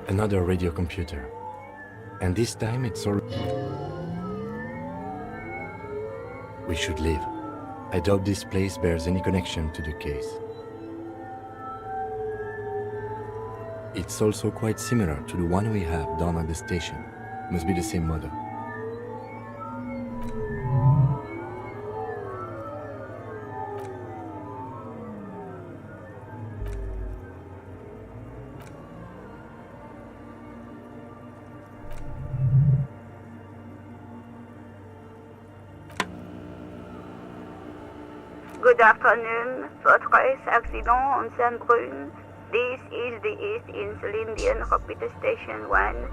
Another radio computer. And this time it's all... We should leave. I doubt this place bears any connection to the case. It's also quite similar to the one we have down at the station. Must be the same model. Good afternoon, Fortress Accident on Saint-Brune. This is the East Insulindian Repeater Station 1.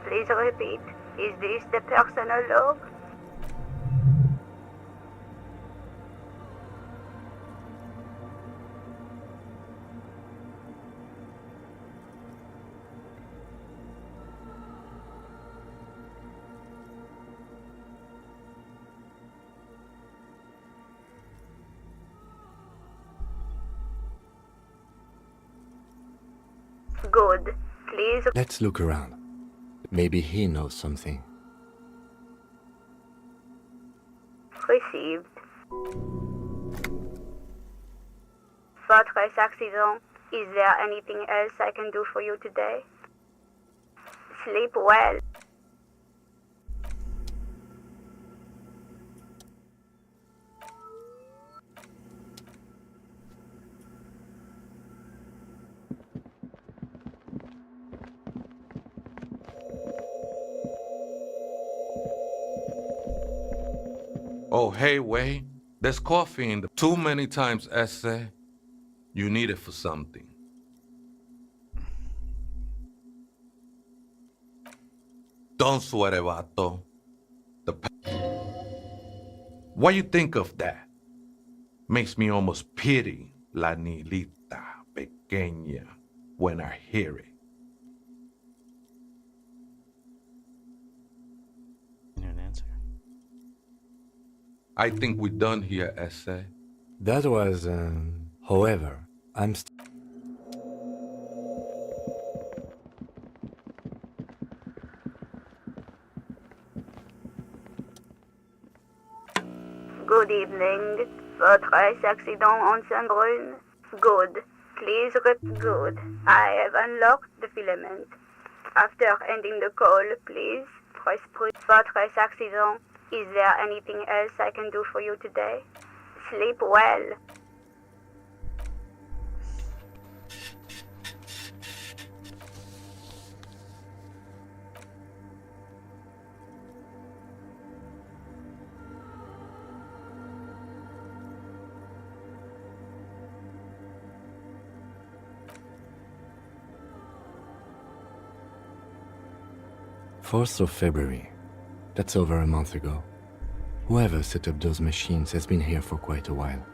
Please repeat, is this the personal log? Good. Please. Let's look around. Maybe he knows something. Received. Fortress Accident, is there anything else I can do for you today? Sleep well. Oh, hey, Way, there's coffee in the... Too many times, essay. You need it for something. Don't sweat it, vato. What you think of that? Makes me almost pity la niñita pequeña when I hear it. An answer. I think we're done here, essay. That was, however, I'm Good evening, Fortress Accident on Saint-Brune. Good. Please good. I have unlocked the filament. After ending the call, please press Fortress Accident. Is there anything else I can do for you today? Sleep well. Fourth of February. That's over a month ago. Whoever set up those machines has been here for quite a while.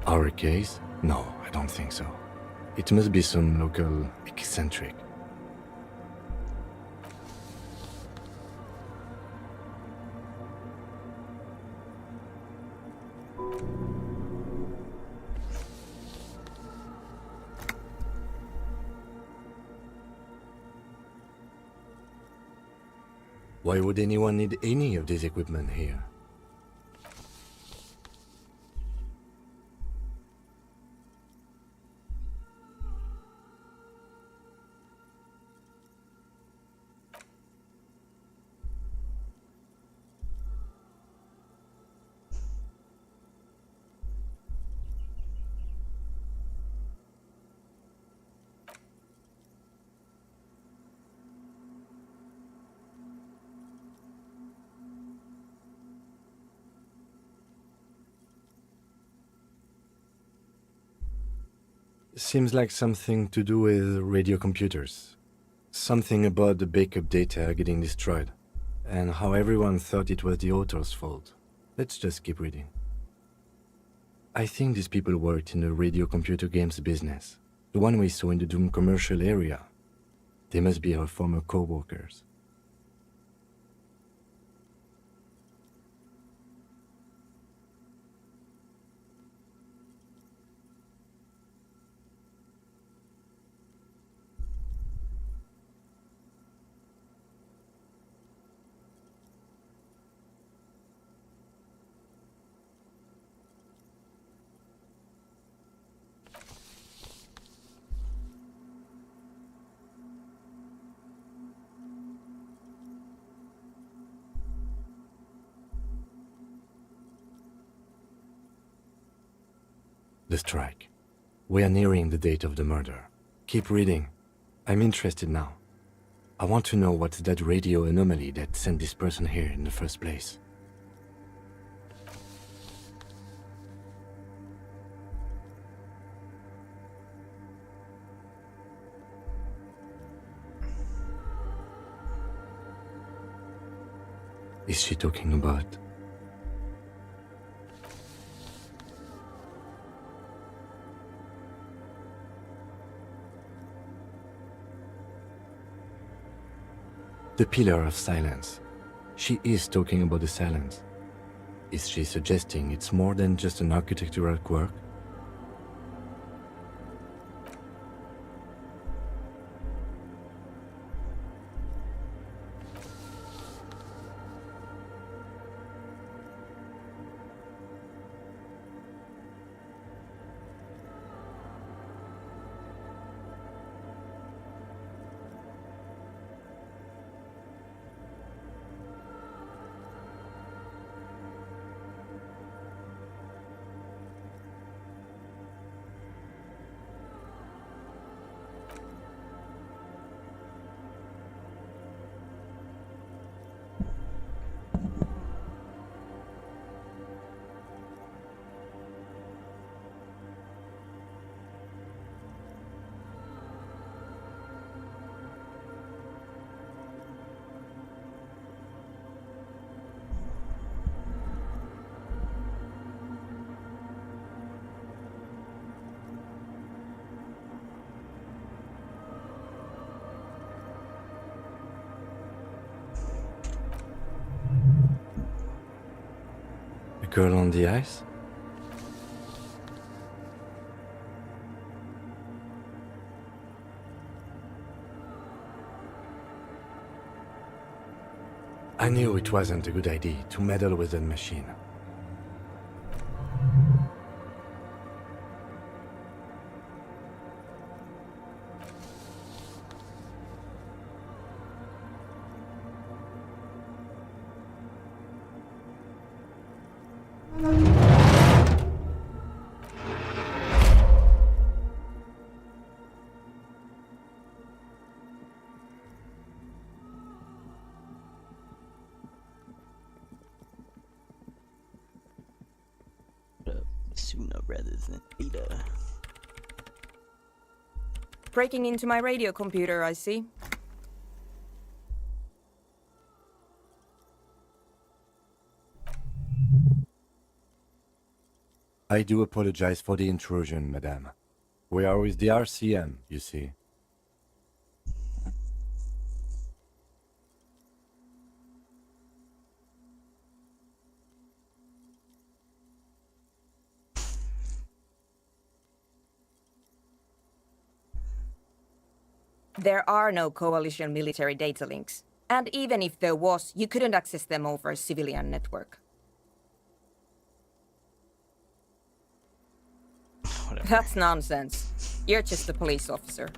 Our case? No, I don't think so. It must be some local eccentric. Why would anyone need any of this equipment here? Seems like something to do with radio computers. Something about the backup data getting destroyed, and how everyone thought it was the author's fault. Let's just keep reading. I think these people worked in the radio computer games business, the one we saw in the Doom commercial area. They must be our former co-workers. The strike. We are nearing the date of the murder. Keep reading. I'm interested now. I want to know what's that radio anomaly that sent this person here in the first place. Is she talking about? The pillar of silence. She is talking about the silence. Is she suggesting it's more than just an architectural quirk? A girl on the ice? I knew it wasn't a good idea to meddle with that machine. Sooner rather than later. Breaking into my radio computer, I see. I do apologize for the intrusion, madame. We are with the RCM, you see. There are no coalition military data links. And even if there was, you couldn't access them over a civilian network. Whatever. That's nonsense. You're just a police officer.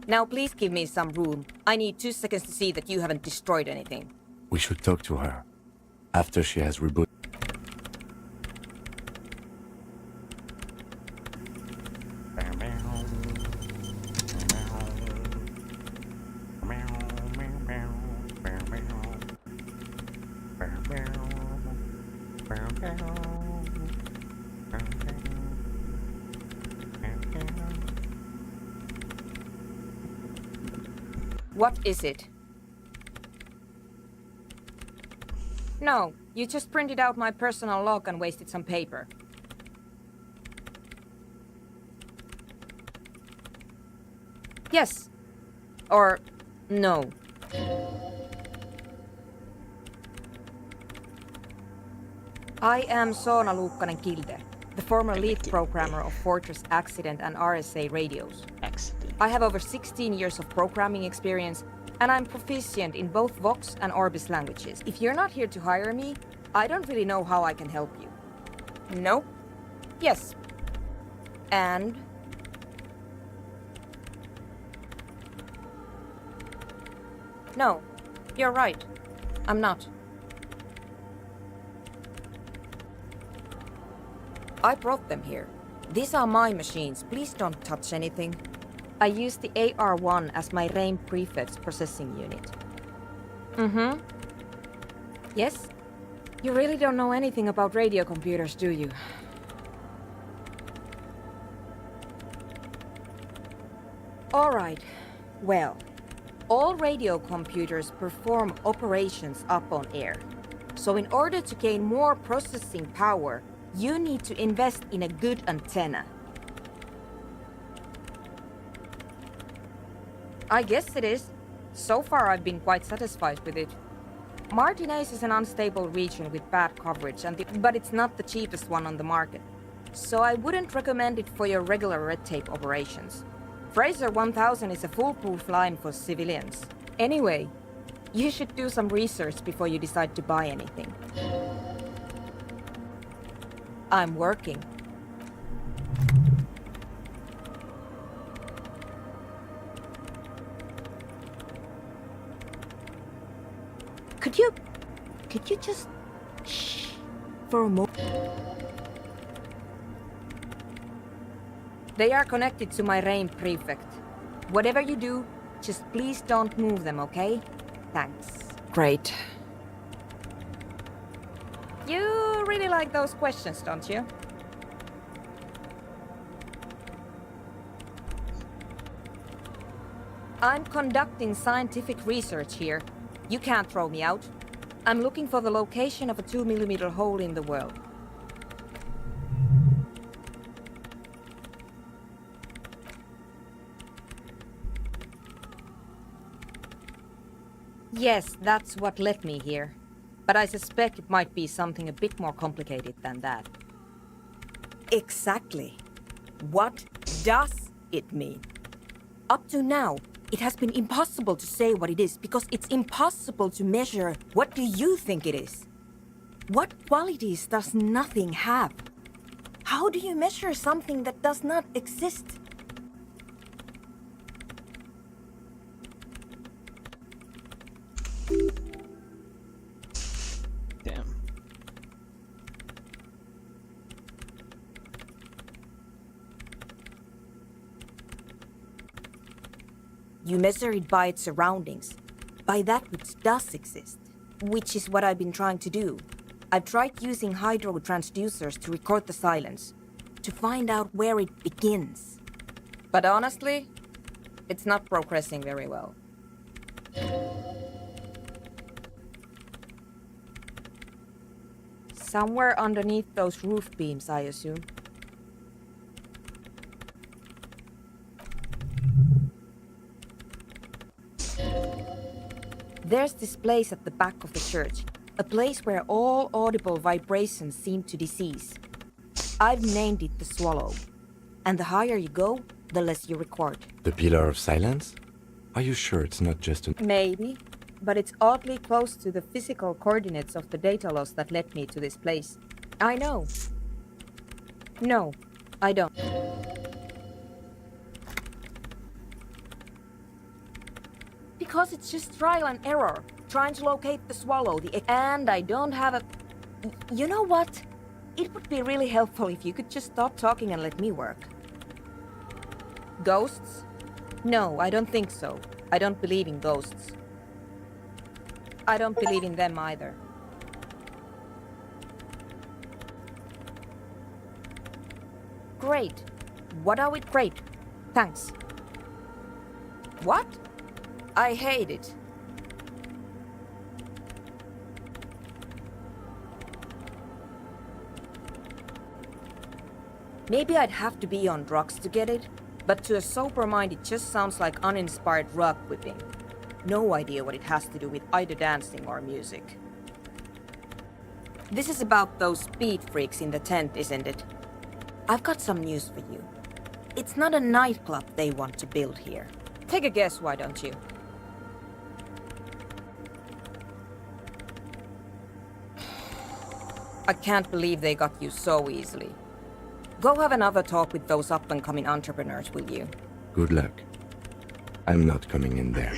Now please give me some room. I need 2 seconds to see that you haven't destroyed anything. We should talk to her after she has rebooted. What is it? No, you just printed out my personal log and wasted some paper. Yes. Or no. I am Soona Luukkanen-Kilde, the former lead programmer of Fortress Accident and RSA radios. Accident. I have over 16 years of programming experience, and I'm proficient in both Vox and Orbis languages. If you're not here to hire me, I don't really know how I can help you. No? Yes. And? No, you're right. I'm not. I brought them here. These are my machines. Please don't touch anything. I use the AR-1 as my RAIN prefix processing unit. Mm-hmm. Yes? You really don't know anything about radio computers, do you? All right. Well, all radio computers perform operations up on air. So in order to gain more processing power, you need to invest in a good antenna. I guess it is. So far I've been quite satisfied with it. Martinez is an unstable region with bad coverage, but it's not the cheapest one on the market. So I wouldn't recommend it for your regular red tape operations. Fraser 1000 is a foolproof line for civilians. Anyway, you should do some research before you decide to buy anything. I'm working. Could you just shh for a moment? They are connected to my RAIN prefect. Whatever you do, just please don't move them, okay? Thanks. Great. You really like those questions, don't you? I'm conducting scientific research here. You can't throw me out. I'm looking for the location of a 2mm hole in the world. Yes, that's what led me here. But I suspect it might be something a bit more complicated than that. Exactly. What does it mean? Up to now, it has been impossible to say what it is because it's impossible to measure. What do you think it is? What qualities does nothing have? How do you measure something that does not exist? Damn. You measure it by its surroundings, by that which does exist, which is what I've been trying to do. I've tried using hydro transducers to record the silence, to find out where it begins. But honestly, it's not progressing very well. Somewhere underneath those roof beams, I assume. There's this place at the back of the church. A place where all audible vibrations seem to decease. I've named it the Swallow. And the higher you go, the less you record. The Pillar of Silence? Are you sure it's not just an... Maybe, but it's oddly close to the physical coordinates of the data loss that led me to this place. I know. No, I don't. Because it's just trial and error, trying to locate the Swallow, and I don't have a... You know what? It would be really helpful if you could just stop talking and let me work. Ghosts? No, I don't think so. I don't believe in ghosts. I don't believe in them either. Great. What are we? Great. Thanks. What? I hate it. Maybe I'd have to be on drugs to get it, but to a sober mind it just sounds like uninspired rug whipping. No idea what it has to do with either dancing or music. This is about those speed freaks in the tent, isn't it? I've got some news for you. It's not a nightclub they want to build here. Take a guess, why don't you? I can't believe they got you so easily. Go have another talk with those up-and-coming entrepreneurs, will you? Good luck. I'm not coming in there.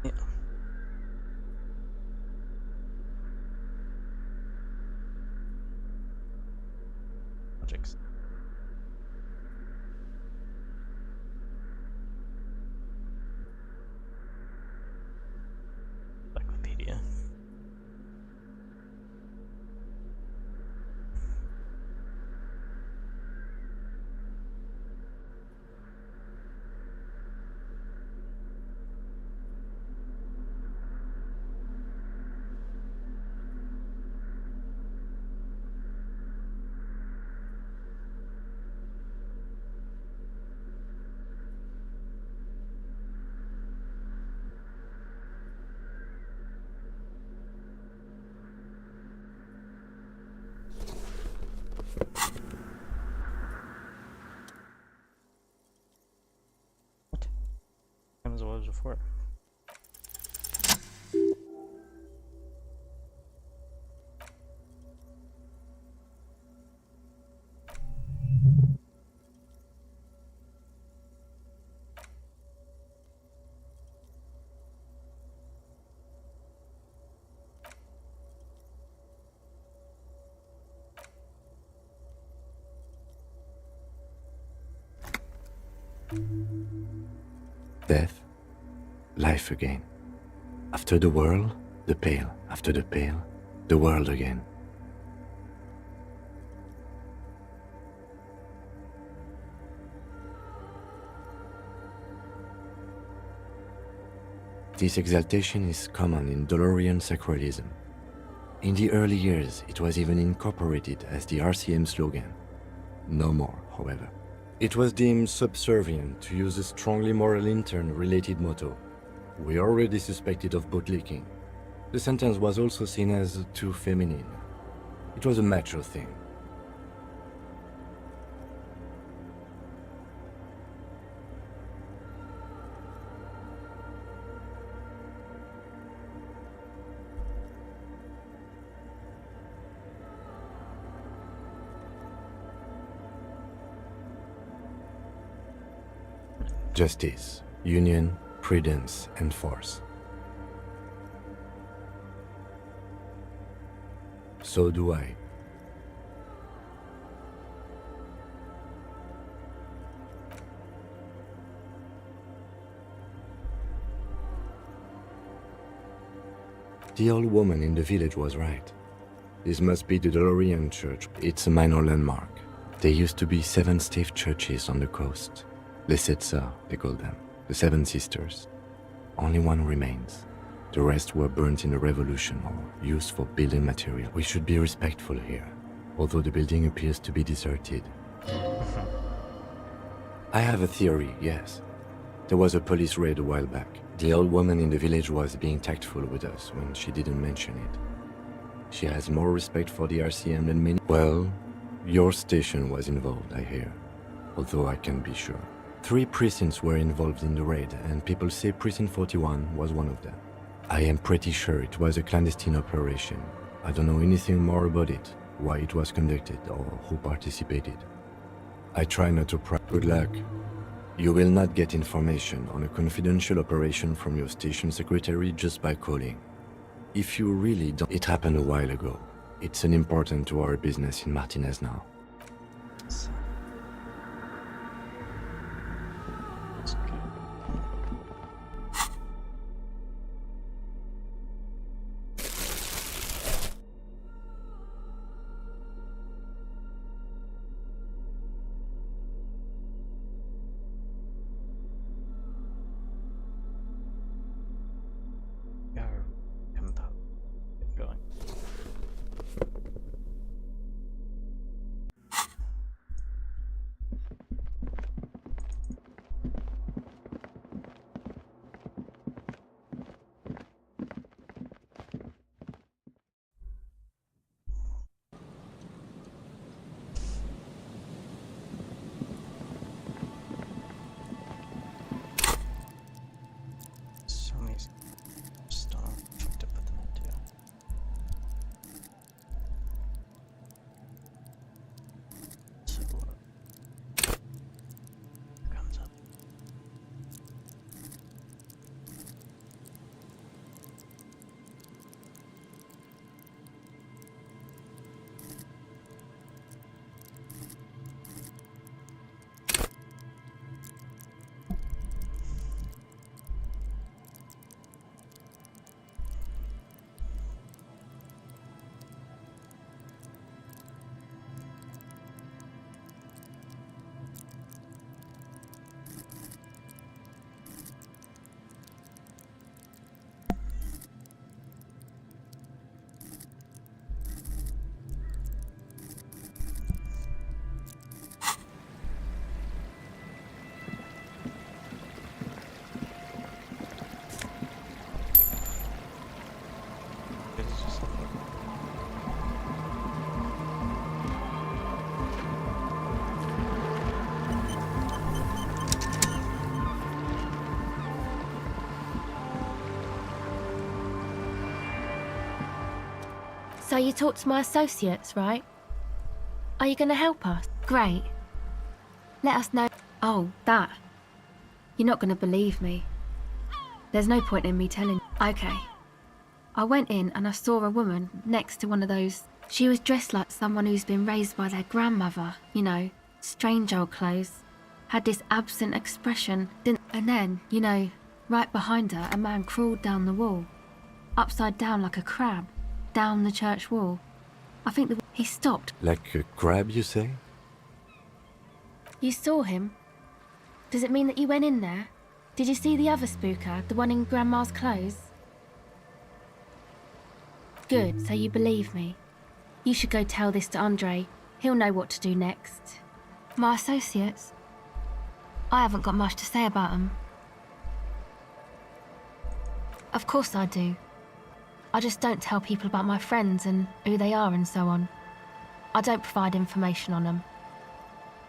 Yeah. Projects. Wikipedia. What? Same as it was before. Death, life again. After the world, the pale. After the pale, the world again. This exaltation is common in Dolorian sacralism. In the early years, it was even incorporated as the RCM slogan. No more, however. It was deemed subservient to use a strongly moral intern-related motto. We already suspected of bootlicking. The sentence was also seen as too feminine. It was a macho thing. Justice, union, prudence, and force. So do I. The old woman in the village was right. This must be the Dolorian church. It's a minor landmark. There used to be 7 stave churches on the coast. Les Setsa, they call them, the 7 sisters. Only one remains. The rest were burnt in the revolution or used for building material. We should be respectful here, although the building appears to be deserted. I have a theory, yes. There was a police raid a while back. The old woman in the village was being tactful with us when she didn't mention it. She has more respect for the RCM than many. Well, your station was involved, I hear, although I can't be sure. 3 precincts were involved in the raid, and people say Precinct 41 was one of them. I am pretty sure it was a clandestine operation. I don't know anything more about it, why it was conducted, or who participated. I try not to pry. Good luck. You will not get information on a confidential operation from your station secretary just by calling. If you really don't... It happened a while ago. It's unimportant to our business in Martinez now. That's good. Yeah, him get going. So many stone to put them into. So comes up. It's just like So you talked to my associates, right? Are you going to help us? Great. Let us know. Oh, that. You're not going to believe me. There's no point in me telling you. Okay. I went in and I saw a woman next to one of those. She was dressed like someone who's been raised by their grandmother, you know, strange old clothes. Had this absent expression. And then, you know, right behind her, a man crawled down the wall. Upside down like a crab. Down the church wall. I think he stopped. Like a crab, you say? You saw him? Does it mean that you went in there? Did you see the other spooker, the one in Grandma's clothes? Good, so you believe me. You should go tell this to Andre. He'll know what to do next. My associates? I haven't got much to say about them. Of course I do. I just don't tell people about my friends and who they are and so on. I don't provide information on them.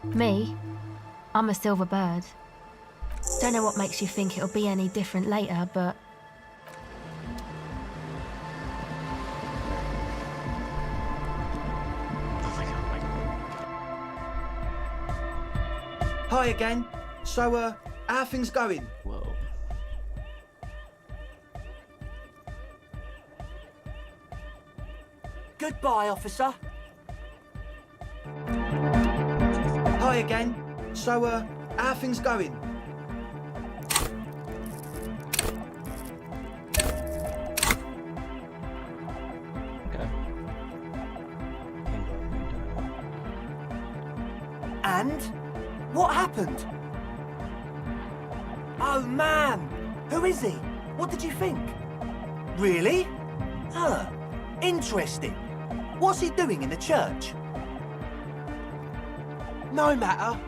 Me? I'm a silver bird. Don't know what makes you think it'll be any different later, but... Oh my god. Hi again. So, how are things going? Whoa. Goodbye, officer. Hi again. So, how are things going? Okay. And? What happened? Oh, man! Who is he? What did you think? Really? Huh. Interesting. What's he doing in the church? No matter.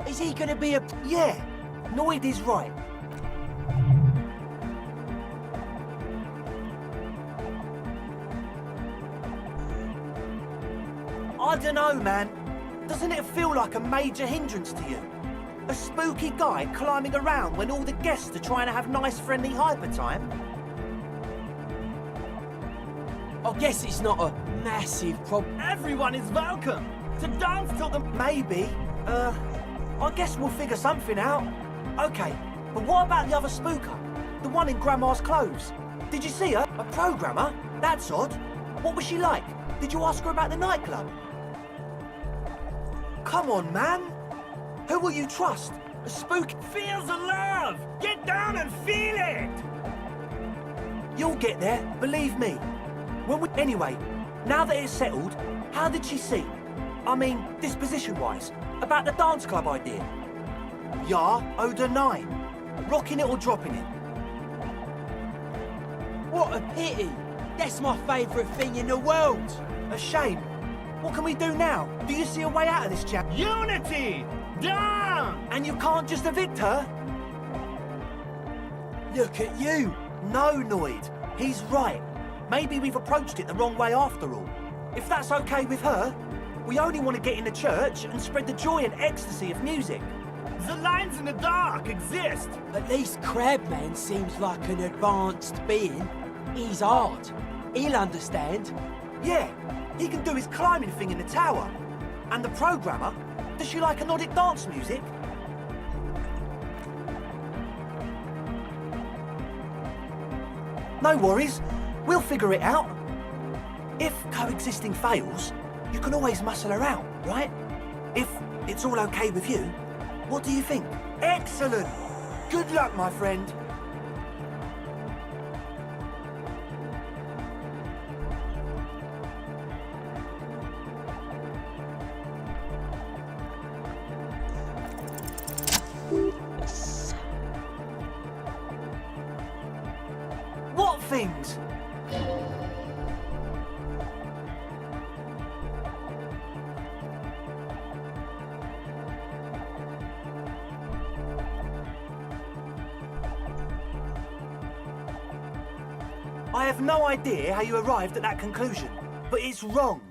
Is he gonna be a... Yeah, Noid is right. I dunno, man. Doesn't it feel like a major hindrance to you? A spooky guy climbing around when all the guests are trying to have nice, friendly hyper time? I guess it's not a massive problem. Everyone is welcome to dance till the... Maybe. I guess we'll figure something out. Okay, but what about the other spooker? The one in Grandma's clothes? Did you see her? A programmer? That's odd. What was she like? Did you ask her about the nightclub? Come on, man. Who will you trust? A spook... Feels the love! Get down and feel it! You'll get there, believe me. Anyway, now that it's settled, how did she seem? I mean, disposition-wise, about the dance club idea. Ja oder nein? Rocking it or dropping it? What a pity! That's my favourite thing in the world! A shame. What can we do now? Do you see a way out of this, chap? Unity! Down! And you can't just evict her? Look at you! No, Noid. He's right. Maybe we've approached it the wrong way after all. If that's okay with her, we only want to get in the church and spread the joy and ecstasy of music. The lines in the dark exist. At least Crabman seems like an advanced being. He's hard. He'll understand. Yeah, he can do his climbing thing in the tower. And the programmer, does she like Nordic dance music? No worries, we'll figure it out. If coexisting fails, you can always muscle her out, right? If it's all okay with you, what do you think? Excellent! Good luck, my friend. Yes. What things? I have no idea how you arrived at that conclusion, but it's wrong.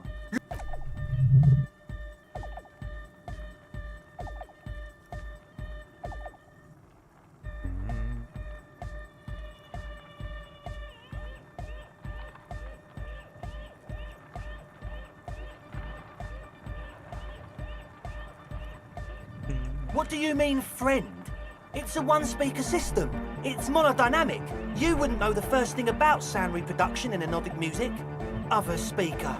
What do you mean, friend? It's a one-speaker system. It's monodynamic. You wouldn't know the first thing about sound reproduction in anodic music. Other speaker.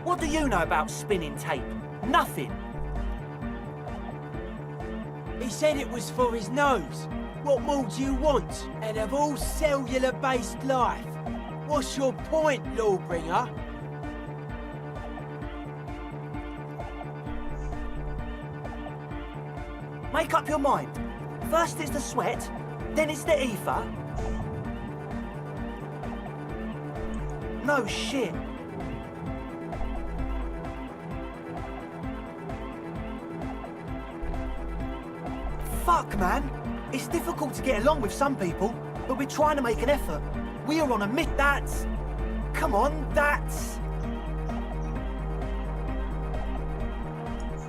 What do you know about spinning tape? Nothing. He said it was for his nose. What more do you want? And of all cellular-based life, what's your point, Lawbringer? Make up your mind. First it's the sweat, then it's the ether. No shit. Fuck, man. It's difficult to get along with some people, but we're trying to make an effort. We are on a myth. That's... Come on, that's...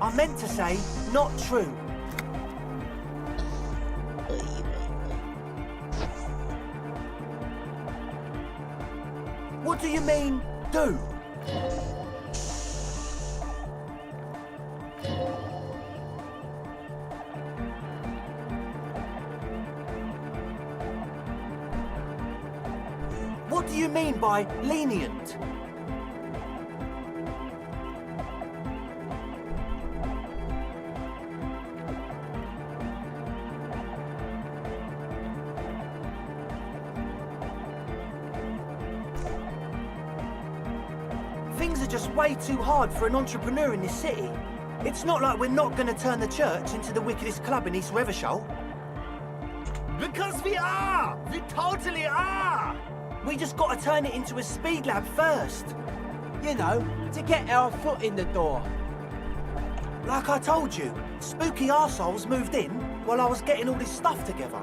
I meant to say, not true. What do you mean, do? What do you mean by lenient? Things are just way too hard for an entrepreneur in this city. It's not like we're not going to turn the church into the wickedest club in East Revershall. Because we are! We totally are! We just got to turn it into a speed lab first. You know, to get our foot in the door. Like I told you, spooky arseholes moved in while I was getting all this stuff together.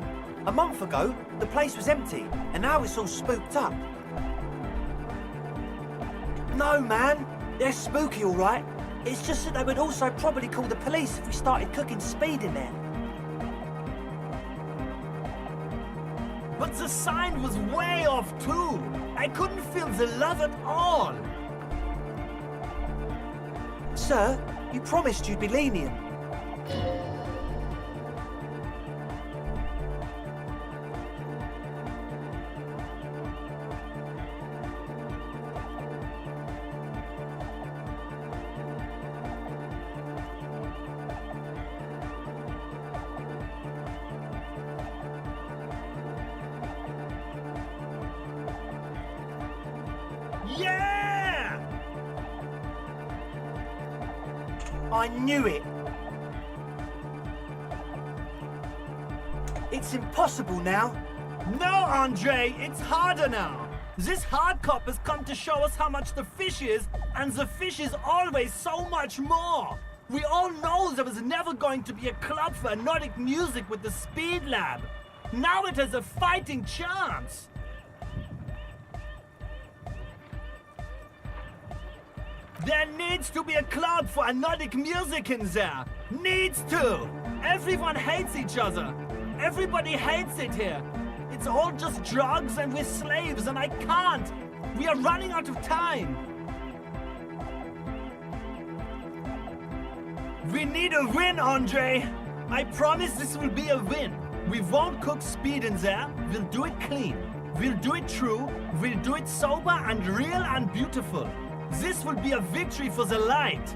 A month ago, the place was empty, and now it's all spooked up. No, man. They're spooky, all right. It's just that they would also probably call the police if we started cooking speed in there. But the sign was way off, too. I couldn't feel the love at all. Sir, you promised you'd be lenient. Yeah! I knew it. It's impossible now. No, Andre, it's harder now. This hard cop has come to show us how much the fish is, and the fish is always so much more. We all know there was never going to be a club for Nordic music with the Speed Lab. Now it has a fighting chance. There needs to be a club for Nordic music in there. Needs to. Everyone hates each other. Everybody hates it here. It's all just drugs and we're slaves and I can't. We are running out of time. We need a win, Andre. I promise this will be a win. We won't cook speed in there. We'll do it clean. We'll do it true. We'll do it sober and real and beautiful. This will be a victory for the light.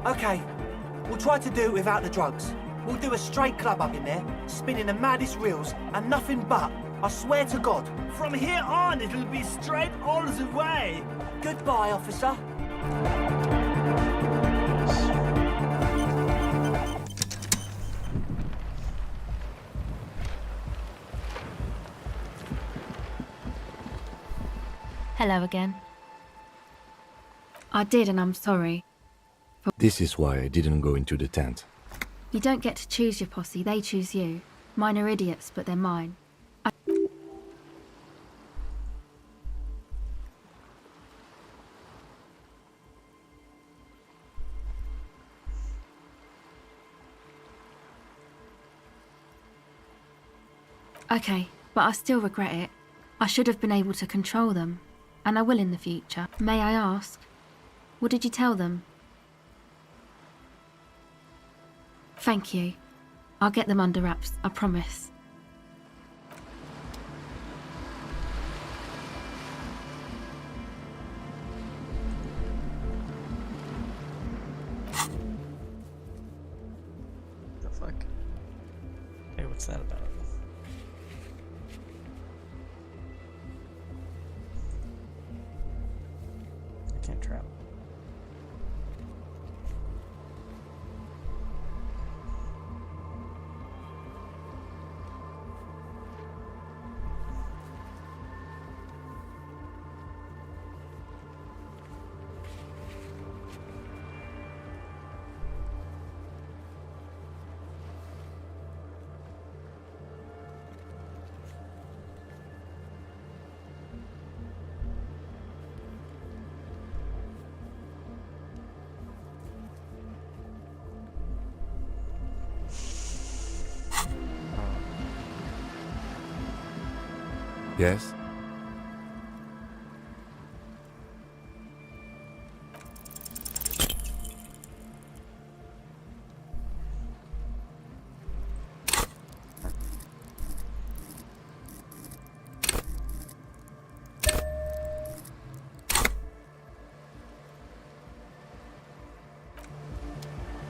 Okay, we'll try to do it without the drugs. We'll do a straight club up in there, spinning the maddest reels, and nothing but, I swear to God. From here on, it'll be straight all the way. Goodbye, officer. Hello again. I did, and I'm sorry. This is why I didn't go into the tent. You don't get to choose your posse, they choose you. Mine are idiots, but they're mine. Okay, but I still regret it. I should have been able to control them, and I will in the future. May I ask, what did you tell them? Thank you. I'll get them under wraps, I promise. The fuck? Hey, what's that about? I can't travel. Yes?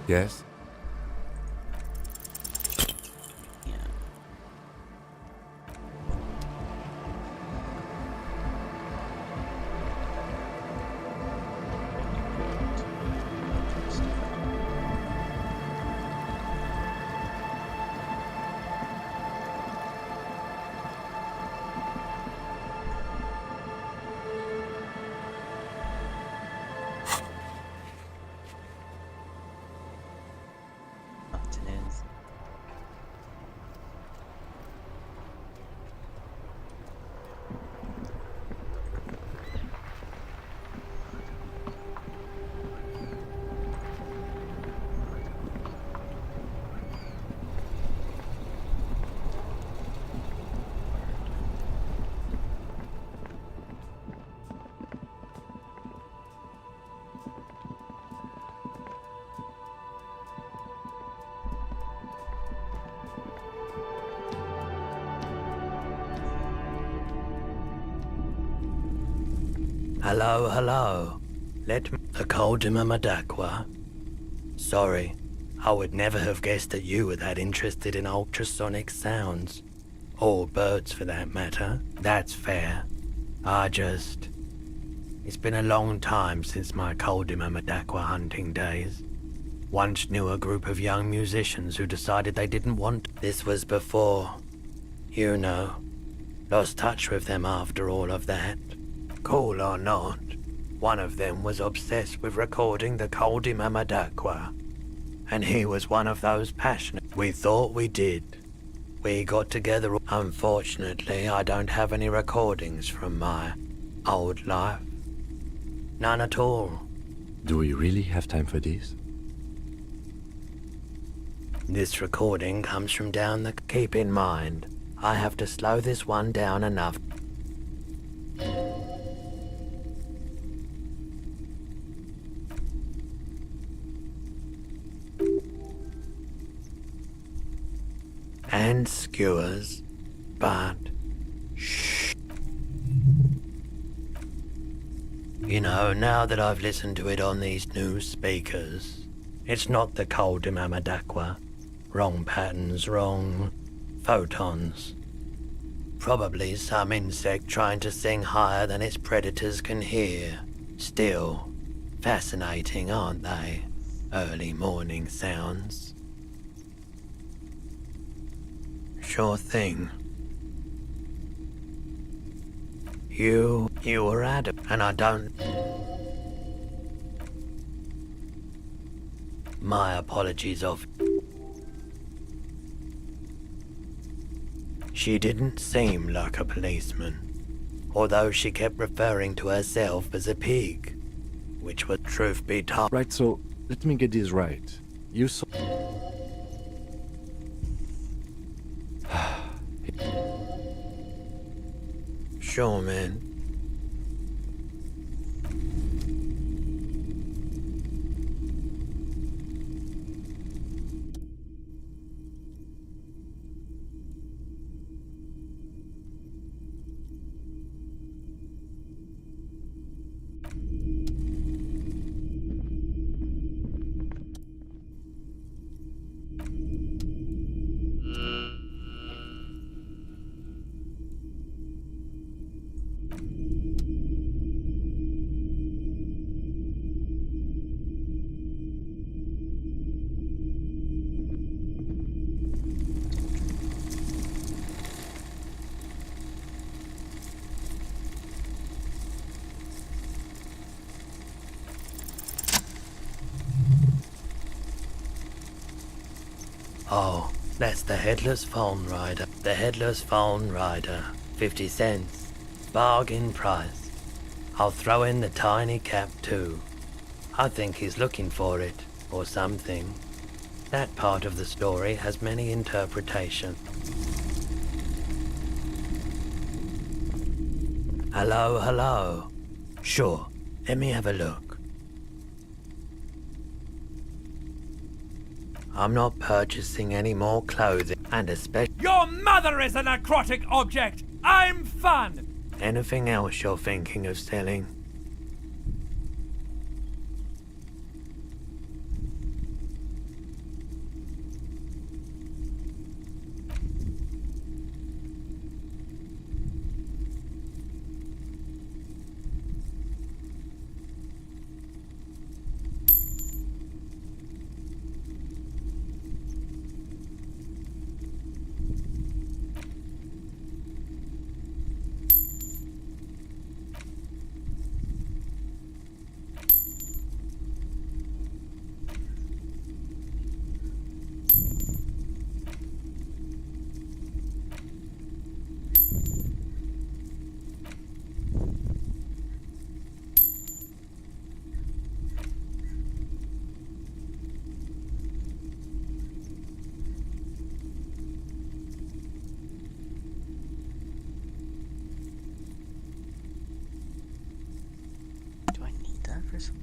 Yes? Yeah. Martinez. Hello, hello. Let me... The Coldima Madakwa. Sorry, I would never have guessed that you were that interested in ultrasonic sounds. Or birds, for that matter. That's fair. It's been a long time since my Coldima Madakwa hunting days. Once knew a group of young musicians who decided they didn't want... This was before... You know. Lost touch with them after all of that. Cool or not, one of them was obsessed with recording the Coldima Madakwa. And he was one of those passionate... We thought we did. We got together... Unfortunately, I don't have any recordings from my old life. None at all. Do we really have time for this? This recording comes from down the... Keep in mind, I have to slow this one down enough. And skewers, but shh. You know, now that I've listened to it on these new speakers, it's not the Coldima Madakwa. Wrong patterns, wrong photons. Probably some insect trying to sing higher than its predators can hear. Still, fascinating, aren't they? Early morning sounds. Sure thing. You were adamant, and I don't... My apologies of... She didn't seem like a policeman, although she kept referring to herself as a pig, which was, truth be told... Right, so let me get this right. You saw... Sure, man. Oh, that's the headless phone rider. The headless phone rider. 50 cents. Bargain price. I'll throw in the tiny cap too. I think he's looking for it, or something. That part of the story has many interpretations. Hello, hello. Sure, let me have a look. I'm not purchasing any more clothing, and especially Your mother is a necrotic object! I'm fun! anything else you're thinking of selling. Do I need that for something?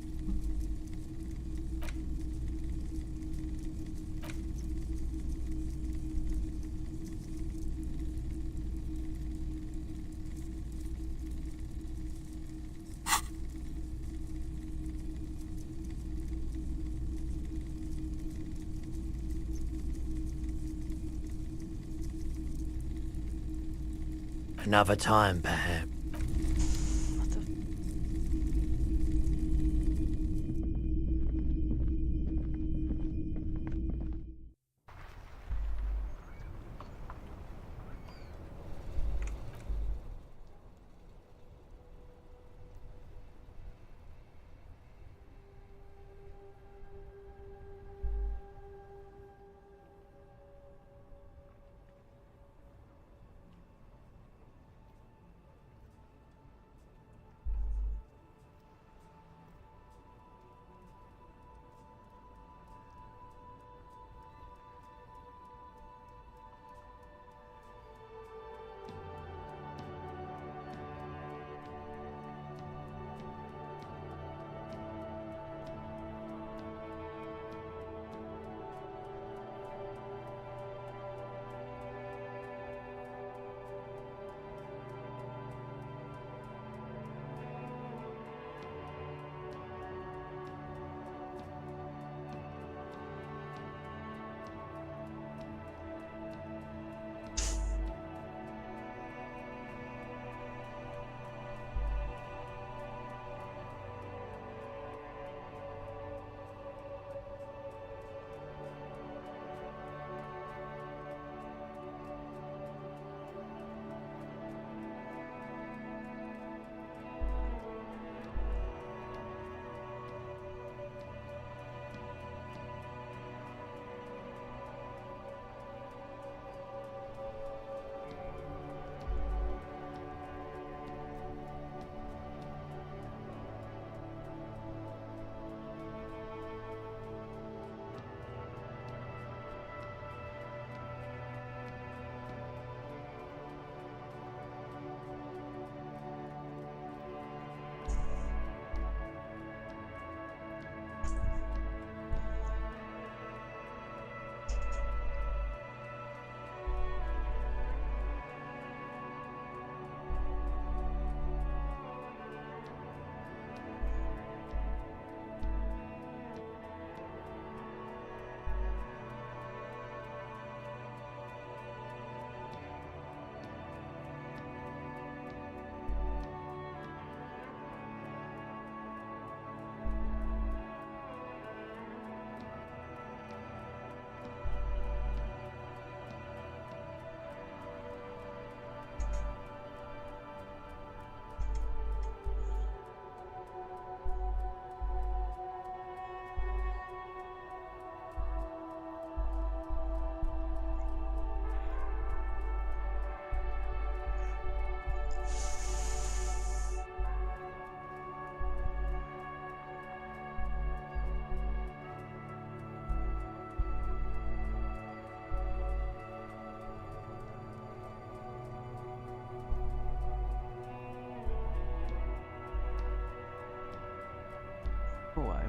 Another time, perhaps. What the?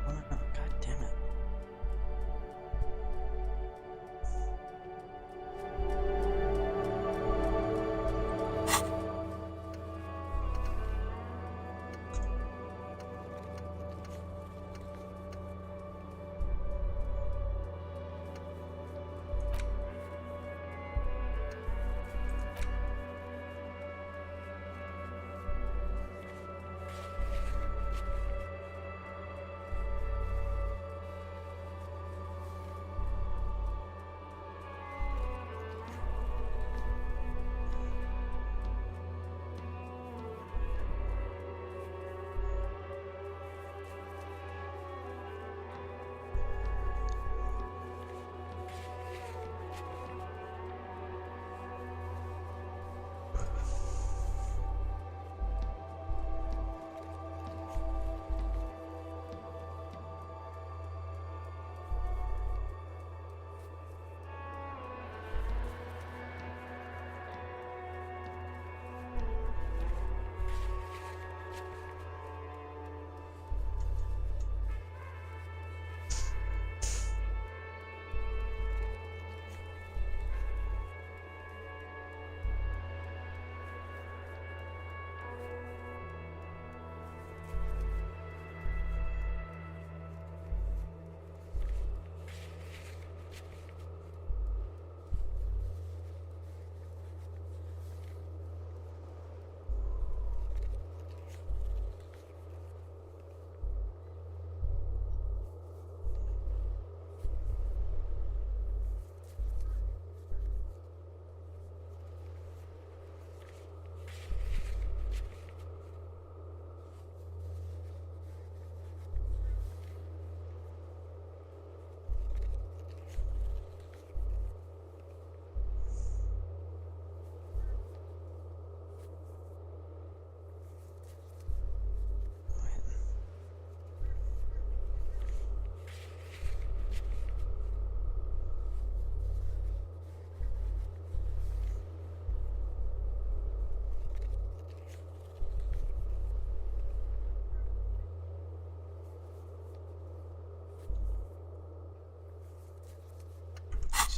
God damn it.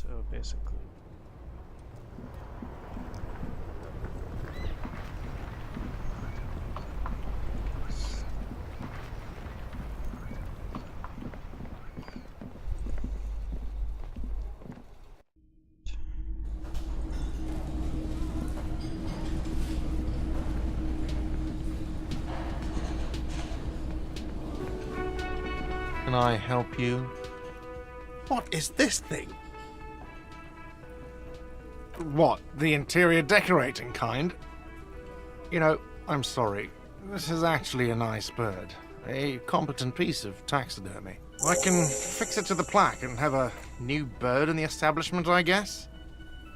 So basically, Can I help you? What is this thing? What, the interior decorating kind? You know, I'm sorry. This is actually a nice bird. A competent piece of taxidermy. I can fix it to the plaque and have a new bird in the establishment, I guess?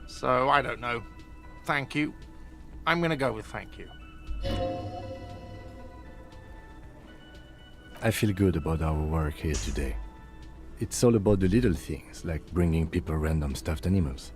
So, I don't know. Thank you. I'm gonna go with thank you. I feel good about our work here today. It's all about the little things, like bringing people random stuffed animals.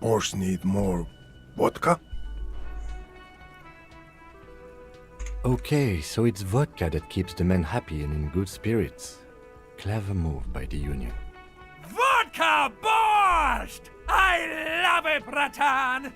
Horse need more vodka? Okay, so it's vodka that keeps the men happy and in good spirits. Clever move by the Union. Vodka Borscht! I love it, Bratan!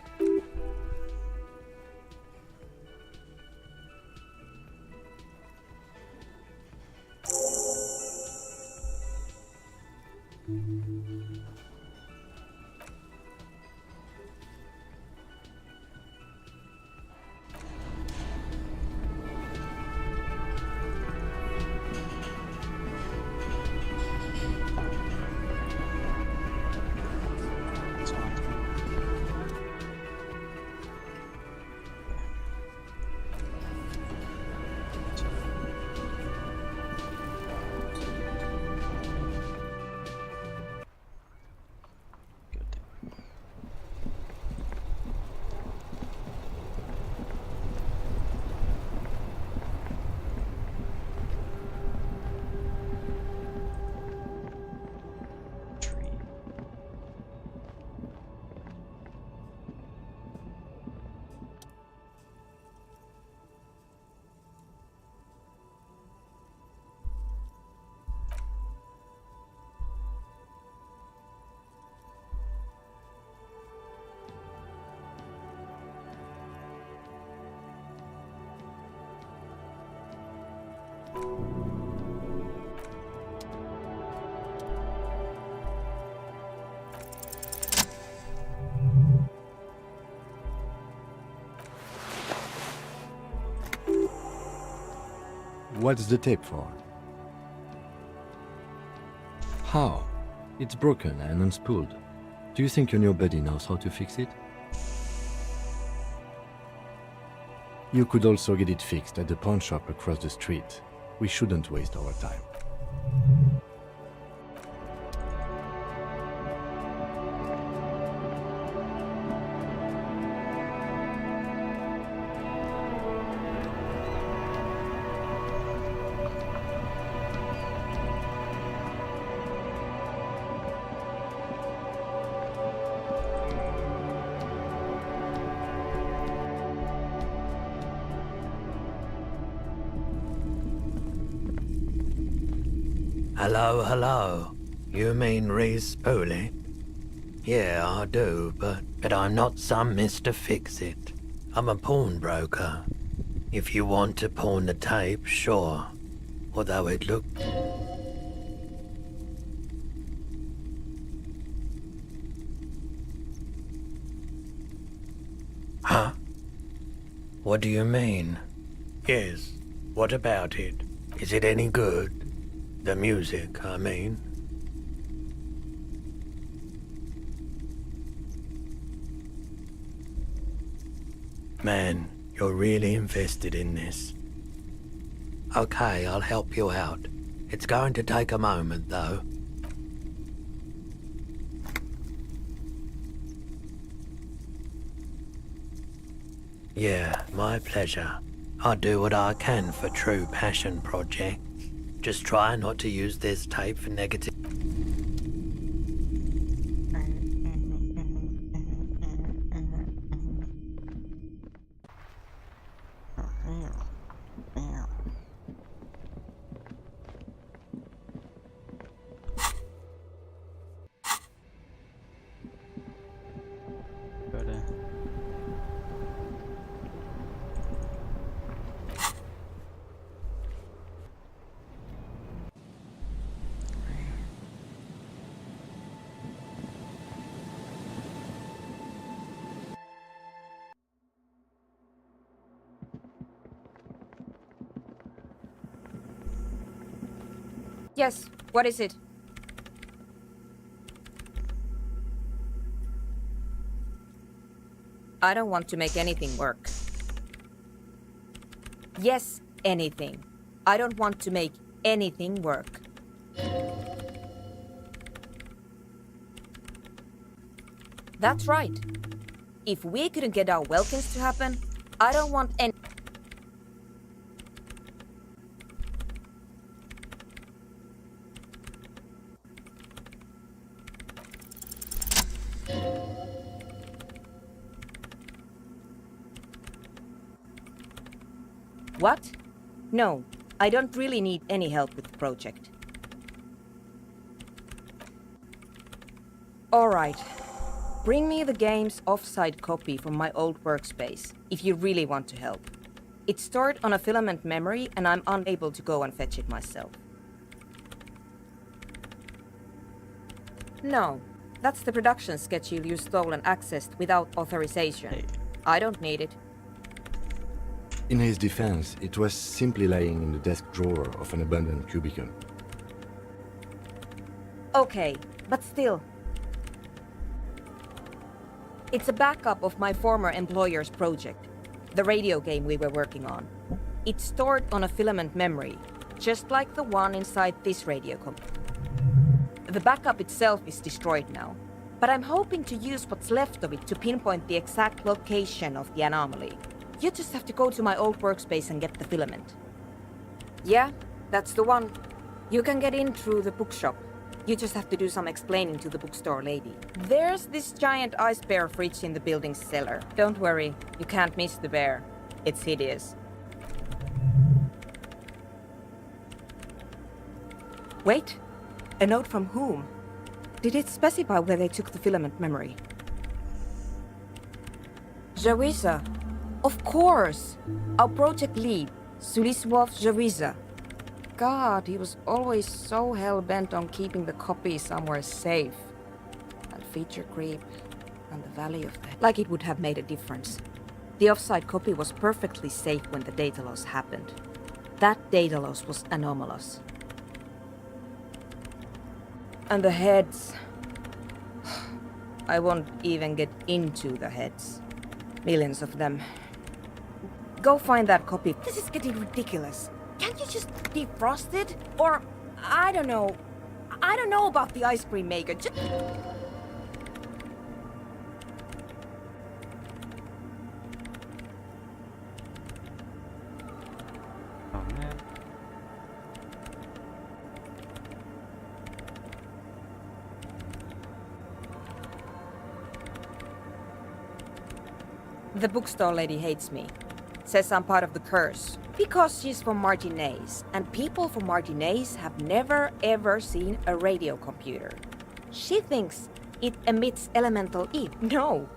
What's the tape for? How? It's broken and unspooled. Do you think your new buddy knows how to fix it? You could also get it fixed at the pawn shop across the street. We shouldn't waste our time. Hello. You mean Reese Pooley? Yeah, I do, but I'm not some Mr. Fix-It. I'm a pawnbroker. If you want to pawn the tape, sure. Although it looked... Huh? What do you mean? Yes, what about it? Is it any good? The music, I mean. Man, you're really invested in this. Okay, I'll help you out. It's going to take a moment, though. Yeah, my pleasure. I'll do what I can for true passion projects. Just try not to use this tape for negative... Yes, what is it? I don't want to make anything work. Yes, anything. I don't want to make anything work. That's right. If we couldn't get our Welkins to happen, I don't want any... What? No, I don't really need any help with the project. Alright. Bring me the game's offsite copy from my old workspace, if you really want to help. It's stored on a filament memory and I'm unable to go and fetch it myself. No, that's the production schedule you stole and accessed without authorization. I don't need it. In his defense, it was simply lying in the desk drawer of an abandoned cubicle. Okay, but still. It's a backup of my former employer's project, the radio game we were working on. It's stored on a filament memory, just like the one inside this radio computer. The backup itself is destroyed now, but I'm hoping to use what's left of it to pinpoint the exact location of the anomaly. You just have to go to my old workspace and get the filament. Yeah, that's the one. You can get in through the bookshop. You just have to do some explaining to the bookstore lady. There's this giant ice bear fridge in the building's cellar. Don't worry, you can't miss the bear. It's hideous. Wait, a note from whom? Did it specify where they took the filament memory? Jawiza. Of course! Our project lead, Suliswov Jawiza. god, he was always so hell-bent on keeping the copy somewhere safe. And feature creep, and the value of that. Like it would have made a difference. The offside copy was perfectly safe when the data loss happened. That data loss was anomalous. And the heads... I won't even get into the heads. Millions of them. Go find that copy. This is getting ridiculous. Can't you just defrost it? Or, I don't know. I don't know about the ice cream maker. Just... Oh man. The bookstore lady hates me. Says I'm part of the curse. Because she's from Martinez, and people from Martinez have never ever seen a radio computer. She thinks it emits elemental E. No.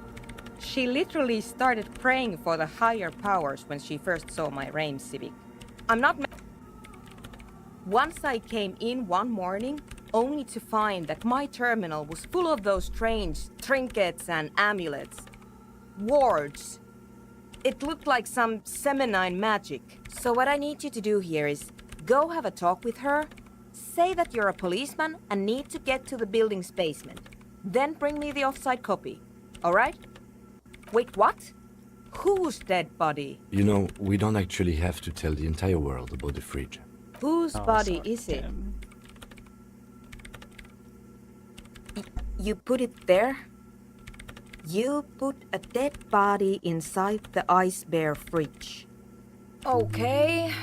She literally started praying for the higher powers when she first saw my Rain Civic. I'm not... Once I came in one morning, only to find that my terminal was full of those strange trinkets and amulets. Wards. It looked like some Semenine magic. So what I need you to do here is go have a talk with her, say that you're a policeman and need to get to the building's basement. Then bring me the offside copy. Alright? Wait, what? Whose dead body? You know, we don't actually have to tell the entire world about the fridge. Whose body sorry, is it? Tim. You put it there? You put a dead body inside the ice bear fridge. Okay.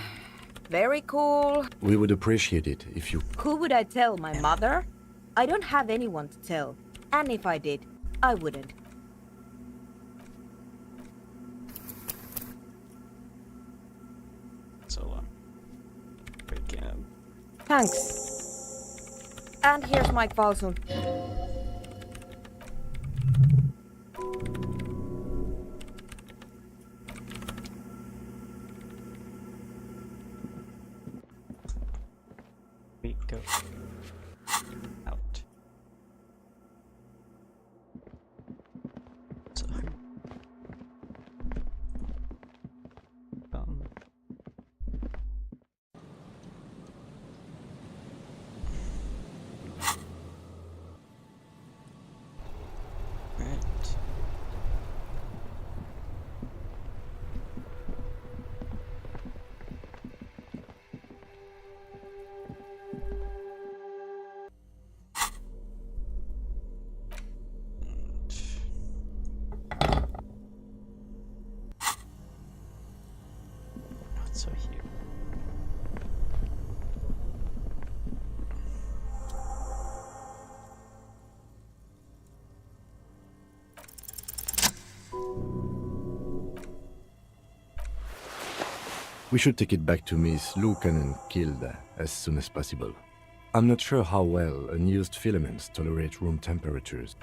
Very cool. We would appreciate it if you... Who would I tell? My mother? I don't have anyone to tell. And if I did, I wouldn't. So, freaking. Thanks. And here's my Falsun. We go out. So, right. So here. We should take it back to Miss Lucan and Kilda as soon as possible. I'm not sure how well unused filaments tolerate room temperatures.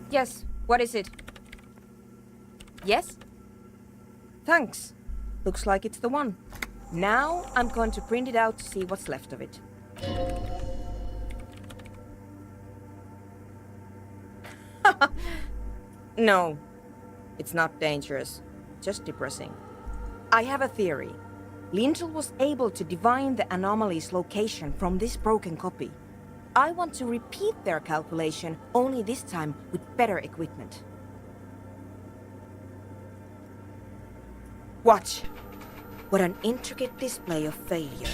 Yes, what is it? Yes? Thanks. Looks like it's the one. Now I'm going to print it out to see what's left of it. No, it's not dangerous, just depressing. I have a theory. Lintel was able to divine the anomaly's location from this broken copy. I want to repeat their calculation, only this time with better equipment. Watch! What an intricate display of failure.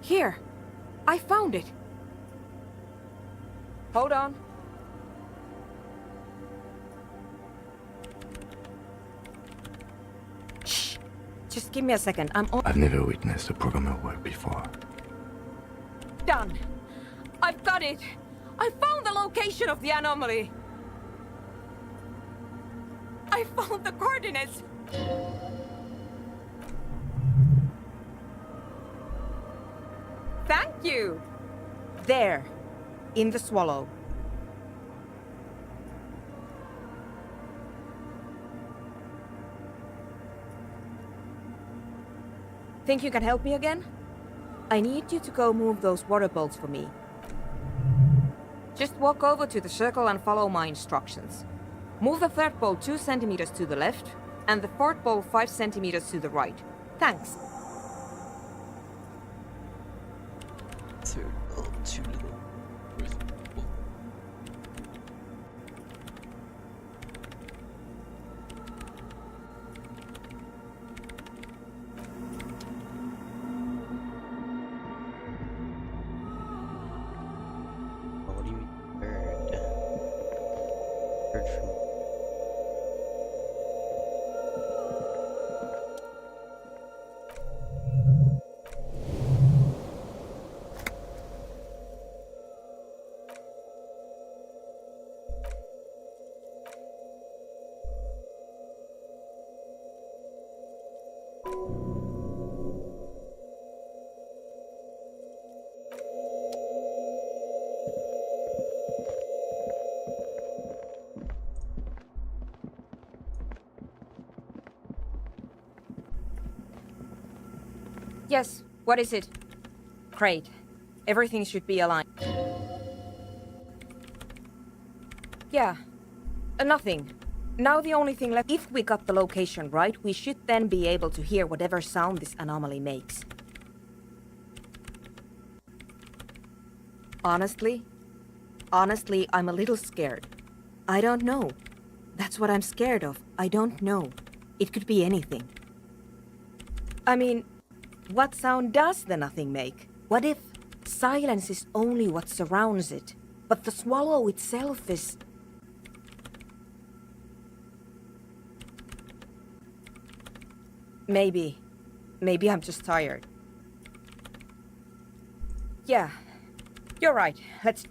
Here, I found it. Hold on. Shh. Just give me a second. I'm on. I've never witnessed a programmer work before. Done. I've got it. I found the location of the anomaly. I found the coordinates. Thank you. There, in the swallow. Think you can help me again? I need you to go move those water bolts for me. Just walk over to the circle and follow my instructions. Move the third bolt 2 centimeters to the left, and the fourth bolt 5 centimeters to the right. Thanks. Third bolt too little. Fourth bolt. Oh, what do you mean bird? Bird from Yes, what is it? Great. Everything should be aligned. Yeah, nothing. Now the only thing left, if we got the location right, we should then be able to hear whatever sound this anomaly makes. Honestly, I'm a little scared. I don't know. That's what I'm scared of. I don't know. It could be anything. I mean, what sound does the nothing make? What if silence is only what surrounds it, but the swallow itself is... Maybe I'm just tired. Yeah, you're right. Let's...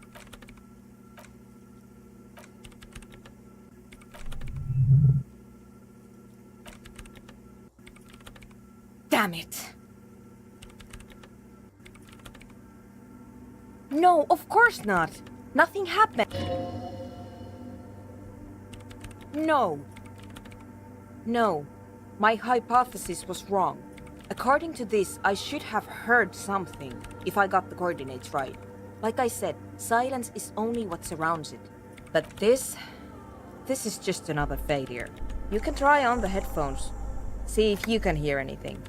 Damn it. No, of course not. Nothing happened. No. My hypothesis was wrong. According to this, I should have heard something if I got the coordinates right. Like I said, silence is only what surrounds it. But this is just another failure. You can try on the headphones. See if you can hear anything.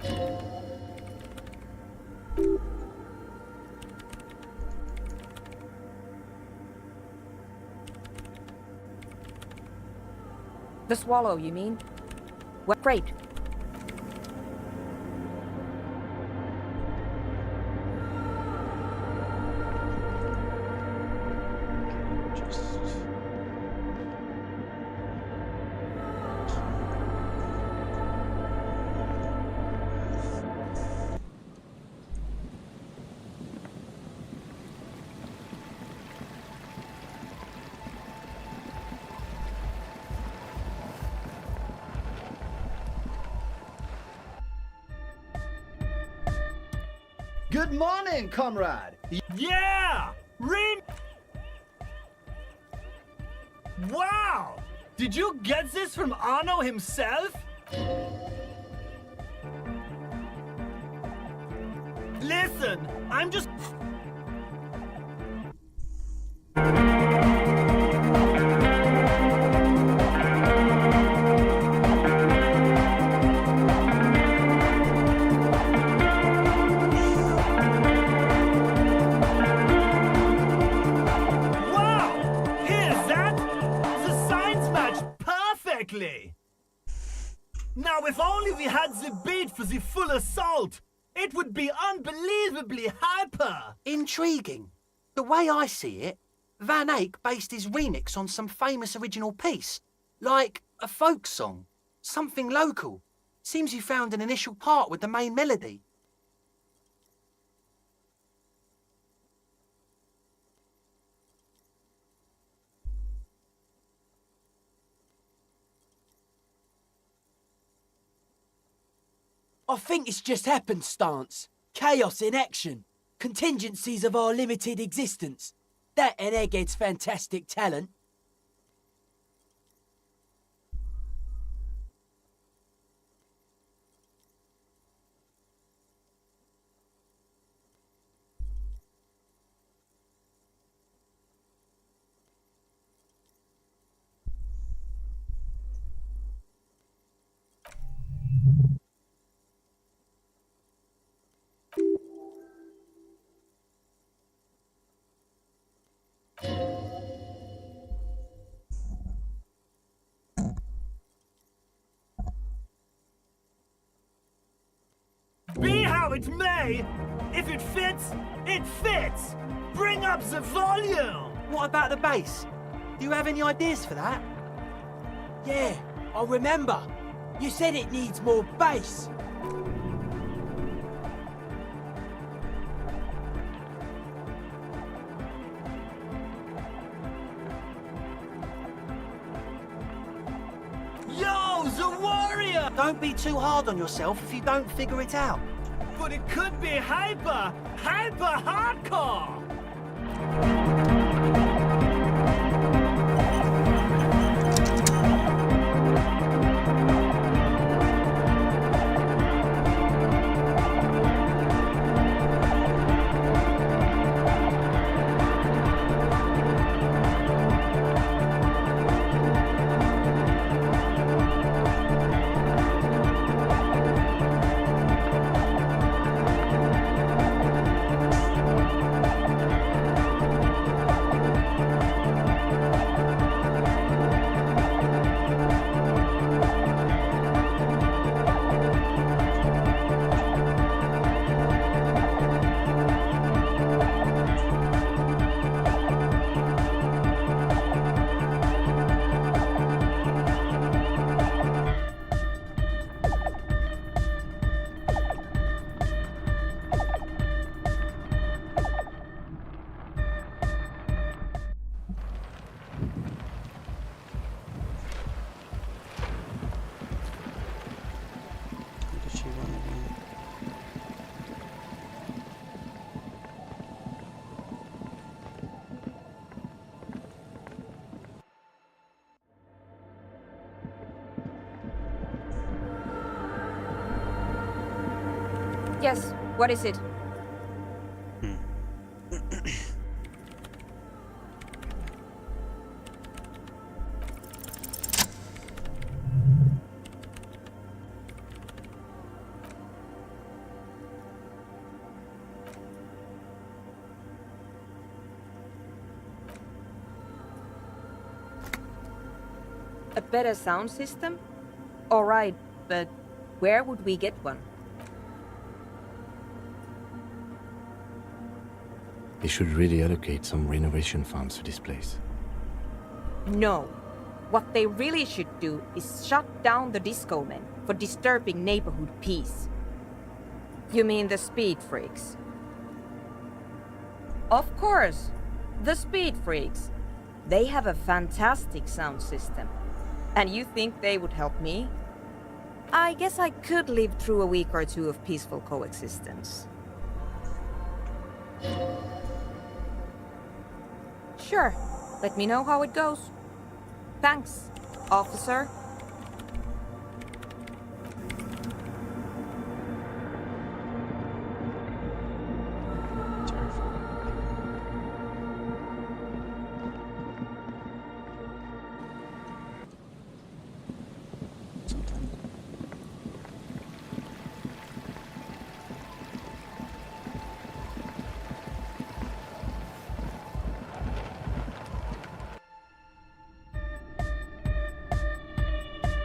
The swallow, you mean? Well, great. just Good morning, comrade! Yeah! Wow! Did you get this from Arno himself? Listen, I'm just... Now, if only we had the beat for the full assault! It would be unbelievably hyper. Intriguing. The way I see it, Van Eyck based his remix on some famous original piece, like a folk song, something local. Seems you found an initial part with the main melody. I think it's just happenstance. Chaos in action. Contingencies of our limited existence. That and Egghead's fantastic talent. Be how it may, if it fits, it fits. Bring up the volume. What about the bass? Do you have any ideas for that? Yeah, I remember. You said it needs more bass. Yo, the warrior! Don't be too hard on yourself if you don't figure it out. But it could be hyper hardcore! Yes, what is it? A better sound system? Alright, but where would we get one? They should really allocate some renovation funds to this place. No. What they really should do is shut down the disco men for disturbing neighborhood peace. You mean the speed freaks? Of course, the speed freaks. They have a fantastic sound system. And you think they would help me? I guess I could live through a week or two of peaceful coexistence. Sure. Let me know how it goes. Thanks, officer.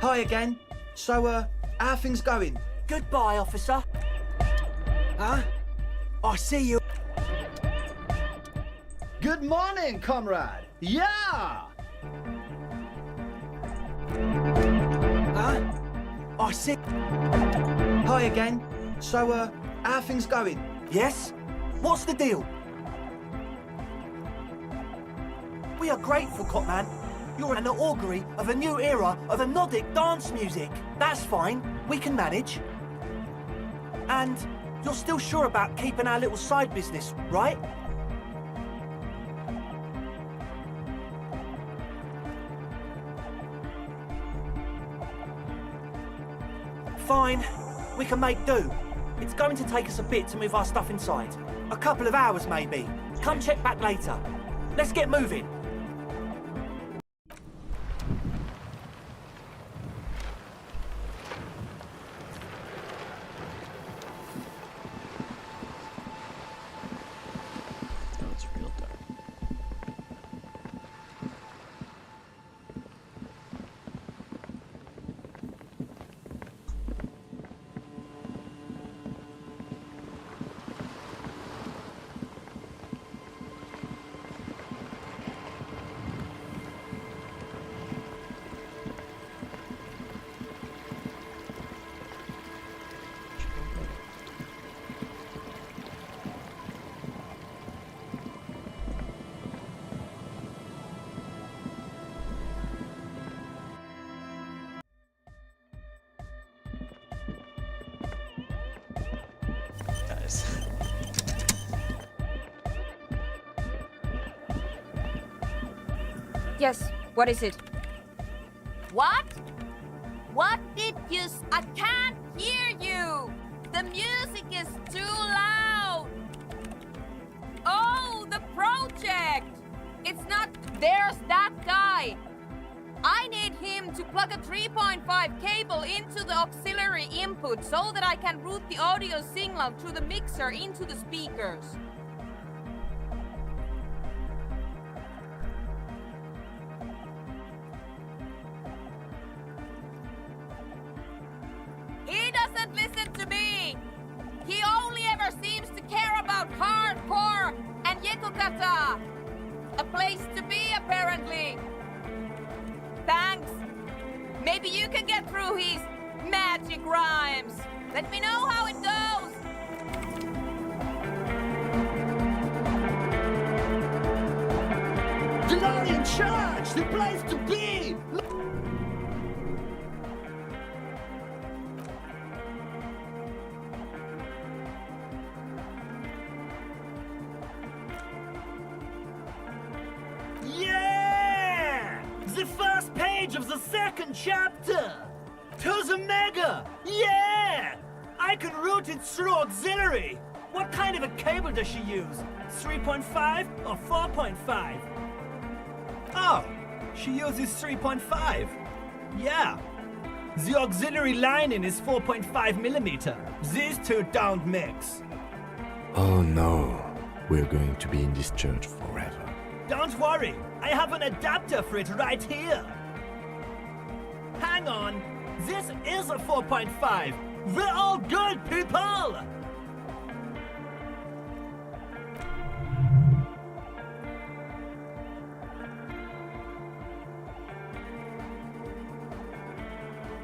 Hi again. So, how are things going? Goodbye, officer. I see you. Good morning, comrade. Yeah! I see. Hi again. So, how things going? Yes? What's the deal? We are grateful, Copman. You're an augury of a new era of the Nordic dance music. That's fine. We can manage. And you're still sure about keeping our little side business, right? Fine. We can make do. It's going to take us a bit to move our stuff inside. A couple of hours, maybe. Come check back later. Let's get moving. Oh, it's real dark. Guys. Yes, what is it? What? What did you I can't hear you! The music is too loud! Oh, the project! It's not... There's that guy! I need him to plug a 3.5 cable into the auxiliary input so that I can route the audio signal through the mixer into the speakers. He doesn't listen to me! He only ever seems to care about hardcore and yekukata! A place to be, apparently! Thanks! Maybe you can get through his magic rhymes! Let me know how it goes! The Lion Church! The place to be! Yeah! The first page of the second chapter! To the Mega! Yeah! I can route it through auxiliary! What kind of a cable does she use? 3.5 or 4.5? Oh, she uses 3.5. Yeah. The auxiliary lining is 4.5 millimeter. These two don't mix. Oh no, we're going to be in this church forever. Don't worry, I have an adapter for it right here. Hang on, this is a 4.5. We're all good people!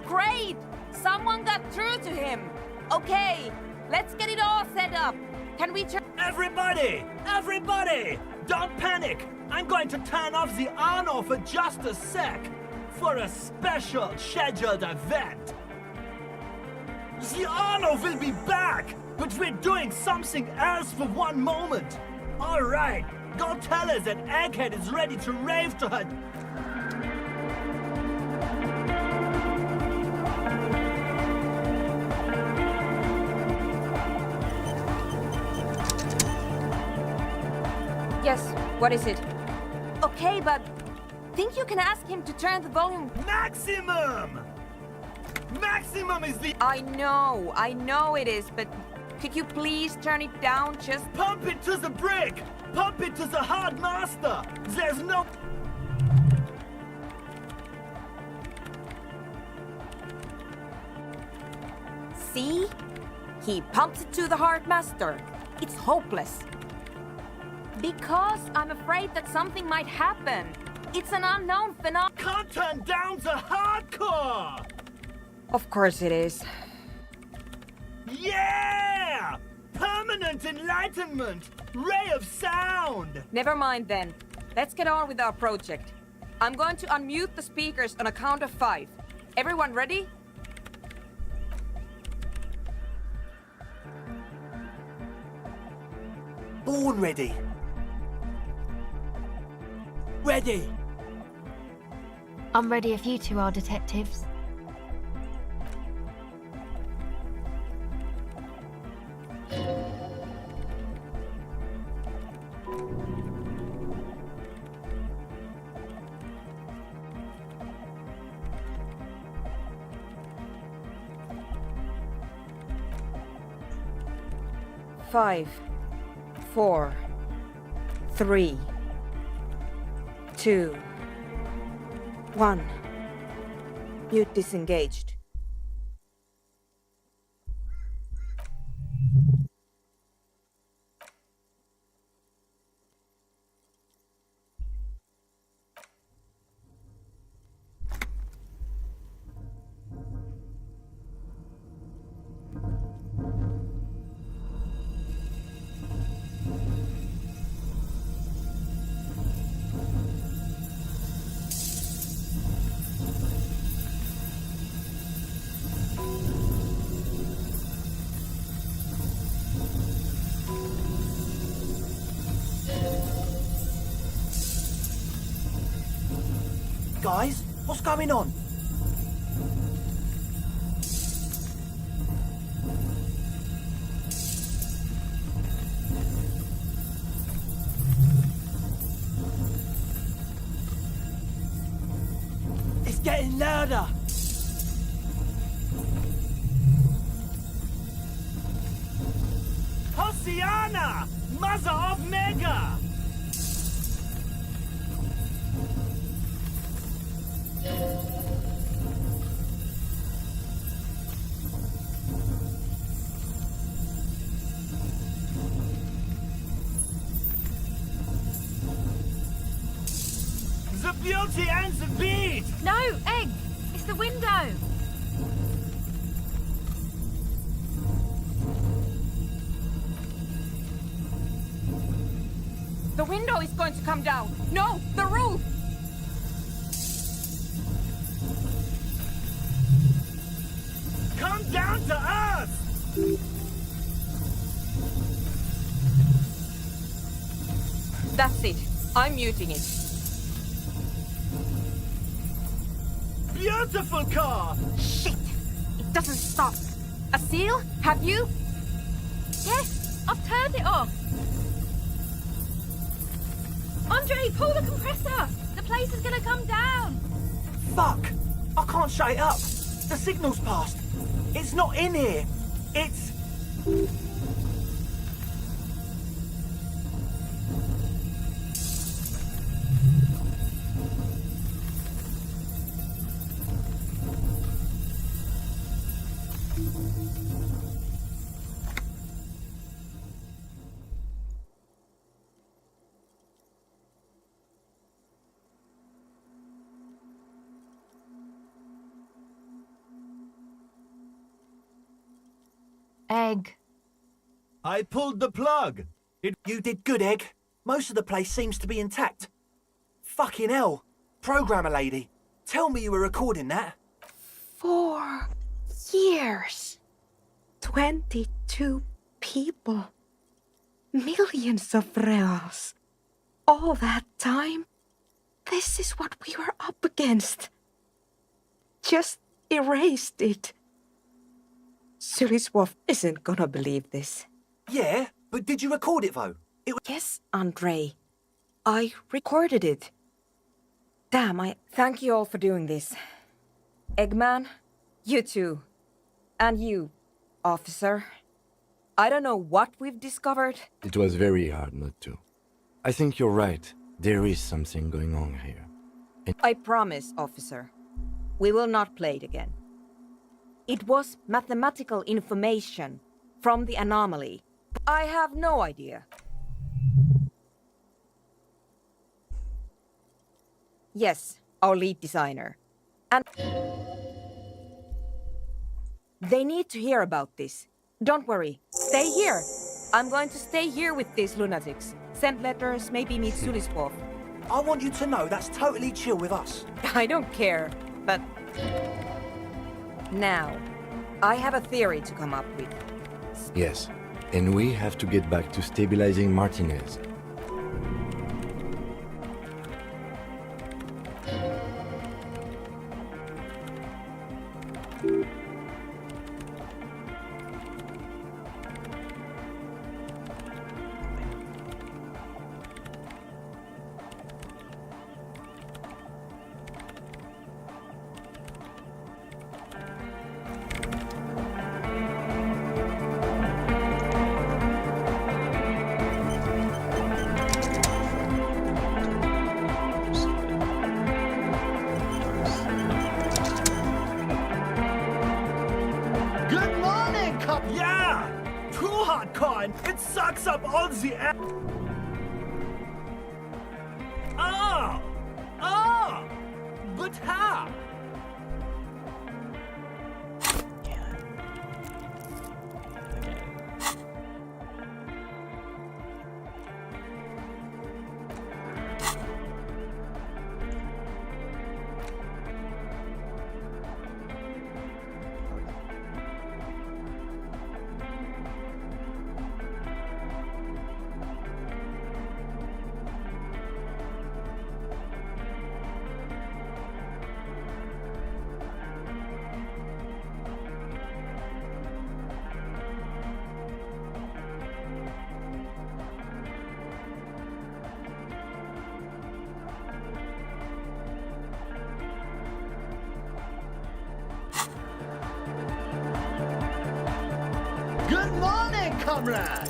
Great! Someone got through to him! Okay, let's get it all set up. Can we turn... Everybody! Everybody! Don't panic! I'm going to turn off the Arno for just a sec. For a special scheduled event. The Arno will be back! But we're doing something else for one moment. Alright, go tell her that Egghead is ready to rave to her. Yes, what is it? Okay, but... Think you can ask him to turn the volume... Maximum! Maximum is the... I know it is, but could you please turn it down just... Pump it to the brick! Pump it to the hard master! There's no... See? He pumps it to the heart master. It's hopeless. Because I'm afraid that something might happen. It's an unknown phenomenon. Can't turn down to hardcore! Of course it is. Yeah! Permanent enlightenment! Ray of sound! Never mind then. Let's get on with our project. I'm going to unmute the speakers on a count of 5. Everyone ready? Born ready. Ready. I'm ready if you two are detectives. Five, 4, 3, 2, 1. Mute disengaged. Guys, what's going on? It's getting louder. Hosiana! Mother of Mega! The beauty and the beat! No, Egg! It's the window! The window is going to come down. No, the roof! Come down to us! That's it. I'm muting it. Beautiful car! Shit! It doesn't stop. A seal? Have you? Yes, I've turned it off. Andre, pull the compressor. The place is gonna come down. Fuck! I can't shut it up. The signal's passed. It's not in here. It's... Egg. I pulled the plug. You did good, Egg. Most of the place seems to be intact. Fucking hell. Programmer lady, tell me you were recording that. 4 years. 22 people. Millions of reals. All that time? This is what we were up against. Just erased it. Suliswov isn't gonna believe this. Yeah, but did you record it though? Yes, Andre. I recorded it. Damn, I thank you all for doing this. Eggman, you too. And you, officer. I don't know what we've discovered. It was very hard not to. I think you're right. There is something going on here. I promise, officer. We will not play it again. It was mathematical information from the anomaly. I have no idea. Yes, our lead designer. And they need to hear about this. Don't worry. Stay here. I'm going to stay here with these lunatics. Send letters, maybe meet Sulispov. I want you to know that's totally chill with us. I don't care, but... Now, I have a theory to come up with. Yes, and we have to get back to stabilizing Martinez. Good morning, cop. Yeah! Too hot coin. It sucks up all the air. Oh! Oh! But how? Good morning, comrade!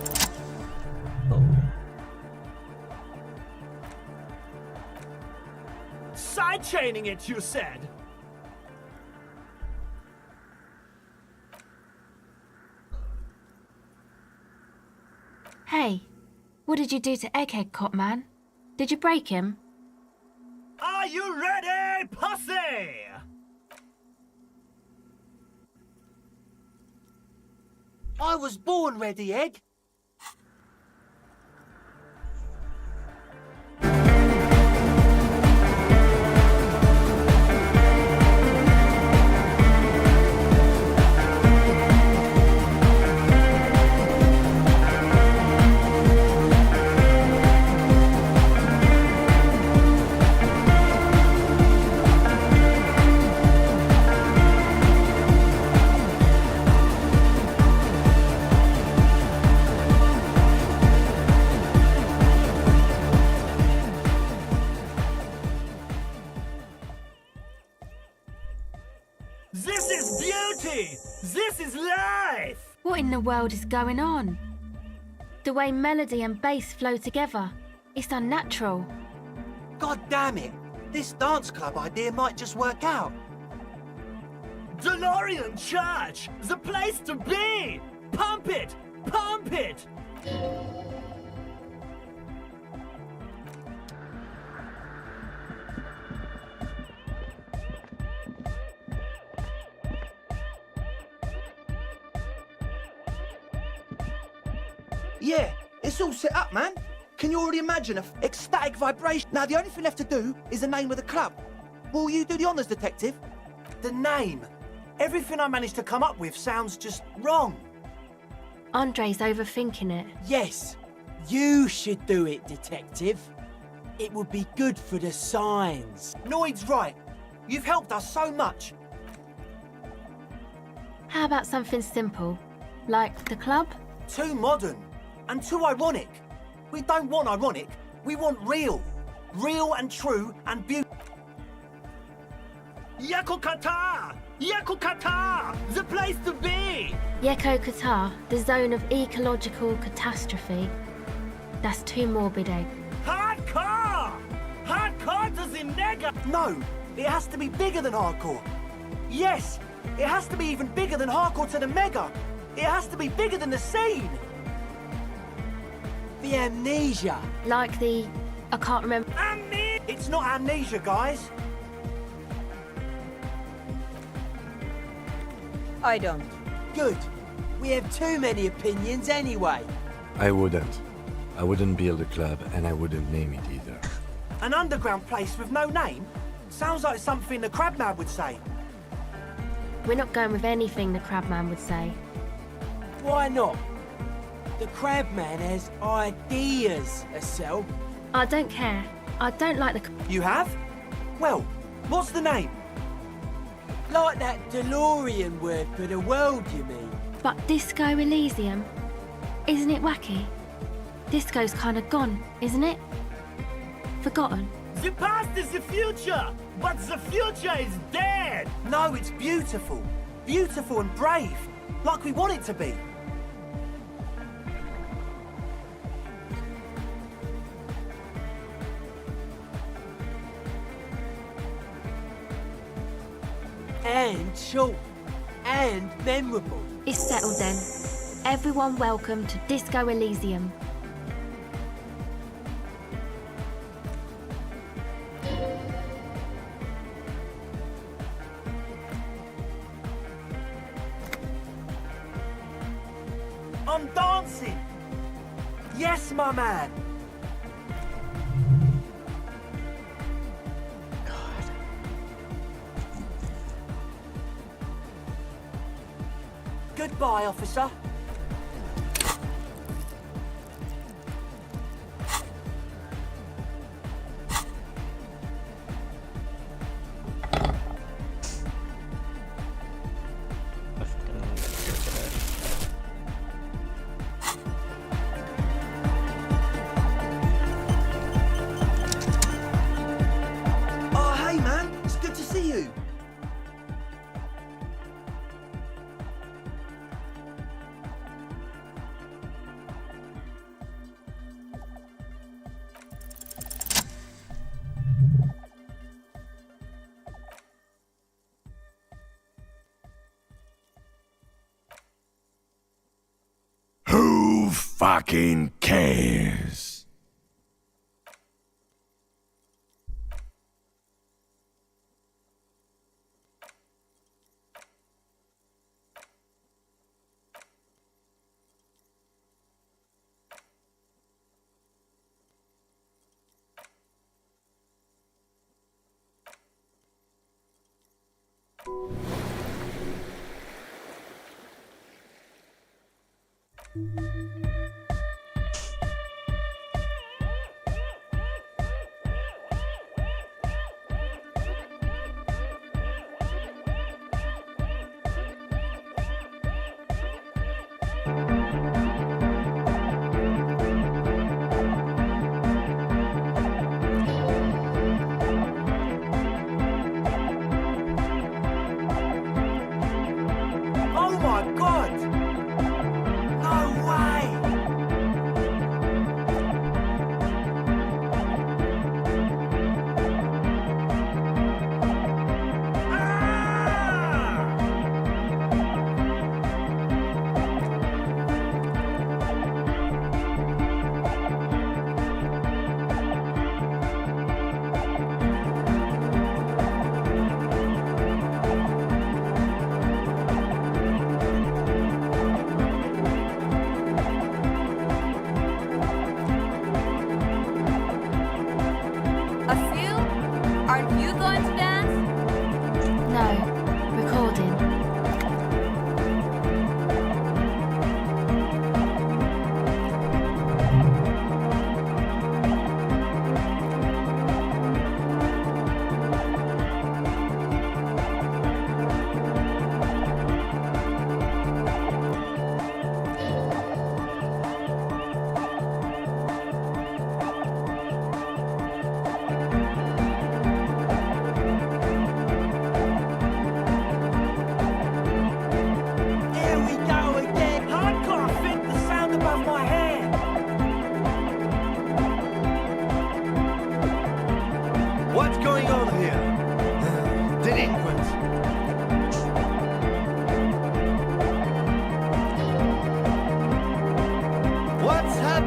Sidechaining it, you said? Hey, what did you do to Egghead, Cop Man? Did you break him? Are you ready, pussy? I was born ready, Egg. This is beauty! This is life! What in the world is going on? The way melody and bass flow together, it's unnatural. God damn it. This dance club idea might just work out. DeLorean Church! The place to be! Pump it! Pump it! Yeah, it's all set up, man. Can you already imagine a ecstatic vibration? Now, the only thing left to do is the name of the club. Will you do the honours, detective? The name. Everything I managed to come up with sounds just wrong. Andre's overthinking it. Yes, you should do it, detective. It would be good for the signs. Noid's right. You've helped us so much. How about something simple? Like the club? Too modern and too ironic. We don't want ironic. We want real. Real and true and beautiful. Yakokata! Yakokata! The place to be! Yeko Qatar, the zone of ecological catastrophe. That's too morbid, Egg. Hardcore! Hardcore to the mega! No, it has to be bigger than hardcore. Yes, it has to be even bigger than hardcore to the mega. It has to be bigger than the scene. The amnesia. Like the... I can't remember... It's not amnesia, guys. I don't. Good. We have too many opinions anyway. I wouldn't. I wouldn't build a club, and I wouldn't name it either. An underground place with no name? Sounds like something the Crabman would say. We're not going with anything the Crabman would say. Why not? The Crabman has ideas, Estelle. I don't care. I don't like the... You have? Well, what's the name? Like that DeLorean word for the world, you mean? But Disco Elysium? Isn't it wacky? Disco's kind of gone, isn't it? Forgotten. The past is the future, but the future is dead. No, it's beautiful. Beautiful and brave. Like we want it to be. And short. And memorable. It's settled then. Everyone welcome to Disco Elysium. I'm dancing. Yes, my man. Goodbye, officer. Oh, hey, man. It's good to see you. Who fucking cares? Oh my God! No way! Ah!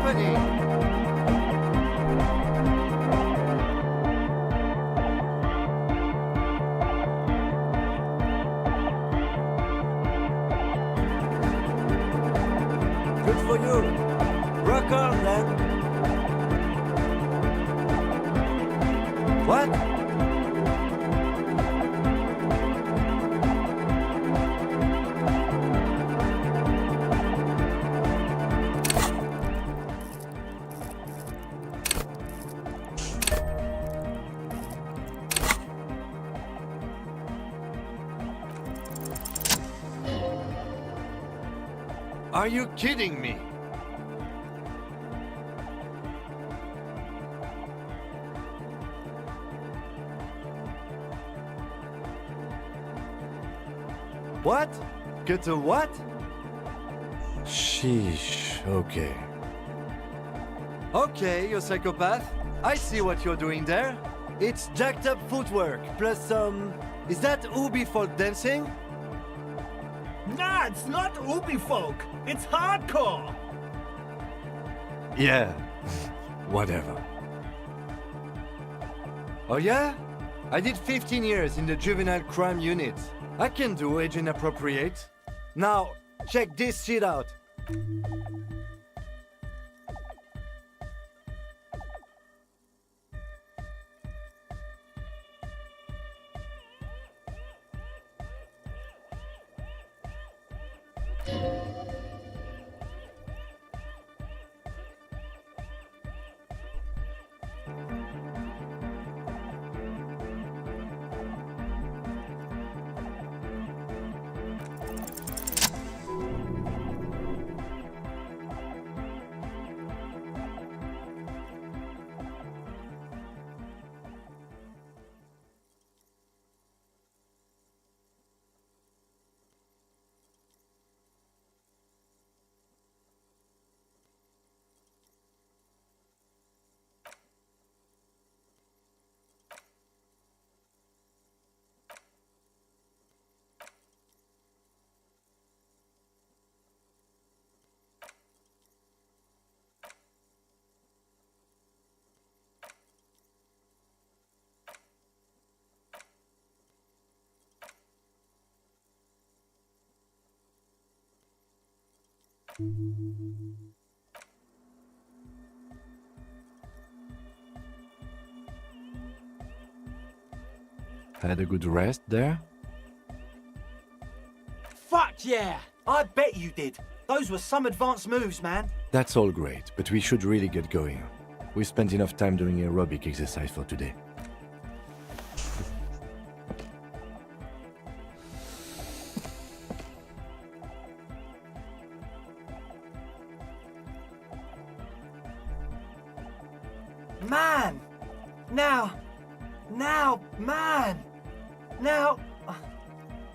happening? Good for you. Rock on, then. What? Are you kidding me? What? Get a what? Sheesh, okay. Okay, you psychopath. I see what you're doing there. It's jacked up footwork, plus some... Is that Ubi folk dancing? Nah, it's not Ubi folk. It's hardcore. Yeah, whatever. Oh yeah? I did 15 years in the juvenile crime unit. I can do age inappropriate. Now, check this shit out. Had a good rest there? Fuck yeah! I bet you did. Those were some advanced moves, man. That's all great, but we should really get going. We spent enough time doing aerobic exercise for today. Man!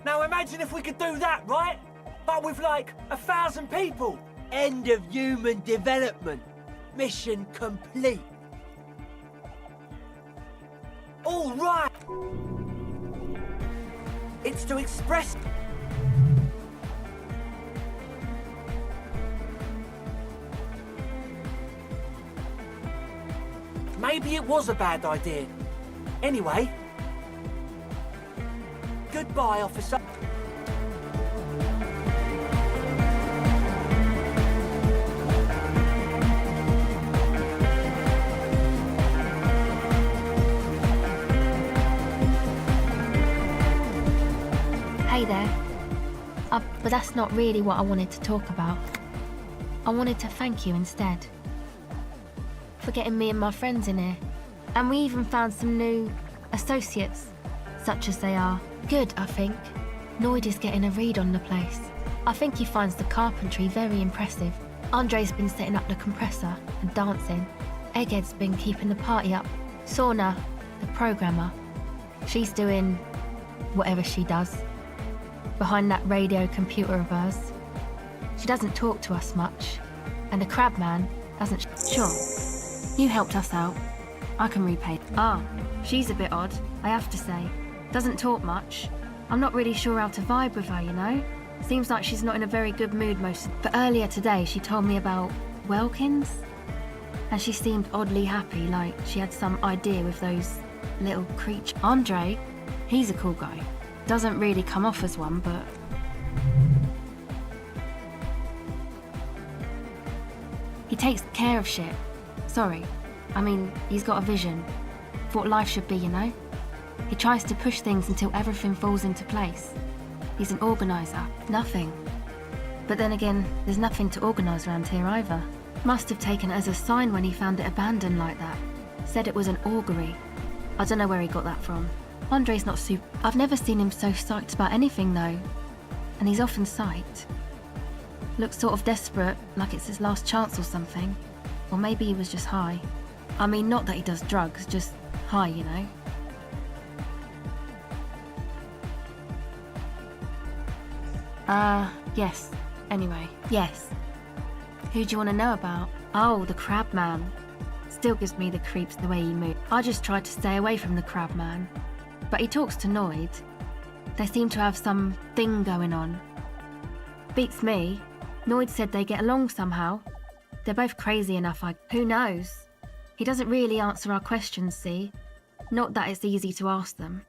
Now imagine if we could do that, right? But with like 1,000 people. End of human development. Mission complete. All right. It's to express... Maybe it was a bad idea. Anyway, goodbye, officer. Hey there. But that's not really what I wanted to talk about. I wanted to thank you instead. For getting me and my friends in here. And we even found some new associates, such as they are. Good, I think. Noid is getting a read on the place. I think he finds the carpentry very impressive. Andre's been setting up the compressor and dancing. Egghead's been keeping the party up. Sauna, the programmer, she's doing whatever she does. Behind that radio computer of hers. She doesn't talk to us much. And the crab man doesn't... Sure. You helped us out. I can repay. She's a bit odd, I have to say. Doesn't talk much. I'm not really sure how to vibe with her, you know? Seems like she's not in a very good mood most. But earlier today, she told me about Welkins. and she seemed oddly happy, like she had some idea with those little creatures. Andre, he's a cool guy. Doesn't really come off as one, but... he takes care of shit. Sorry. I mean, he's got a vision. For what life should be, you know? He tries to push things until everything falls into place. He's an organiser. Nothing. But then again, there's nothing to organise around here either. Must have taken it as a sign when he found it abandoned like that. Said it was an augury. I don't know where he got that from. Andre's not super... I've never seen him so psyched about anything though. And he's often psyched. Looks sort of desperate, like it's his last chance or something. Or maybe he was just high. I mean, not that he does drugs, just high, you know? Yes. Anyway, yes. Who do you want to know about? Oh, the crab man. Still gives me the creeps the way he moves. I just tried to stay away from the crab man. But he talks to Noid. They seem to have some thing going on. Beats me. Noid said they get along somehow. They're both crazy enough, who knows? He doesn't really answer our questions, see? Not that it's easy to ask them.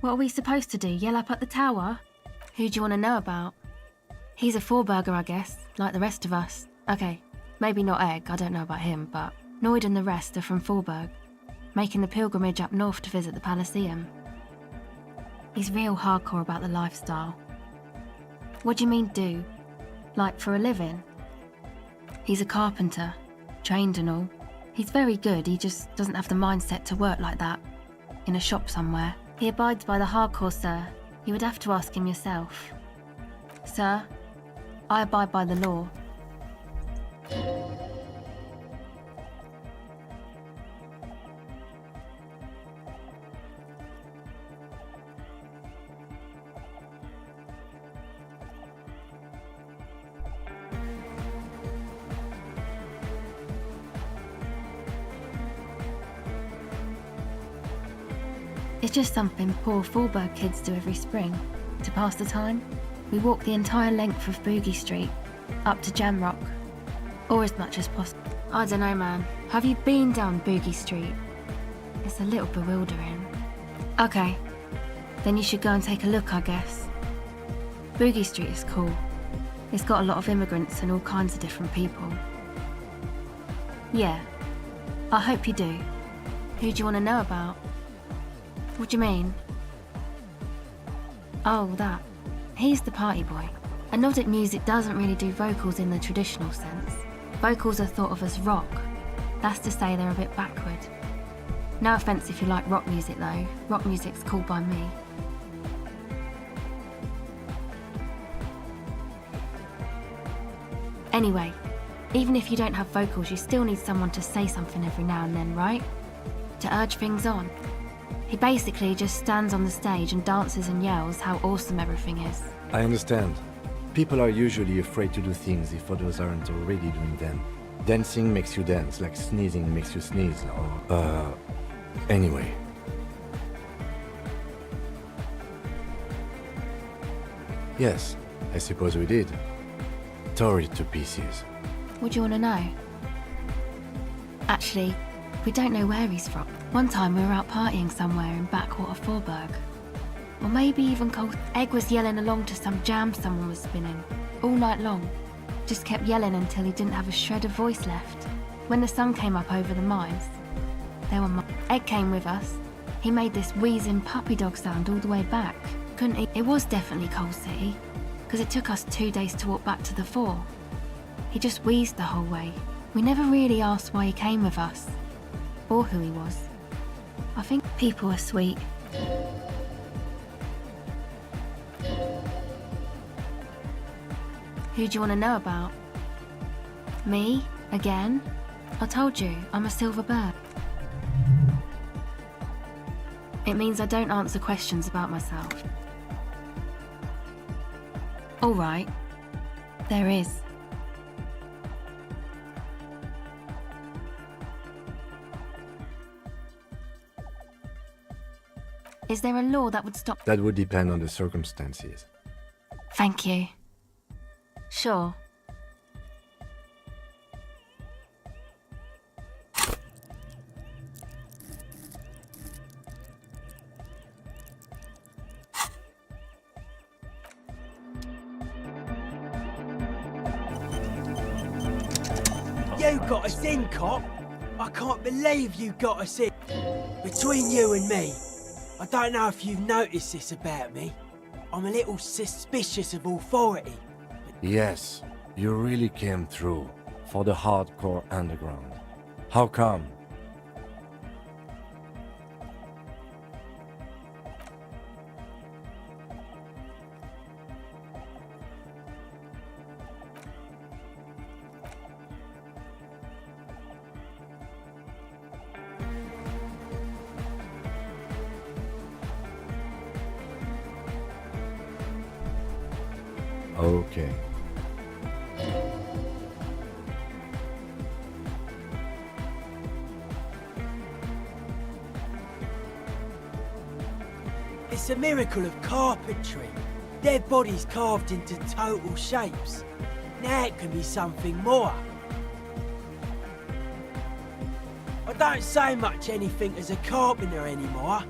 What are we supposed to do, yell up at the tower? Who do you want to know about? He's a four-burger, I guess, like the rest of us. Okay, maybe not Egg, I don't know about him, but Noid and the rest are from Forburg, making the pilgrimage up north to visit the Palaceum. He's real hardcore about the lifestyle. What do you mean, do? Like, for a living? He's a carpenter, trained and all. He's very good, he just doesn't have the mindset to work like that, in a shop somewhere. He abides by the hardcore, sir. You would have to ask him yourself. Sir, I abide by the law. It's just something poor Forburg kids do every spring. To pass the time, we walk the entire length of Boogie Street, up to Jamrock, or as much as possible. I don't know, man. Have you been down Boogie Street? It's a little bewildering. Okay, then you should go and take a look, I guess. Boogie Street is cool. It's got a lot of immigrants and all kinds of different people. Yeah, I hope you do. Who do you want to know about? What do you mean? Oh, that. He's the party boy. And Nordic music doesn't really do vocals in the traditional sense. Vocals are thought of as rock. That's to say they're a bit backward. No offence if you like rock music though. Rock music's cool by me. Anyway, even if you don't have vocals, you still need someone to say something every now and then, right? To urge things on. He basically just stands on the stage and dances and yells how awesome everything is. I understand. People are usually afraid to do things if others aren't already doing them. Dancing makes you dance, like sneezing makes you sneeze, or... Anyway. Yes, I suppose we did. Tore it to pieces. What do you want to know? Actually, we don't know where he's from. One time we were out partying somewhere in backwater Forburg. Or maybe even cold. Egg was yelling along to some jam someone was spinning. All night long. Just kept yelling until he didn't have a shred of voice left. When the sun came up over the mines, there were Egg came with us. He made this wheezing puppy dog sound all the way back. Couldn't he? It was definitely Coal City, because it took us 2 days to walk back to the fort. He just wheezed the whole way. We never really asked why he came with us, or who he was. I think people are sweet. Who do you want to know about? Me? Again? I told you, I'm a silver bird. It means I don't answer questions about myself. All right. There is. Is there a law that would stop? That would depend on the circumstances. Thank you. Sure. got us in, cop. I can't believe you got us in. Between you and me, I don't know if you've noticed this about me. I'm a little suspicious of authority. Yes, you really came through for the hardcore underground. How come? Okay. It's a miracle of carpentry. Dead bodies carved into total shapes. Now it can be something more. I don't say much anything as a carpenter anymore.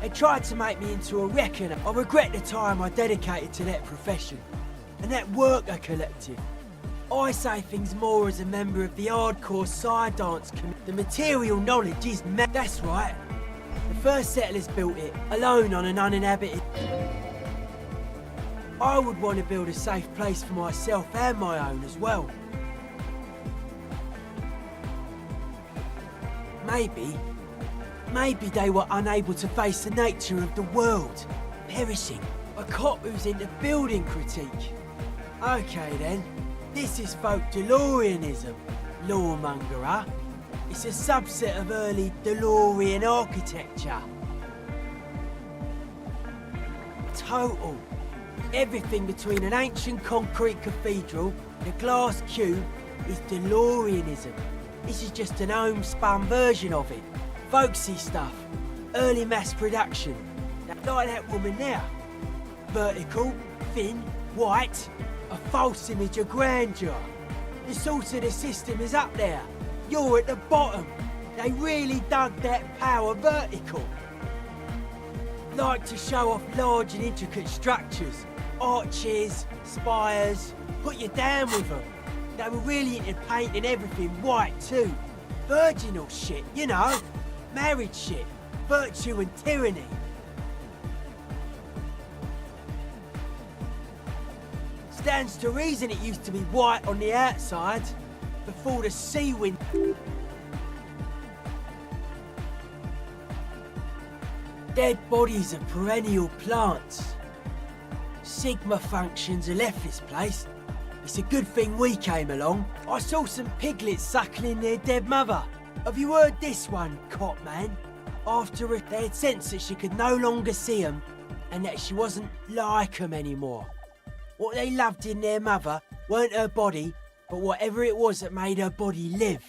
They tried to make me into a reckoner. I regret the time I dedicated to that profession and that worker collective. I say things more as a member of the hardcore side dance community. The material knowledge is that's right. The first settlers built it, alone on an uninhabited... I would want to build a safe place for myself and my own as well. Maybe they were unable to face the nature of the world, perishing. A cop who's into building critique. Okay then, this is folk DeLoreanism, lawmongerer. It's a subset of early DeLorean architecture. Total. Everything between an ancient concrete cathedral and a glass cube is DeLoreanism. This is just an homespun version of it. Folksy stuff. Early mass production. Like that woman there. Vertical, thin, white. A false image of grandeur. The source of the system is up there. You're at the bottom. They really dug that power vertical. Like to show off large and intricate structures. Arches, spires. Put you down with them. They were really into painting everything white too. Virginal shit, you know. Marriage shit. Virtue and tyranny. Stands to reason it used to be white on the outside before the sea wind. Dead bodies are perennial plants. Sigma functions have left this place. It's a good thing we came along. I saw some piglets suckling their dead mother. Have you heard this one, cop man? After they had sensed that she could no longer see them and that she wasn't like them anymore. What they loved in their mother weren't her body, but whatever it was that made her body live.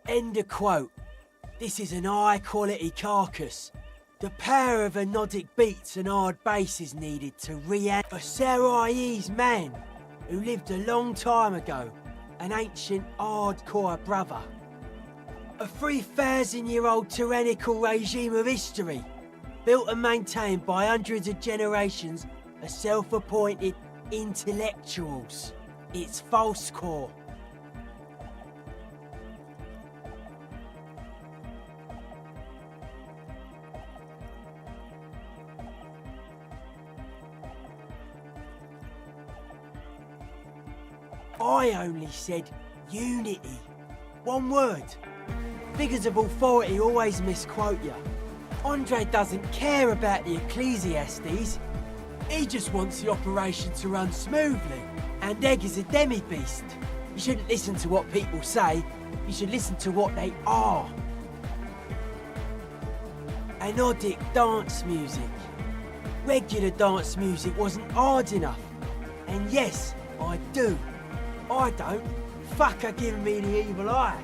End of quote. This is an high-quality carcass. The power of anodic beats and hard bass is needed to react. A Sarais man who lived a long time ago, an ancient hardcore brother. A 3,000-year-old tyrannical regime of history, built and maintained by hundreds of generations of self-appointed intellectuals. It's false core. I only said unity. One word. Figures of authority always misquote you. Andre doesn't care about the Ecclesiastes. He just wants the operation to run smoothly. And Egg is a demi-beast. You shouldn't listen to what people say. You should listen to what they are. Anodic dance music. Regular dance music wasn't hard enough. And yes, I do. I don't. Fuck her giving me the evil eye.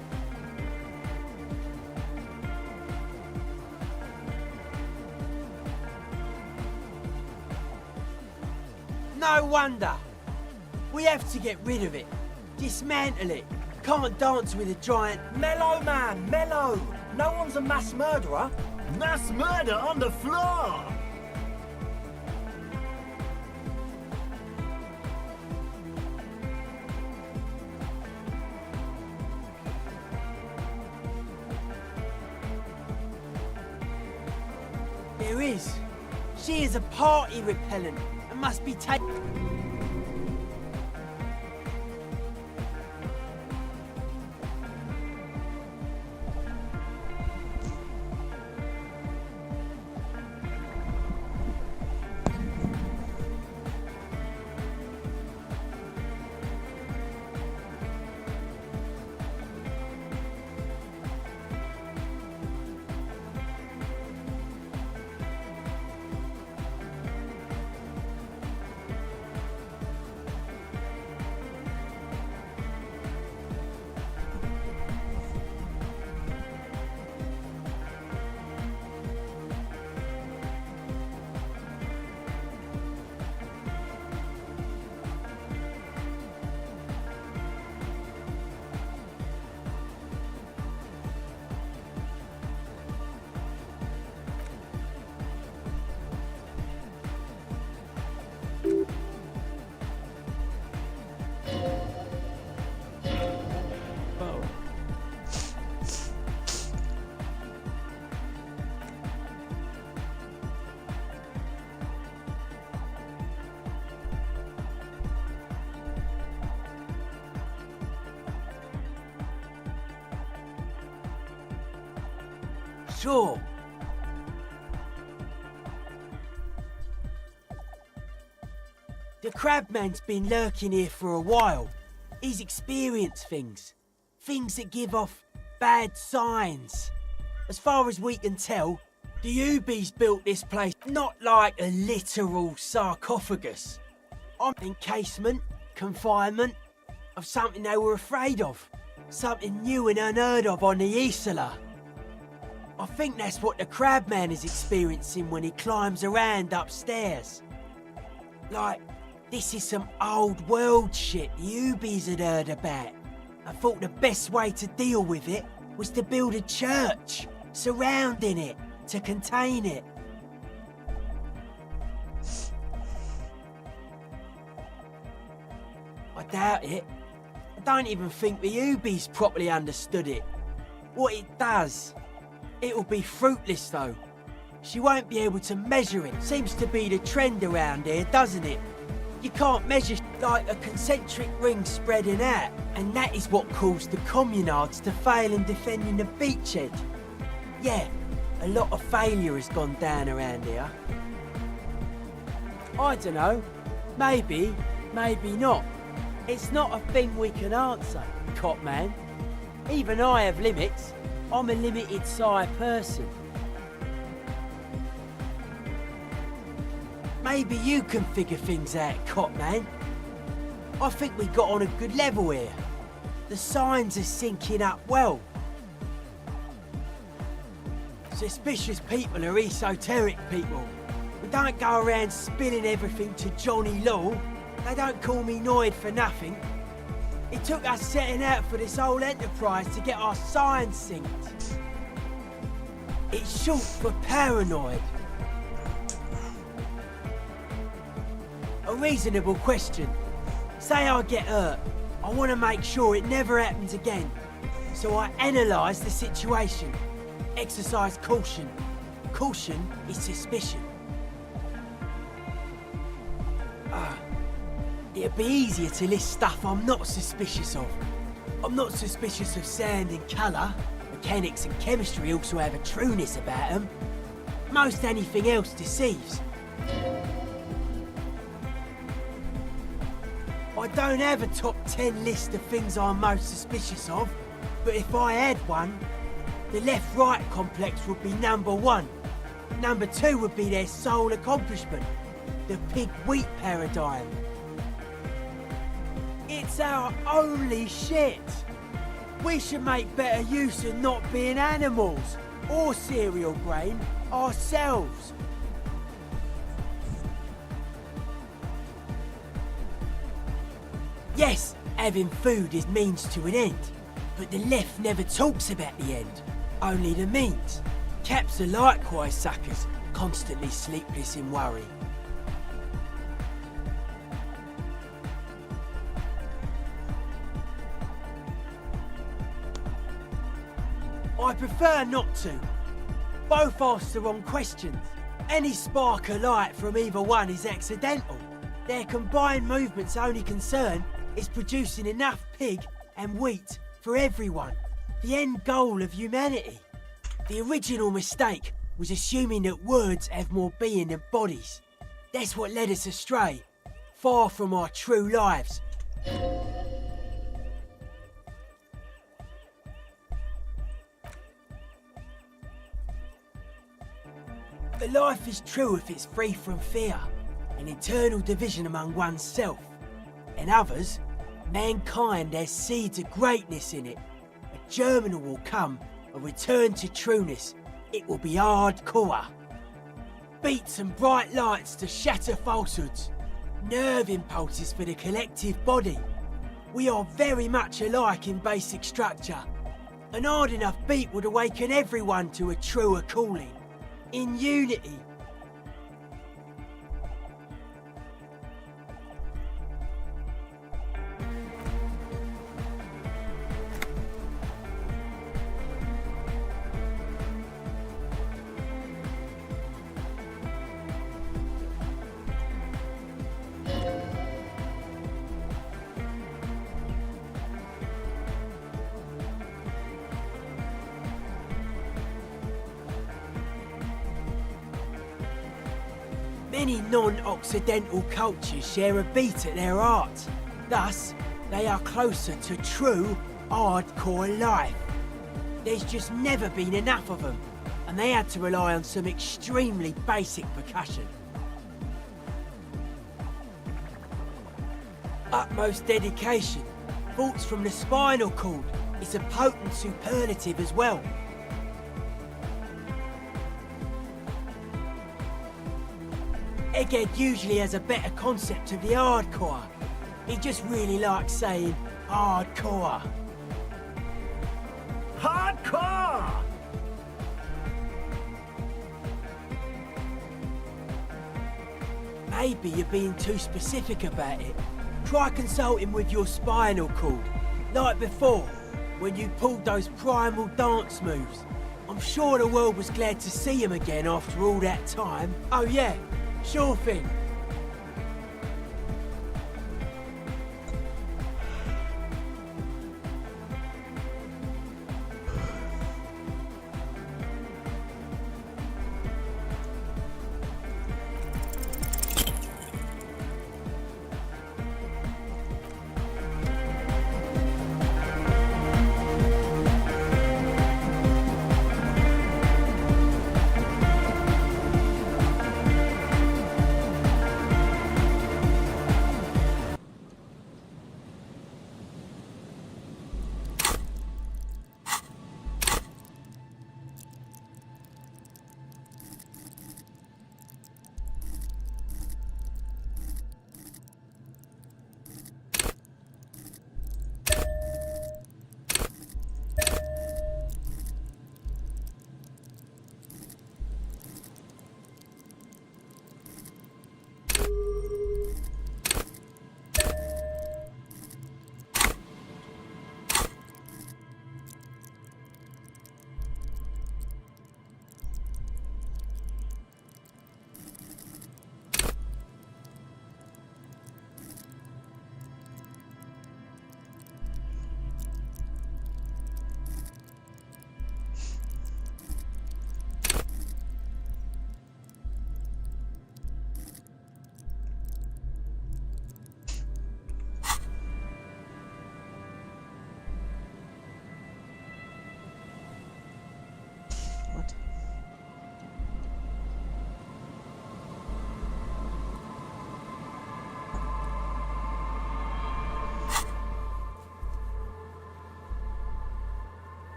No wonder. We have to get rid of it. Dismantle it. Can't dance with a giant... Mellow, man, mellow. No one's a mass murderer. Mass murder on the floor. There is. She is a party repellent and must be taken. Sure. The Crabman's been lurking here for a while. He's experienced things. Things that give off bad signs. As far as we can tell, the Ubies built this place not like a literal sarcophagus. Encasement, confinement, of something they were afraid of. Something new and unheard of on the Isola. I think that's what the Crabman is experiencing when he climbs around upstairs. Like, this is some old world shit the Ubies had heard about. I thought the best way to deal with it was to build a church surrounding it to contain it. I doubt it. I don't even think the Ubies properly understood it. What it does. It'll be fruitless though. She won't be able to measure it. Seems to be the trend around here, doesn't it? You can't measure like a concentric ring spreading out. And that is what caused the communards to fail in defending the beachhead. Yeah, a lot of failure has gone down around here. I don't know. Maybe, maybe not. It's not a thing we can answer, Copman. Even I have limits. I'm a limited size person. Maybe you can figure things out, Copman. I think we got on a good level here. The signs are syncing up well. Suspicious people are esoteric people. We don't go around spilling everything to Johnny Law. They don't call me Noid for nothing. It took us setting out for this whole enterprise to get our signs synced. It's short for paranoid. A reasonable question. Say I get hurt. I want to make sure it never happens again. So I analyse the situation. Exercise caution. Caution is suspicion. It'd be easier to list stuff I'm not suspicious of. I'm not suspicious of sound and colour. Mechanics and chemistry also have a trueness about them. Most anything else deceives. I don't have a top 10 list of things I'm most suspicious of, but if I had one, the left-right complex would be number 1. Number 2 would be their sole accomplishment, the pig-wheat paradigm. It's our only shit. We should make better use of not being animals or cereal grain ourselves. Yes, having food is means to an end, but the left never talks about the end, only the means. Caps are likewise suckers, constantly sleepless in worry. I prefer not to. Both ask the wrong questions. Any spark of light from either one is accidental. Their combined movement's only concern is producing enough pig and wheat for everyone. The end goal of humanity. The original mistake was assuming that words have more being than bodies. That's what led us astray, far from our true lives. The life is true if it's free from fear, an internal division among oneself. In others, mankind has seeds of greatness in it. A germinal will come, a return to trueness. It will be hardcore. Beats and bright lights to shatter falsehoods. Nerve impulses for the collective body. We are very much alike in basic structure. An hard enough beat would awaken everyone to a truer calling. In unity. Many non-Occidental cultures share a beat at their art. Thus, they are closer to true, hardcore life. There's just never been enough of them, and they had to rely on some extremely basic percussion. Utmost dedication, thoughts from the spinal cord, is a potent superlative as well. Egghead usually has a better concept of the hardcore. He just really likes saying hardcore. Hardcore! Maybe you're being too specific about it. Try consulting with your spinal cord, like before, when you pulled those primal dance moves. I'm sure the world was glad to see him again after all that time. Oh yeah, sure thing.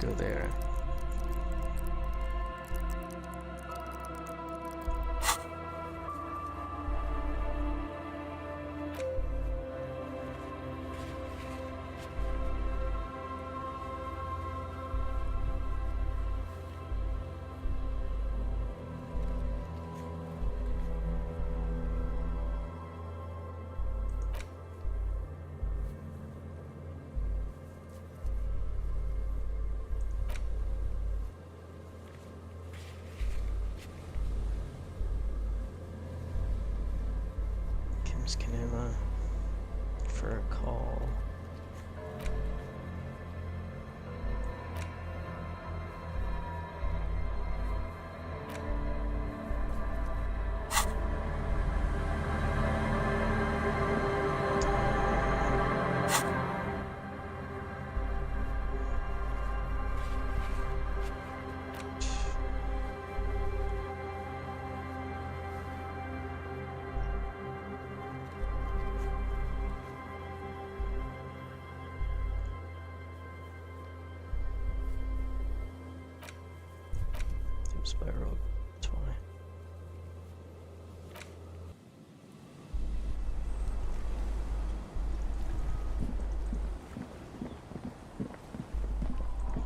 go there. Kim's Canema for a call. Spiral 20.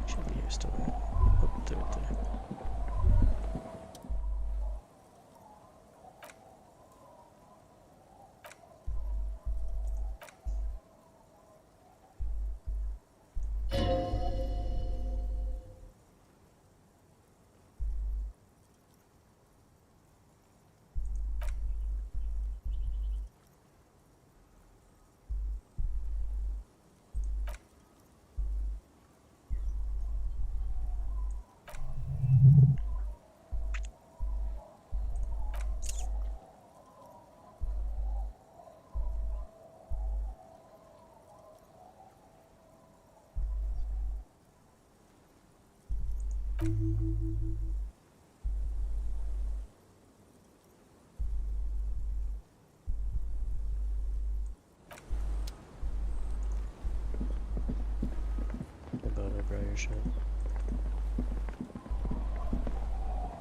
Should be here still. Oh, there.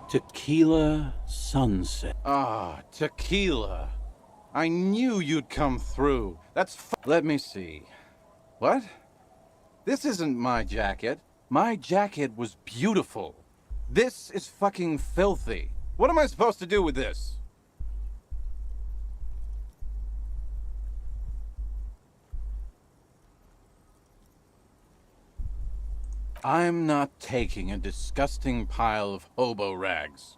Tequila sunset. Ah, tequila. I knew you'd come through. Let me see. What? This isn't my jacket. My jacket was beautiful. This is fucking filthy. What am I supposed to do with this? I'm not taking a disgusting pile of hobo rags.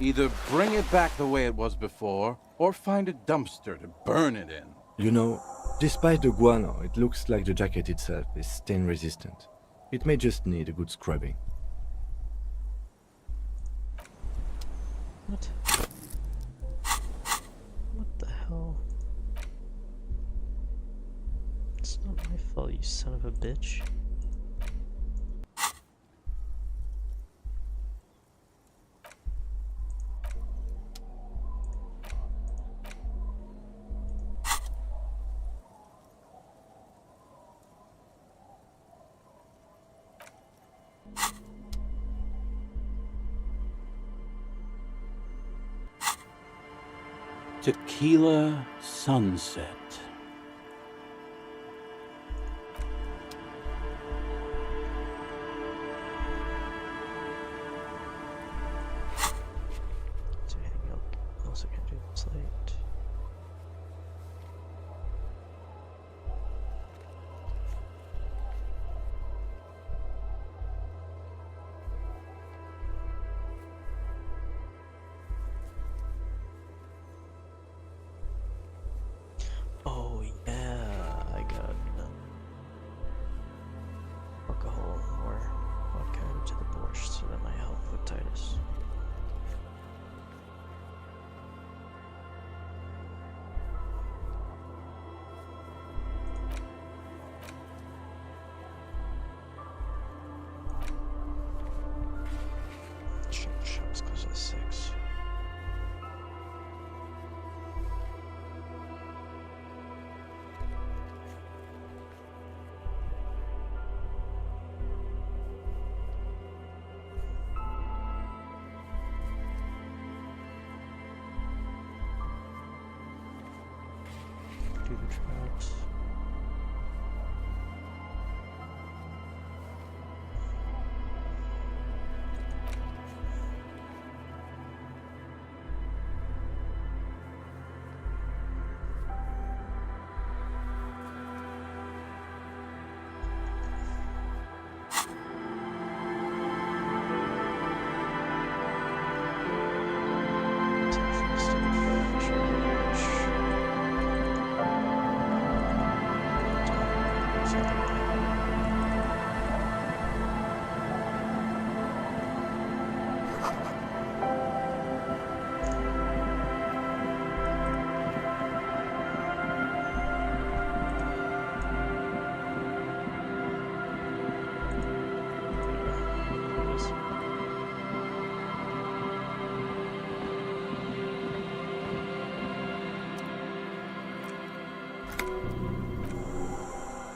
Either bring it back the way it was before, or find a dumpster to burn it in. You know, despite the guano, it looks like the jacket itself is stain resistant. It may just need a good scrubbing. What? What the hell? It's not my fault, you son of a bitch. Tequila sunset. Is there anything else I can do this late? Oh,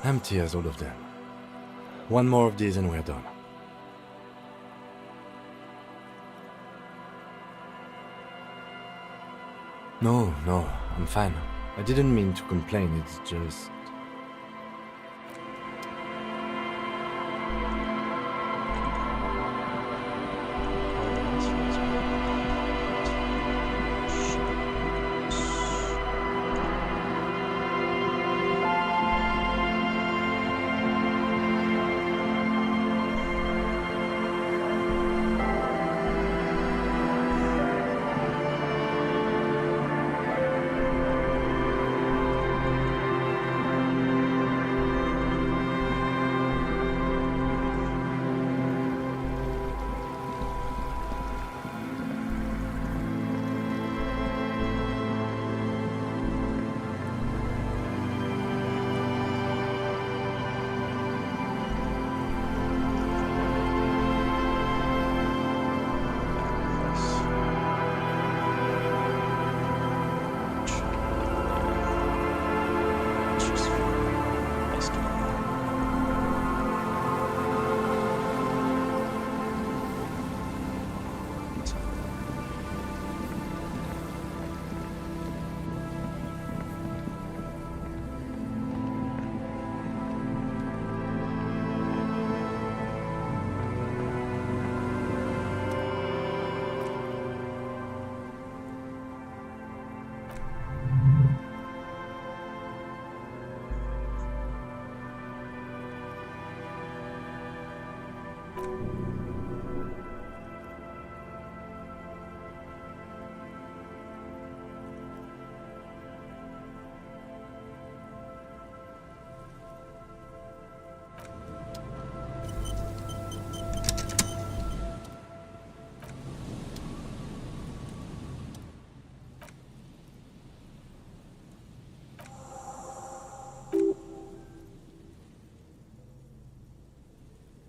Empty as all of them. One more of these and we're done. No, I'm fine. I didn't mean to complain, it's just...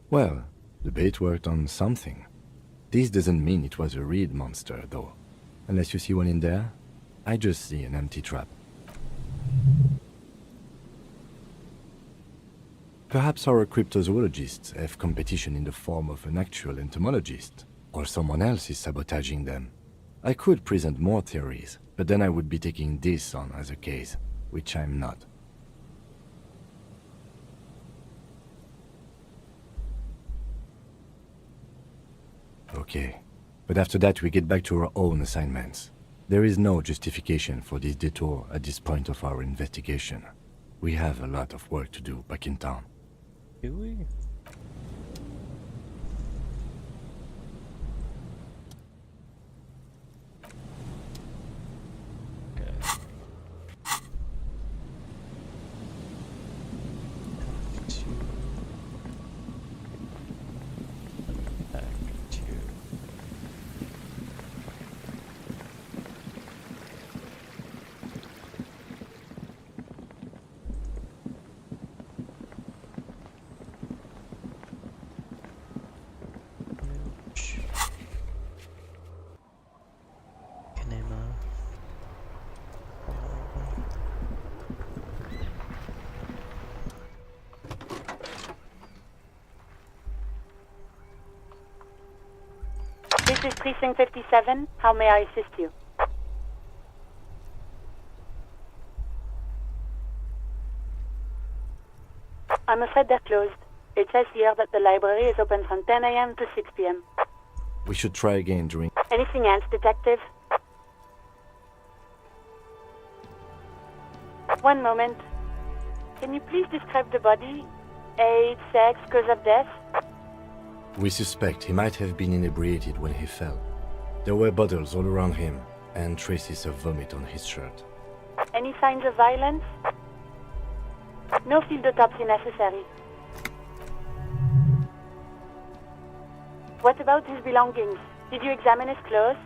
Well, the bait worked on something. This doesn't mean it was a reed monster, though. Unless you see one in there, I just see an empty trap. Perhaps our cryptozoologists have competition in the form of an actual entomologist, or someone else is sabotaging them. I could present more theories, but then I would be taking this on as a case, which I'm not. Okay, but after that we get back to our own assignments. There is no justification for this detour at this point of our investigation. We have a lot of work to do back in town. Do we? This is Precinct 57. How may I assist you? I'm afraid they're closed. It says here that the library is open from 10 a.m. to 6 p.m. We should try again during... Anything else, Detective? One moment. Can you please describe the body? Age, sex, cause of death? We suspect he might have been inebriated when he fell. There were bottles all around him, and traces of vomit on his shirt. Any signs of violence? No field autopsy necessary. What about his belongings? Did you examine his clothes?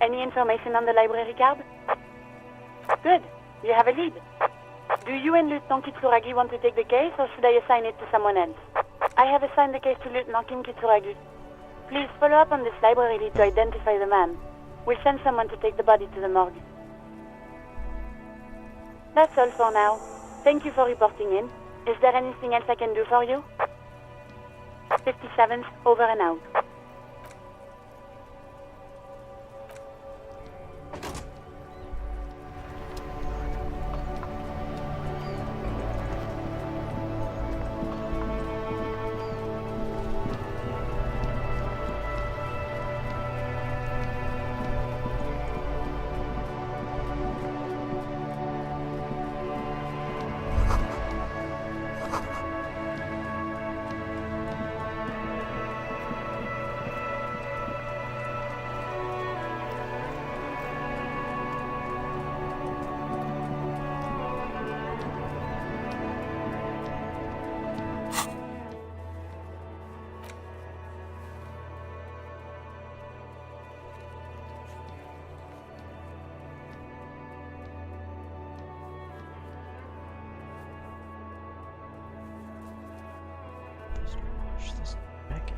Any information on the library card? Good. You have a lead. Do you and Lieutenant Kitsuragi want to take the case, or should I assign it to someone else? I have assigned the case to Lieutenant Kim Kitsuragi. Please follow up on this library lead to identify the man. We'll send someone to take the body to the morgue. That's all for now. Thank you for reporting in. Is there anything else I can do for you? 57th, over and out. Wash this jacket.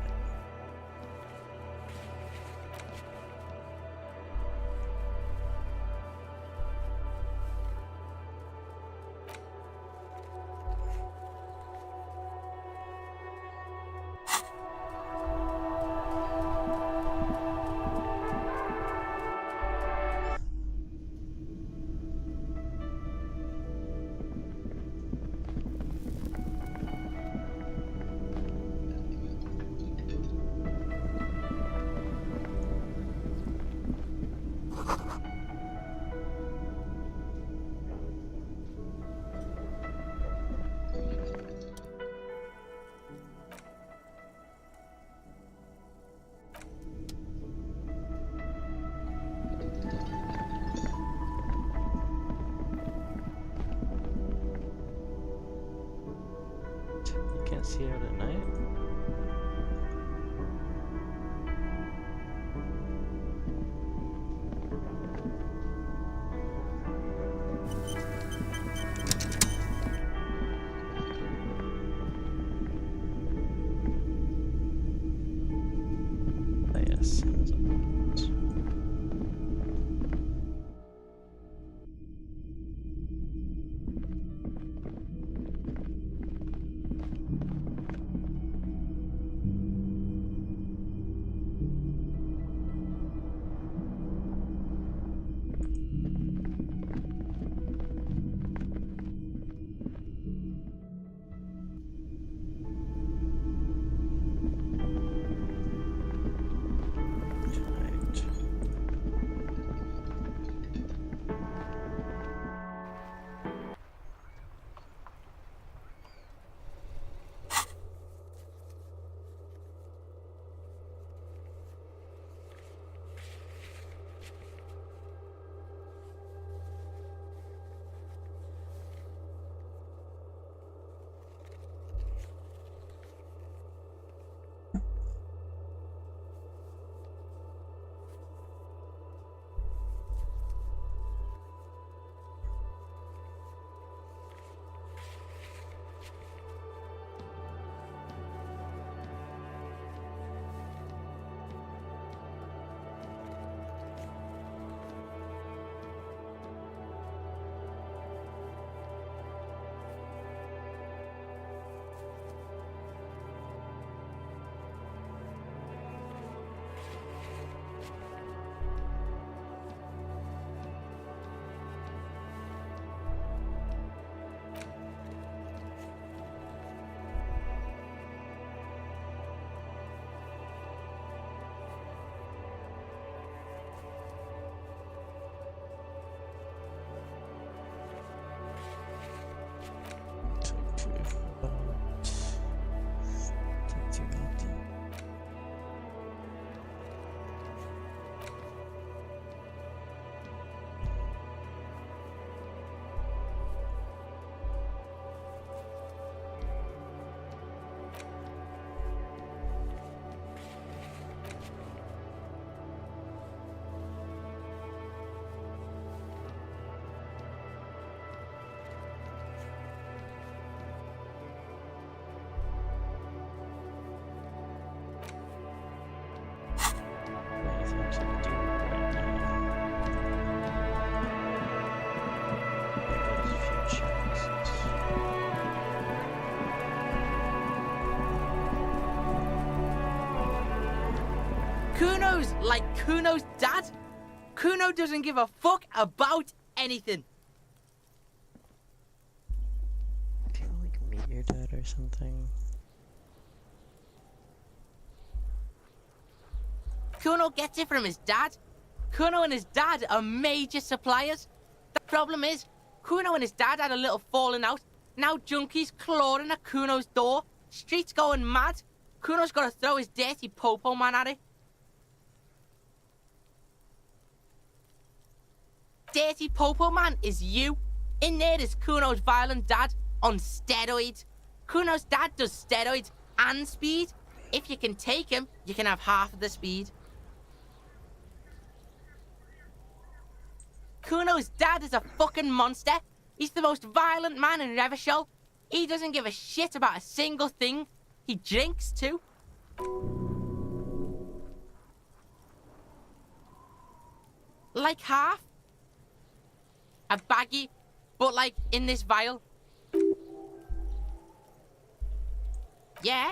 You can't see out at night? Ah, yes. Kuno's like Kuno's dad. Kuno doesn't give a fuck about anything. Can I, like, meet your dad or something? Kuno gets it from his dad. Kuno and his dad are major suppliers. The problem is, Kuno and his dad had a little falling out. Now junkies clawing at Kuno's door. Streets going mad. Kuno's got to throw his dirty popo man at it. Dirty popo man is you. In there is Kuno's violent dad on steroids. Kuno's dad does steroids and speed. If you can take him, you can have half of the speed. Kuno's dad is a fucking monster. He's the most violent man in Revachol. He doesn't give a shit about a single thing. He drinks too. Like half. A baggie, but like in this vial. Yeah,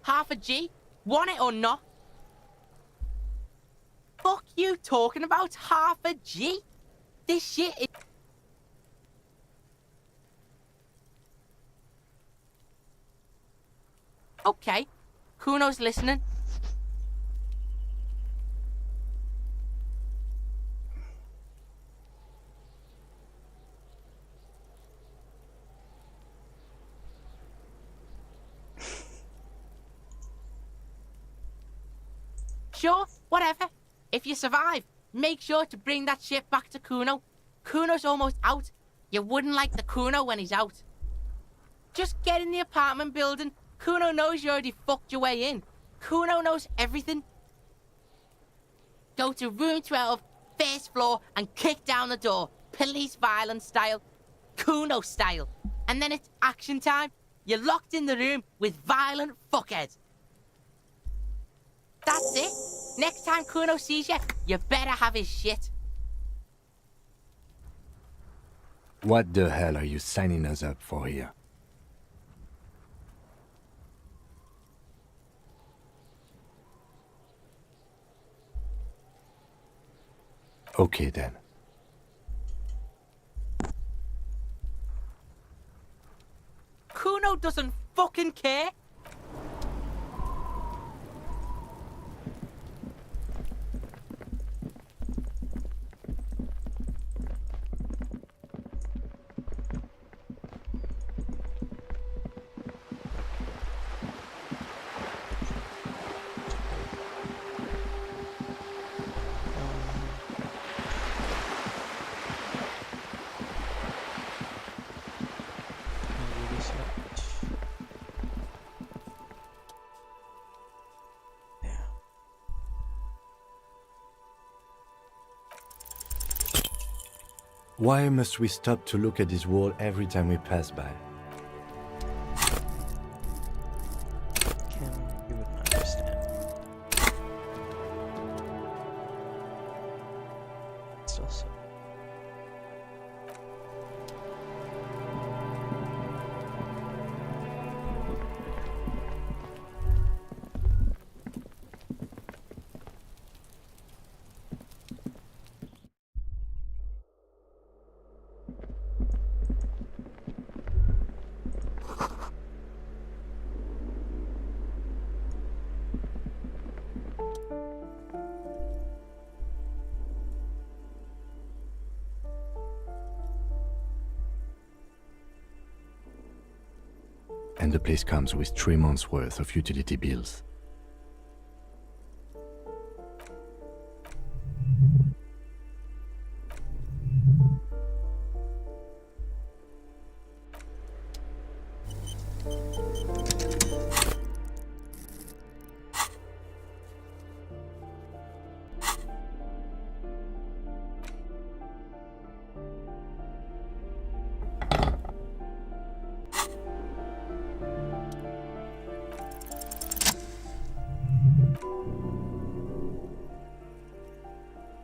half a G. Want it or not? Fuck you talking about half a G? This shit is... Okay, Kuno's listening. Sure, whatever. If you survive, make sure to bring that shit back to Kuno. Kuno's almost out. You wouldn't like the Kuno when he's out. Just get in the apartment building. Kuno knows you already fucked your way in. Kuno knows everything. Go to room 12, first floor, and kick down the door. Police violence style. Kuno style. And then it's action time. You're locked in the room with violent fuckheads. That's it. Next time Kuno sees you, you better have his shit. What the hell are you signing us up for here? Okay then. Kuno doesn't fucking care. Why must we stop to look at this wall every time we pass by? Kim, you wouldn't understand. Still so. And the place comes with 3 months' worth of utility bills.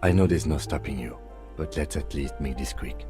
I know there's no stopping you, but let's at least make this quick.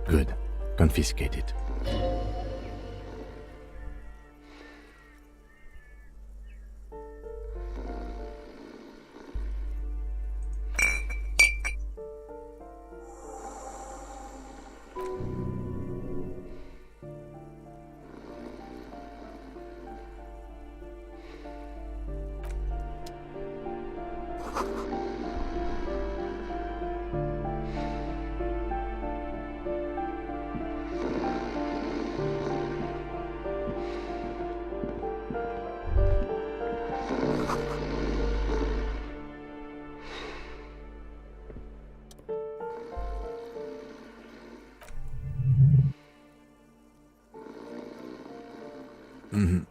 Good. Confiscate it. Mm-hmm.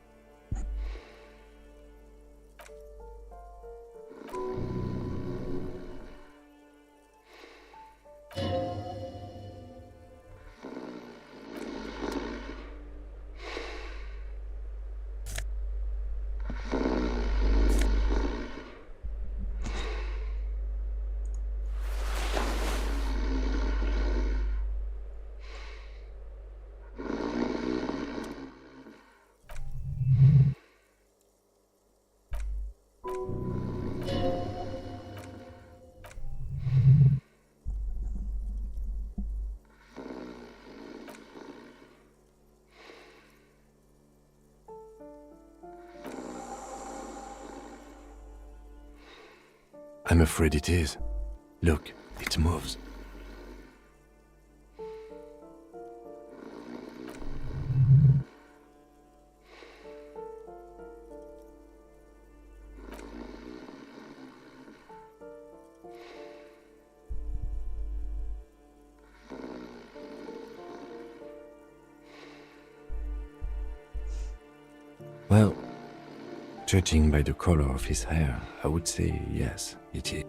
I'm afraid it is. Look, it moves. Well, judging by the color of his hair, I would say yes, it is.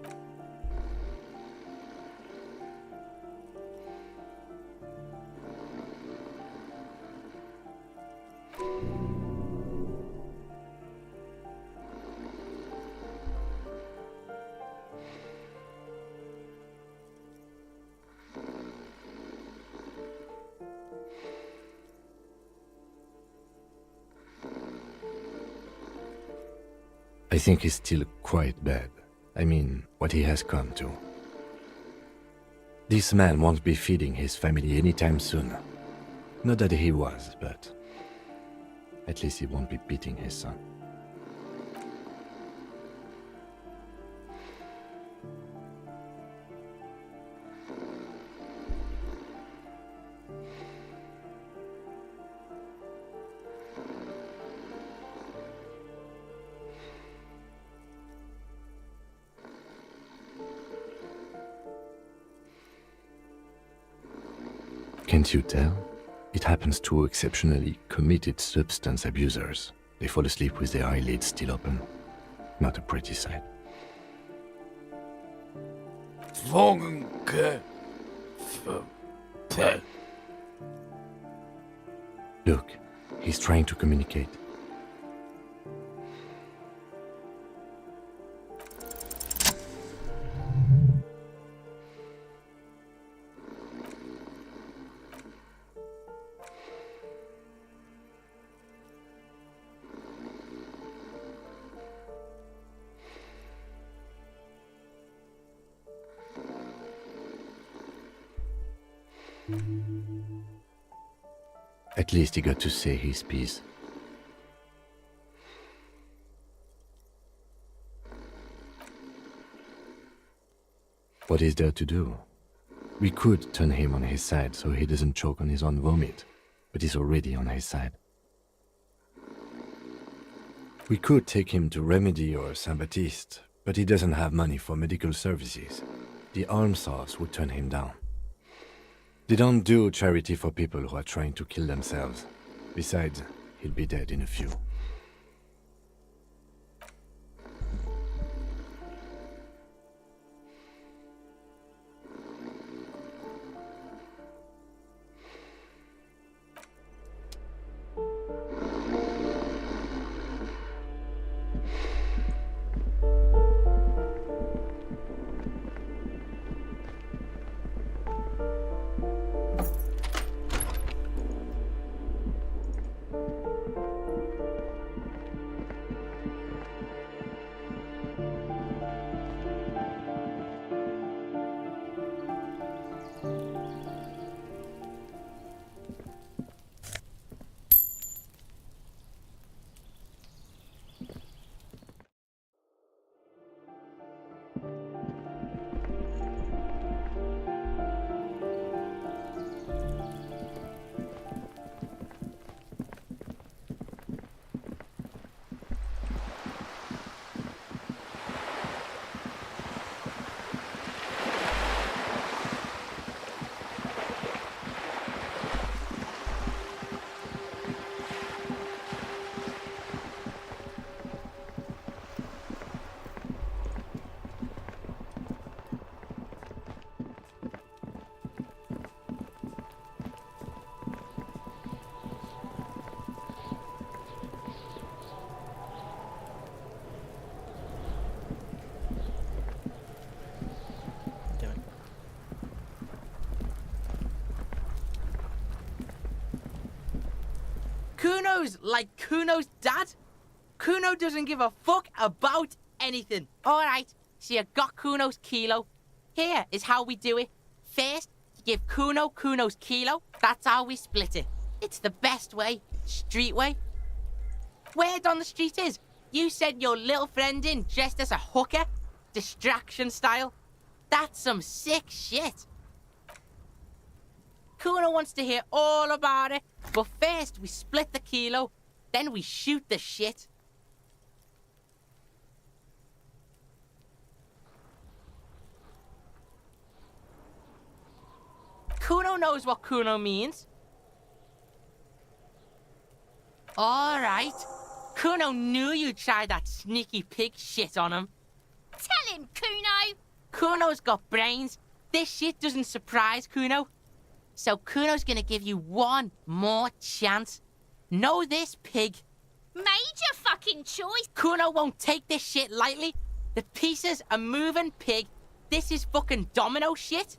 I think he's still quite bad. I mean, what he has come to. This man won't be feeding his family anytime soon. Not that he was, but at least he won't be beating his son. Can't you tell? It happens to exceptionally committed substance abusers. They fall asleep with their eyelids still open. Not a pretty sight. Look, he's trying to communicate. At least he got to say his piece. What is there to do? We could turn him on his side so he doesn't choke on his own vomit, but he's already on his side. We could take him to Remedy or Saint-Baptiste, but he doesn't have money for medical services. The almshouse would turn him down. They don't do charity for people who are trying to kill themselves. Besides, he'll be dead in a few. Kuno's like Kuno's dad. Kuno doesn't give a fuck about anything. Alright, so you got Kuno's kilo. Here is how we do it. First, you give Kuno Kuno's kilo. That's how we split it. It's the best way. Street way. Word on the street is, you sent your little friend in dressed as a hooker. Distraction style. That's some sick shit. Kuno wants to hear all about it, but first we split the kilo, then we shoot the shit. Kuno knows what Kuno means. Alright. Kuno knew you'd try that sneaky pig shit on him. Tell him, Kuno! Kuno's got brains. This shit doesn't surprise Kuno. So Kuno's gonna give you one more chance. Know this, pig. Major fucking choice! Kuno won't take this shit lightly. The pieces are moving, pig. This is fucking domino shit.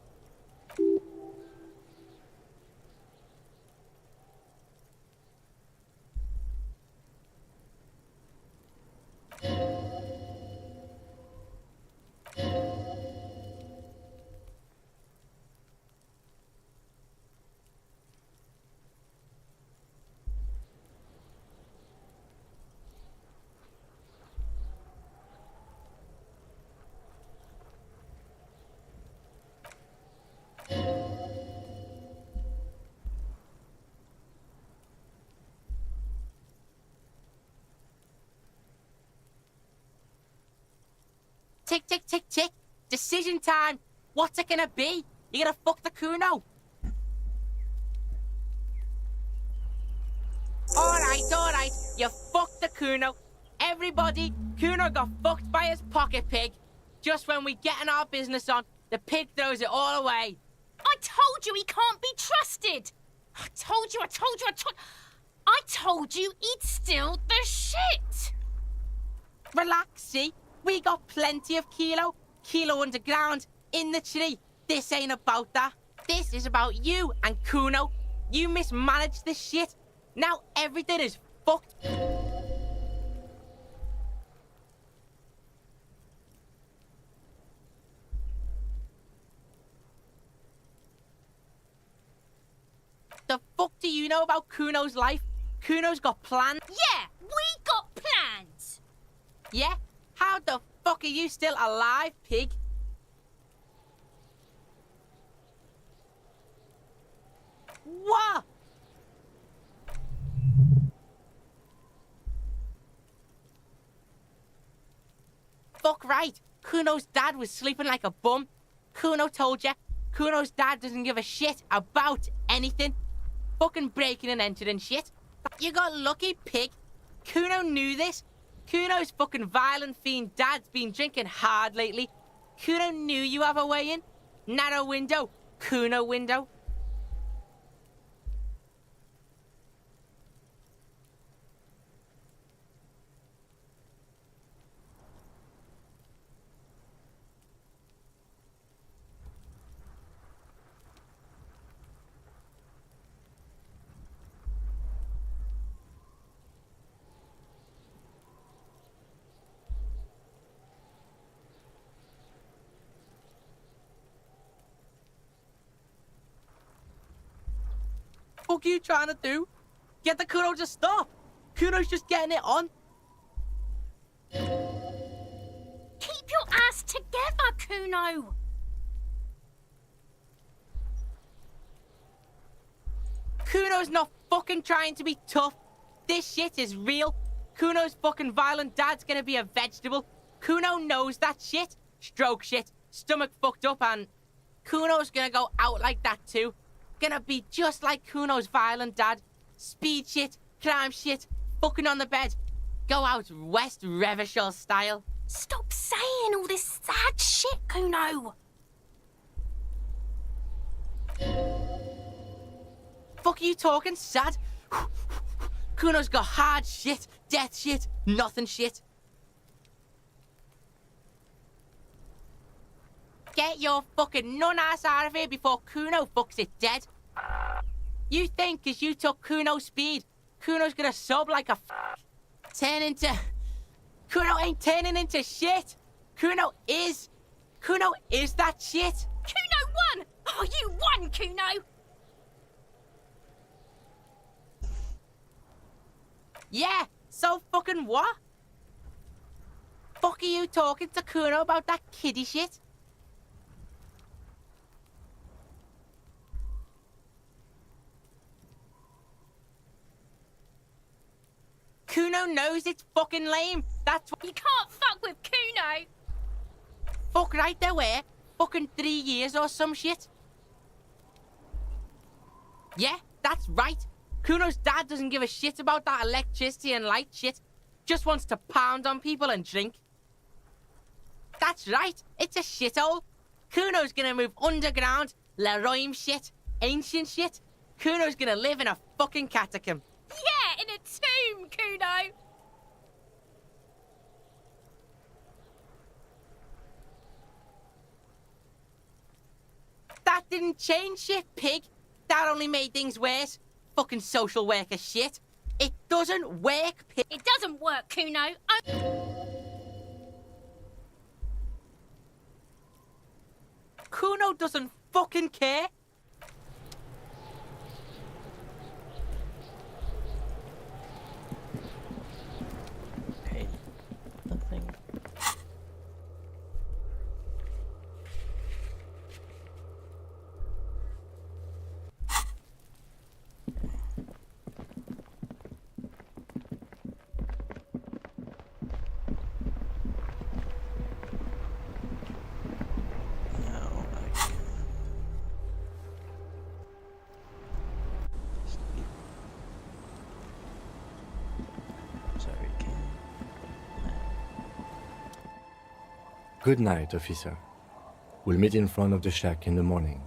Tick, tick, tick, tick. Decision time. What's it gonna be? You gonna fuck the Kuno? Alright. You fucked the Kuno. Everybody, Kuno got fucked by his pocket pig. Just when we getting our business on, the pig throws it all away. I told you he can't be trusted! I told you he'd steal the shit! Relax, see? We got plenty of kilo. Kilo underground, in the tree. This ain't about that. This is about you and Kuno. You mismanaged this shit. Now everything is fucked. The fuck do you know about Kuno's life? Kuno's got plans. Yeah, we got plans. Yeah? How the fuck are you still alive, pig? What? Fuck right. Kuno's dad was sleeping like a bum. Kuno told ya. Kuno's dad doesn't give a shit about anything. Fucking breaking and entering shit. You got lucky, pig. Kuno knew this. Kuno's fucking violent fiend dad's been drinking hard lately. Kuno knew you have a way in. Narrow window. Kuno window. What are you trying to do? Get the Kuno to stop. Kuno's just getting it on. Keep your ass together, Kuno. Kuno's not fucking trying to be tough. This shit is real. Kuno's fucking violent dad's gonna be a vegetable. Kuno knows that shit. Stroke shit. Stomach fucked up and... Kuno's gonna go out like that too. Gonna be just like Kuno's violent dad. Speed shit, crime shit, fucking on the bed. Go out West Revachol style. Stop saying all this sad shit, Kuno. Fuck are you talking sad? Kuno's got hard shit, death shit, nothing shit. Get your fucking nun-ass out of here before Kuno fucks it dead. You think 'cause you took Kuno's speed, Kuno's gonna sub like a turn into... Kuno ain't turning into shit. Kuno is that shit. Kuno won! Oh, you won, Kuno! Yeah, so fucking what? Fuck are you talking to Kuno about that kiddie shit? Kuno knows it's fucking lame. That's why you can't fuck with Kuno. Fuck right there, where? Fucking 3 years or some shit. Yeah, that's right. Kuno's dad doesn't give a shit about that electricity and light shit. Just wants to pound on people and drink. That's right, it's a shithole. Kuno's gonna move underground, Leroy shit, ancient shit. Kuno's gonna live in a fucking catacomb. Yeah, in a tomb, Kuno. That didn't change shit, pig. That only made things worse. Fucking social worker shit. It doesn't work, pig. It doesn't work, Kuno. Kuno doesn't fucking care. Okay, nothing. Good night, officer. We'll meet in front of the shack in the morning.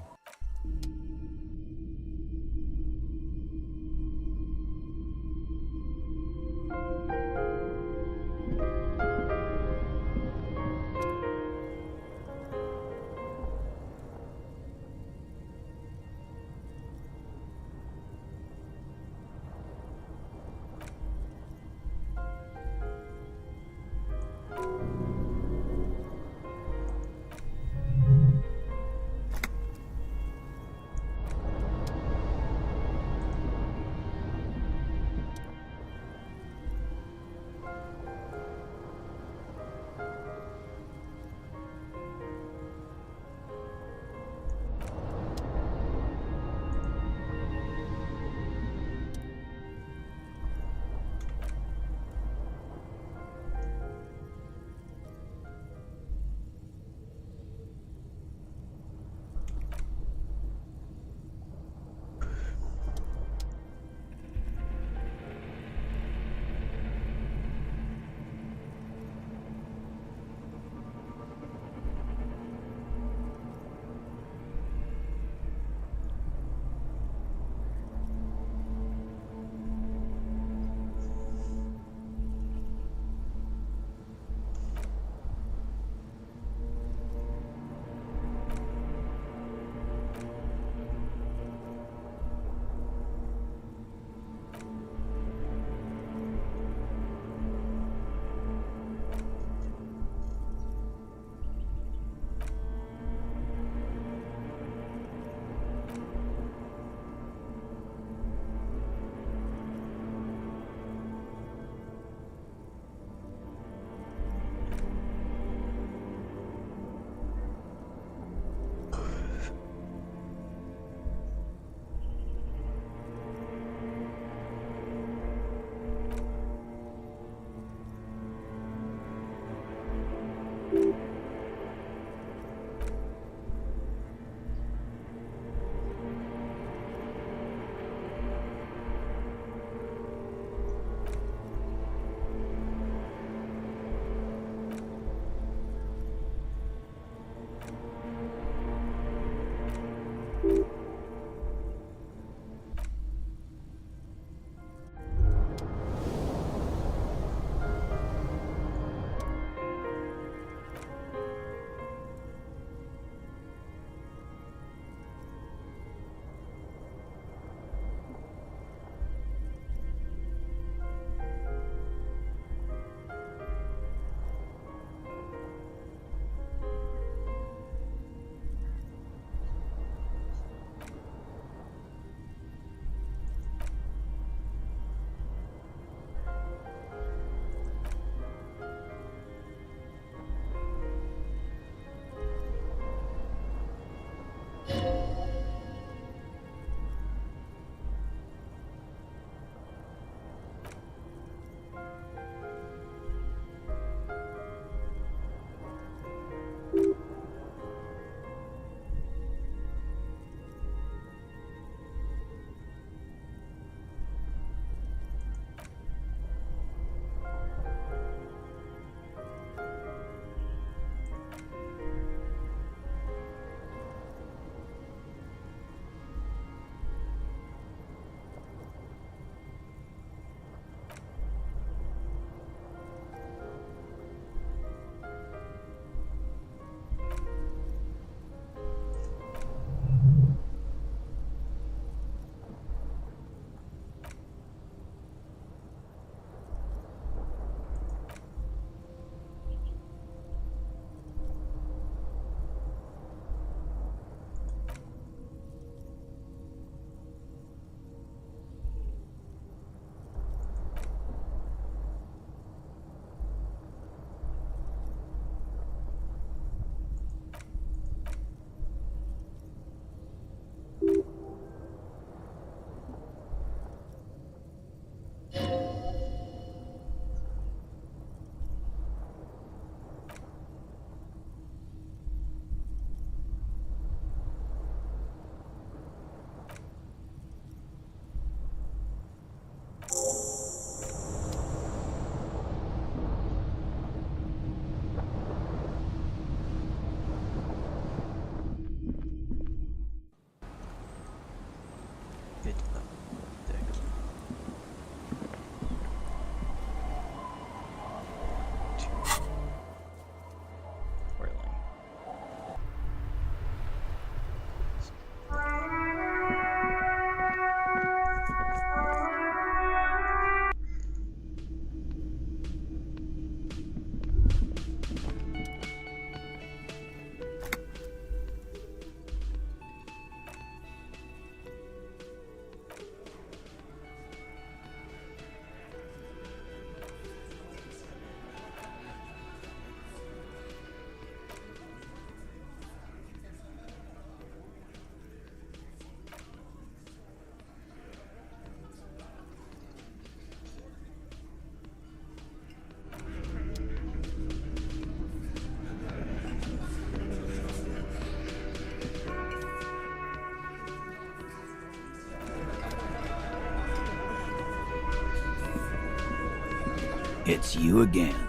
It's you again.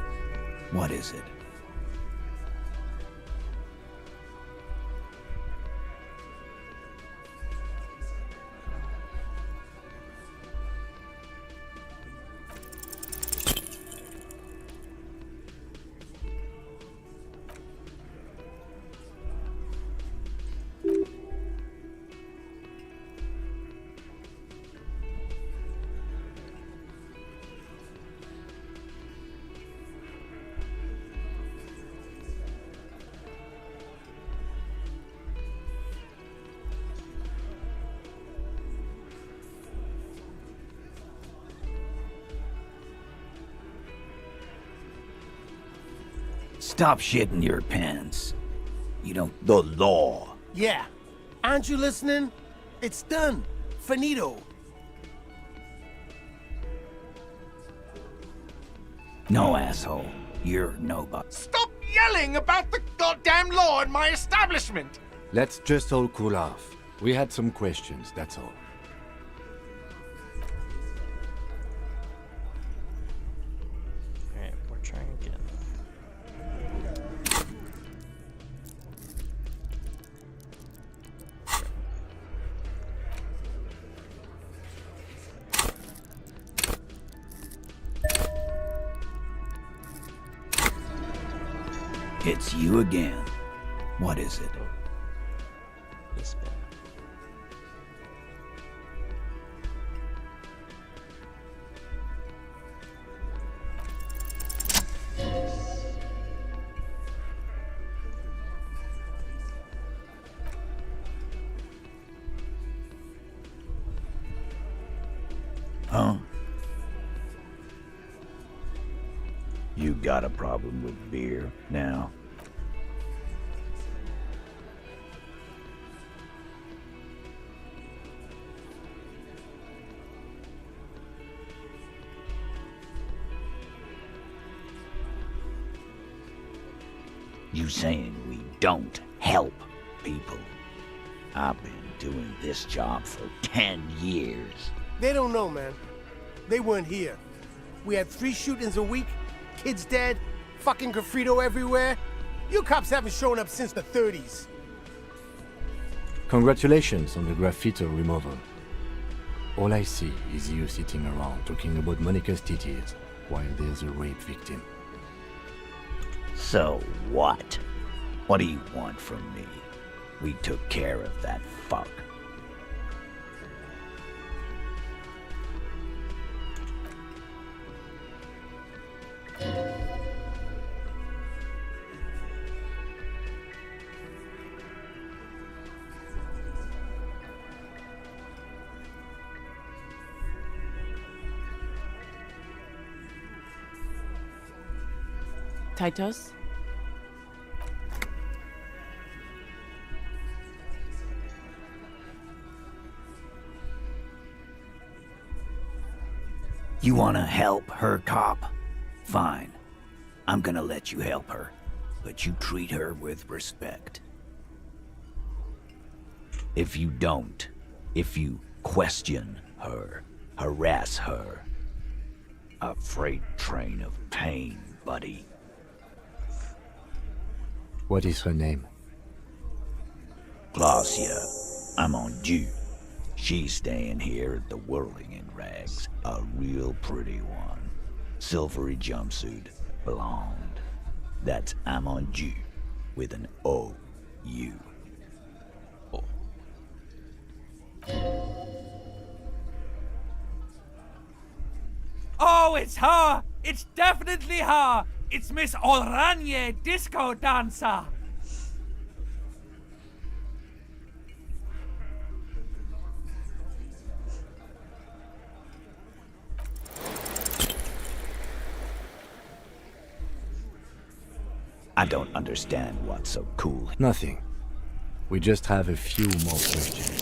What is it? Stop shitting your pants. You don't... The law. Yeah. Aren't you listening? It's done. Finito. No, asshole. You're nobody. Stop yelling about the goddamn law in my establishment! Let's just all cool off. We had some questions, that's all. Alright, we're trying again. It's you again. What is it? This bit. Huh? You got a problem with beer now? You saying we don't help people? I've been doing this job for 10 years. They don't know, man. They weren't here. We had 3 shootings a week, kids dead, fucking graffito everywhere. You cops haven't shown up since the 30s. Congratulations on the graffito removal. All I see is you sitting around talking about Monica's titties while there's a rape victim. So what? What do you want from me? We took care of that fuck. Titos? You wanna help her, cop? Fine. I'm gonna let you help her, but you treat her with respect. If you don't, if you question her, harass her, a freight train of pain, buddy. What is her name? Glacia, I'm on due. She's staying here at the Whirling in Rags, a real pretty one. Silvery jumpsuit, blonde. That's I'm on due, with an O-U. Oh, it's her! It's definitely her! It's Miss Oranje, disco dancer! I don't understand what's so cool. Nothing. We just have a few more questions.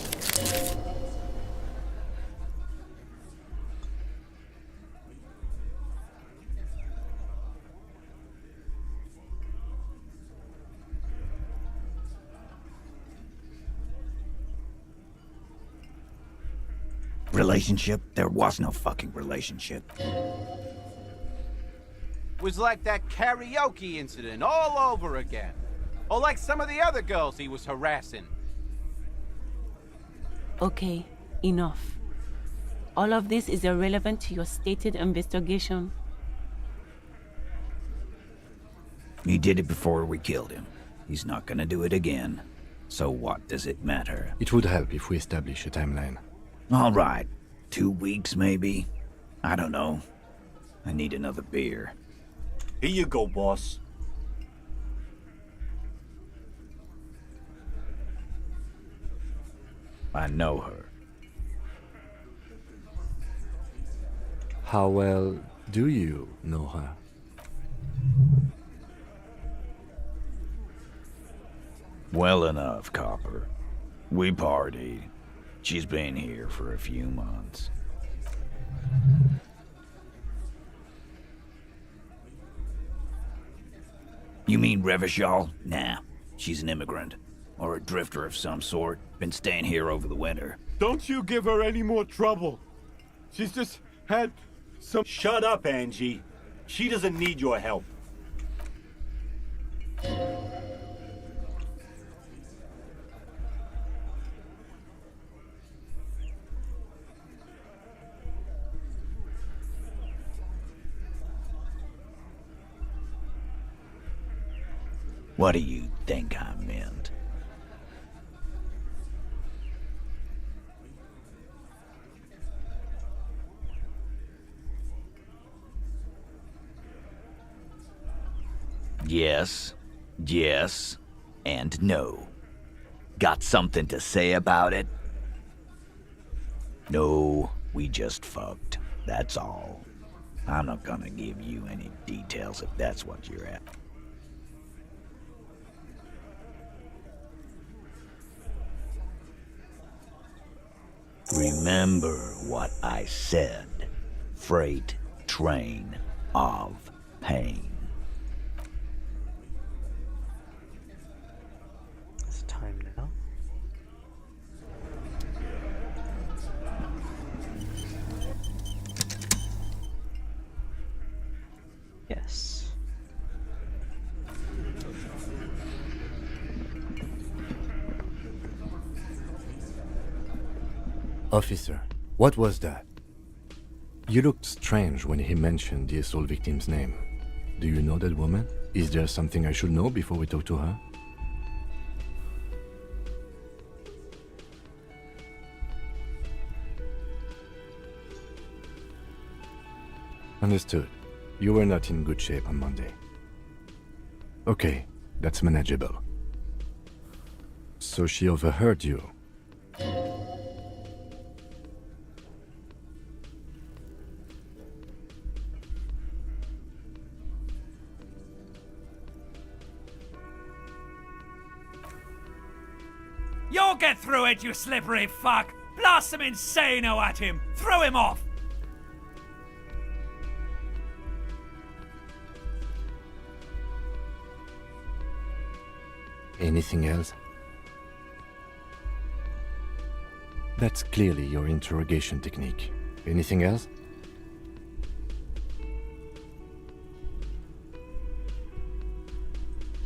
Relationship? There was no fucking relationship. was like that karaoke incident all over again. Or like some of the other girls he was harassing. Okay, enough. All of this is irrelevant to your stated investigation. He did it before we killed him. He's not gonna do it again. So what does it matter? It would help if we establish a timeline. All right. 2 weeks, maybe? I don't know. I need another beer. Here you go, boss. I know her. How well do you know her? Well enough, Copper. We partied. She's been here for a few months. You mean Revachol? Nah, she's an immigrant. Or a drifter of some sort. Been staying here over the winter. Don't you give her any more trouble. She's just had some... Shut up, Angie. She doesn't need your help. What do you think I meant? Yes, yes, and no. Got something to say about it? No, we just fucked. That's all. I'm not gonna give you any details if that's what you're at. Remember what I said. Freight train of pain. It's time now. Yes. Officer, what was that? You looked strange when he mentioned the assault victim's name. Do you know that woman? Is there something I should know before we talk to her? Understood. You were not in good shape on Monday. Okay, that's manageable. So she overheard you. You'll get through it, you slippery fuck! Blast some insano at him! Throw him off! Anything else? That's clearly your interrogation technique. Anything else?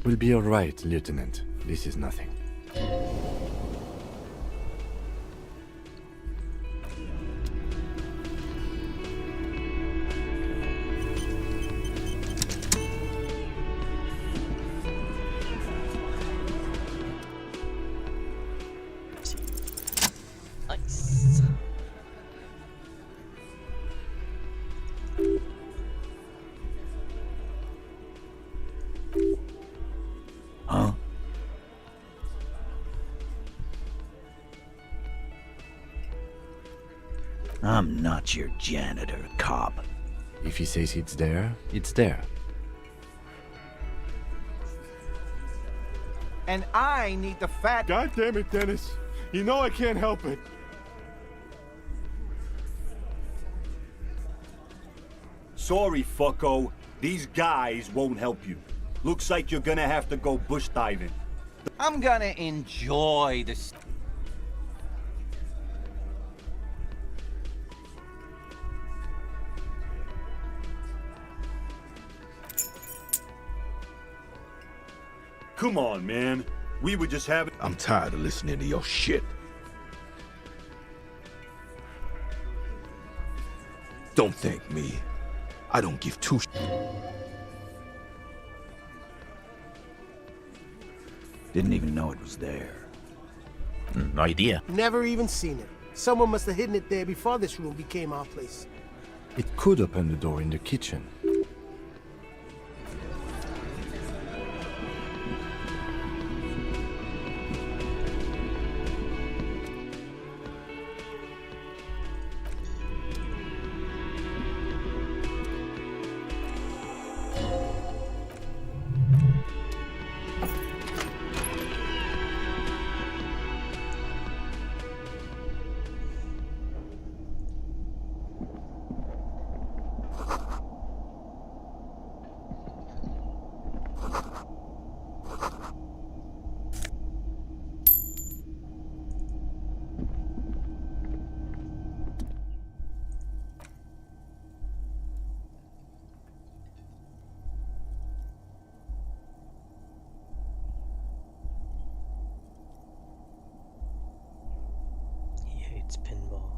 We'll be all right, Lieutenant. This is nothing. Nice. Huh? I'm not your janitor, cop. If he says it's there, it's there. And I need the fat... God damn it, Dennis. You know I can't help it. Sorry, fucko. These guys won't help you. Looks like you're gonna have to go bush diving. I'm gonna enjoy this. come on, man. We were just having... I'm tired of listening to your shit. Don't thank me. I don't give two Didn't even know it was there. No idea. Never even seen it. Someone must have hidden it there before this room became our place. It could open the door in the kitchen. He hates pinball.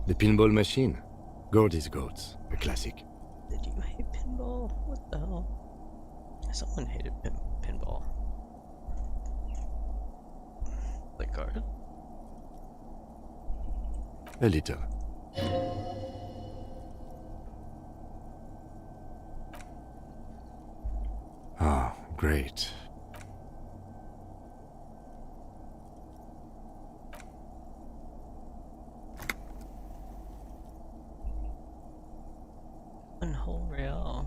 The pinball machine. Gordy's Goats, a classic. Did you hate pinball? What the hell? Someone hated pinball. The card? A little. Ah, great. One whole real.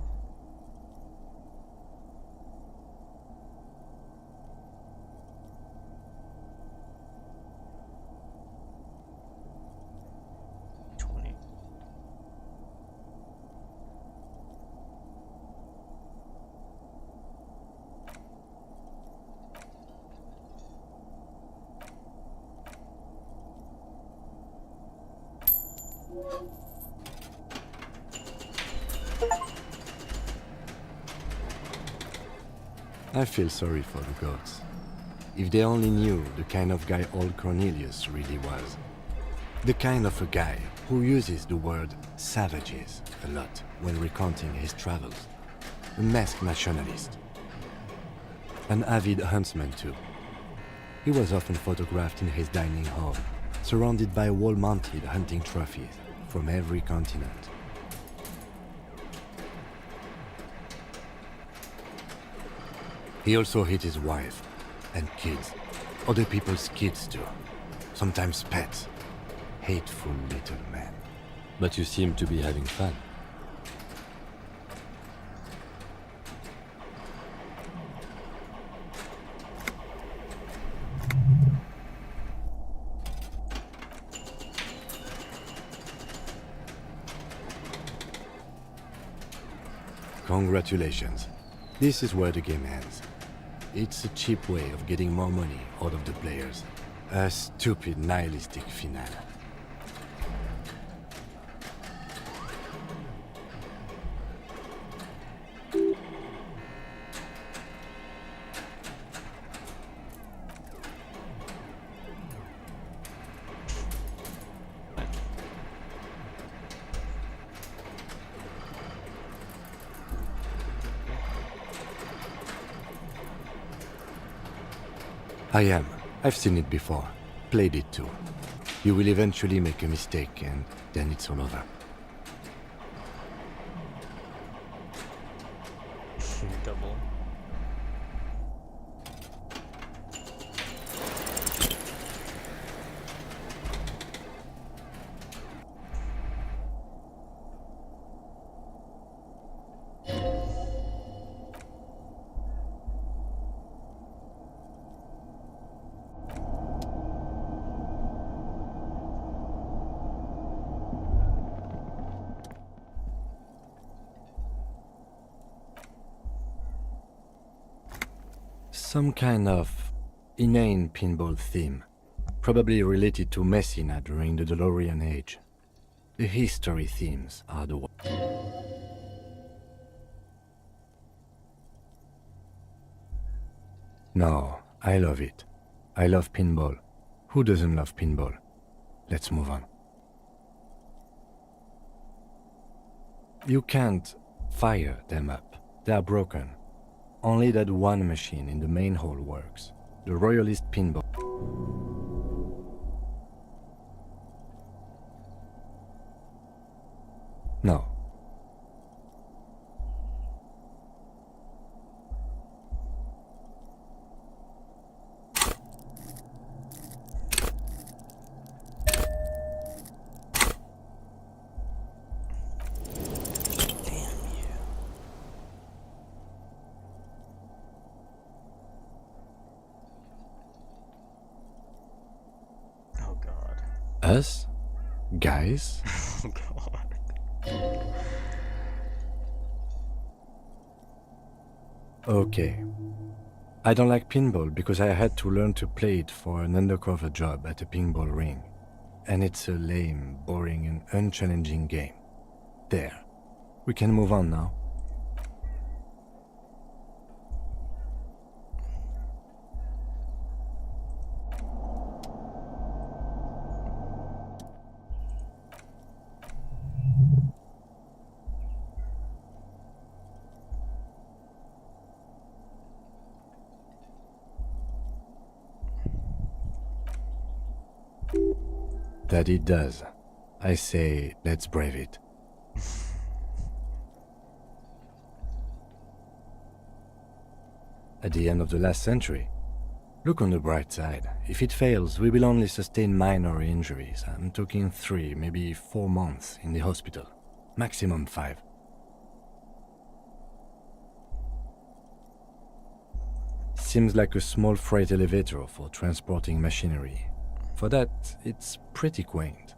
I feel sorry for the goats. If they only knew the kind of guy old Cornelius really was. The kind of a guy who uses the word savages a lot when recounting his travels. A masked nationalist. An avid huntsman too. He was often photographed in his dining hall, surrounded by wall-mounted hunting trophies from every continent. He also hit his wife and kids, other people's kids too, sometimes pets. Hateful little man. But you seem to be having fun. Congratulations. This is where the game ends. It's a cheap way of getting more money out of the players. A stupid nihilistic finale. I am. I've seen it before. Played it too. You will eventually make a mistake and then it's all over. Double. Some kind of inane pinball theme. probably related to Messina during the DeLorean age. The history themes are the one. No, I love it. I love pinball. Who doesn't love pinball? Let's move on. You can't fire them up. They are broken. Only that one machine in the main hall works. The Royalist pinball. No. Oh god. Us? Guys? Oh god. Okay. I don't like pinball because I had to learn to play it for an undercover job at a pinball ring. And it's a lame, boring and unchallenging game. There. We can move on now. That it does. I say, let's brave it. At the end of the last century. Look on the bright side. If it fails, we will only sustain minor injuries. I'm talking 3, maybe 4 months in the hospital. Maximum 5. Seems like a small freight elevator for transporting machinery. For that, it's pretty quaint.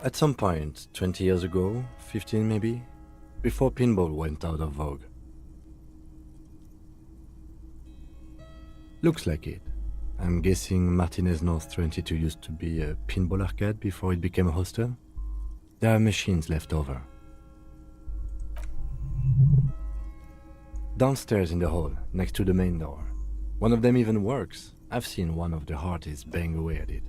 At some point, 20 years ago, 15 maybe, before pinball went out of vogue. Looks like it. I'm guessing Martinez North 22 used to be a pinball arcade before it became a hostel. There are machines left over. Downstairs in the hall, next to the main door. One of them even works. I've seen one of the hearties bang away at it.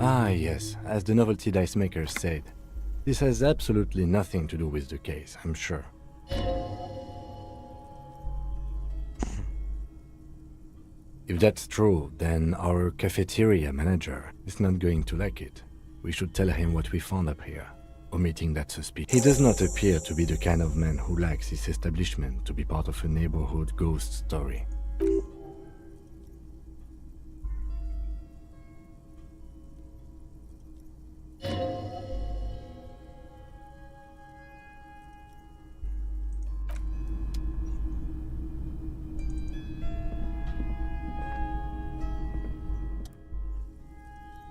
Ah, yes, as the novelty dice makers said. This has absolutely nothing to do with the case, I'm sure. If that's true, then our cafeteria manager is not going to like it. We should tell him what we found up here, omitting that suspicion. He does not appear to be the kind of man who likes his establishment to be part of a neighborhood ghost story.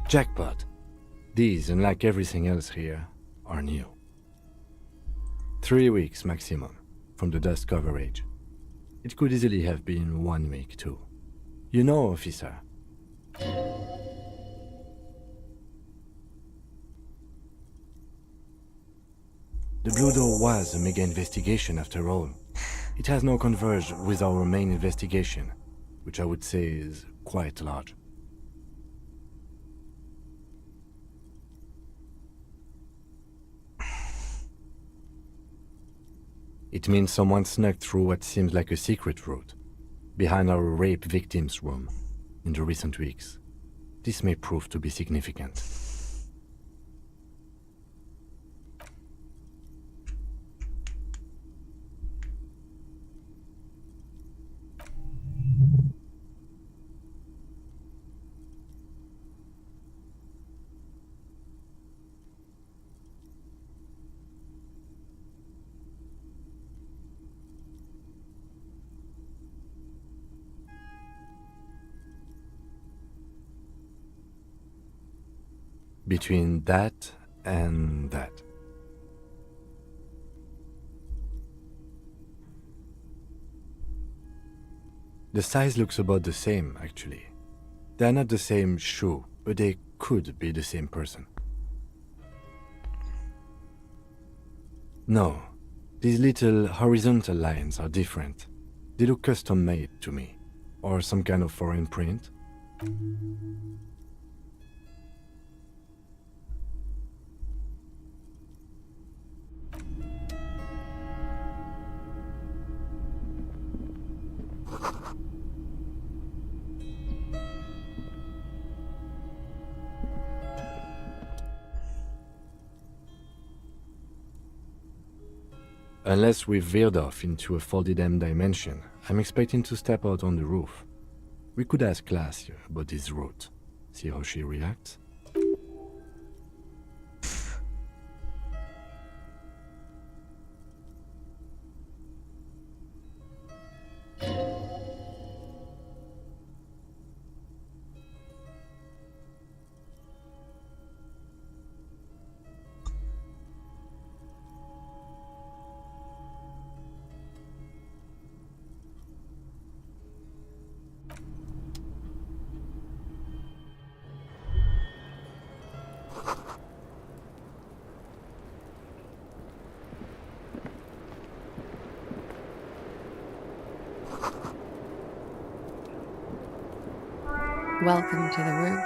Jackpot. These, unlike everything else here, are new. 3 weeks maximum from the dust coverage. It could easily have been 1 week too. You know, officer. The Blue Door was a mega investigation after all. It has now converged with our main investigation, which I would say is quite large. It means someone snuck through what seems like a secret route, behind our rape victim's room, in the recent weeks. This may prove to be significant. Between that and that. The size looks about the same, actually. They're not the same shoe, but they could be the same person. No, these little horizontal lines are different. They look custom-made to me, or some kind of foreign print. Unless we've veered off into a folded M dimension, I'm expecting to step out on the roof. We could ask Glacia about this route, see how she reacts. Welcome to the roof.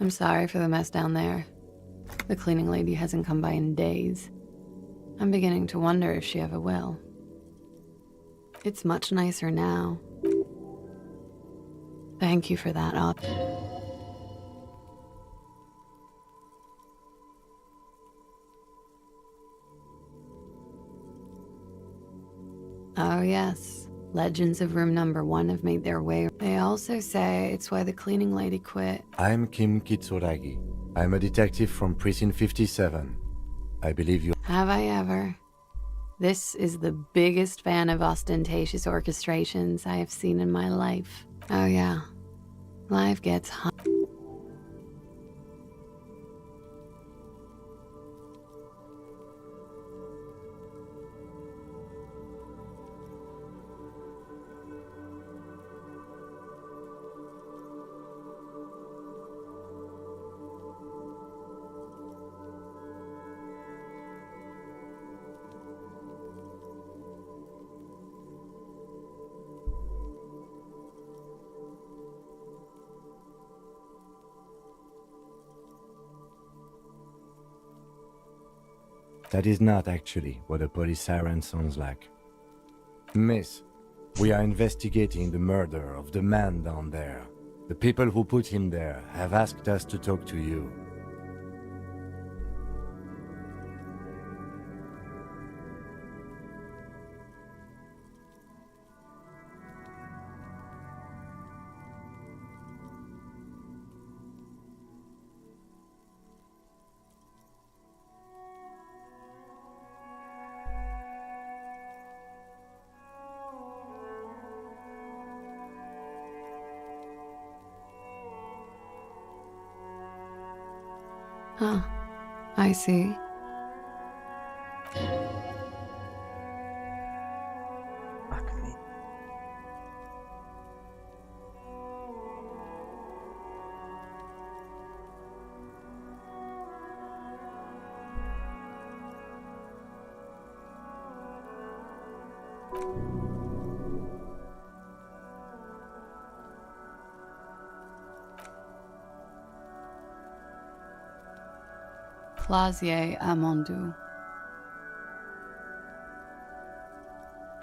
I'm sorry for the mess down there. The cleaning lady hasn't come by in days. I'm beginning to wonder if she ever will. It's much nicer now. Thank you for that, Op. Oh yes. Legends of room number 1 have made their way. They also say it's why the cleaning lady quit. I'm Kim Kitsuragi. I'm a detective from Precinct 57. I believe you... Have I ever? This is the biggest fan of ostentatious orchestrations I have seen in my life. Oh yeah. Life gets hot. That is not actually what a police siren sounds like. Miss, we are investigating the murder of the man down there. The people who put him there have asked us to talk to you. Huh. I see. Fuck me. Plazier Amondu.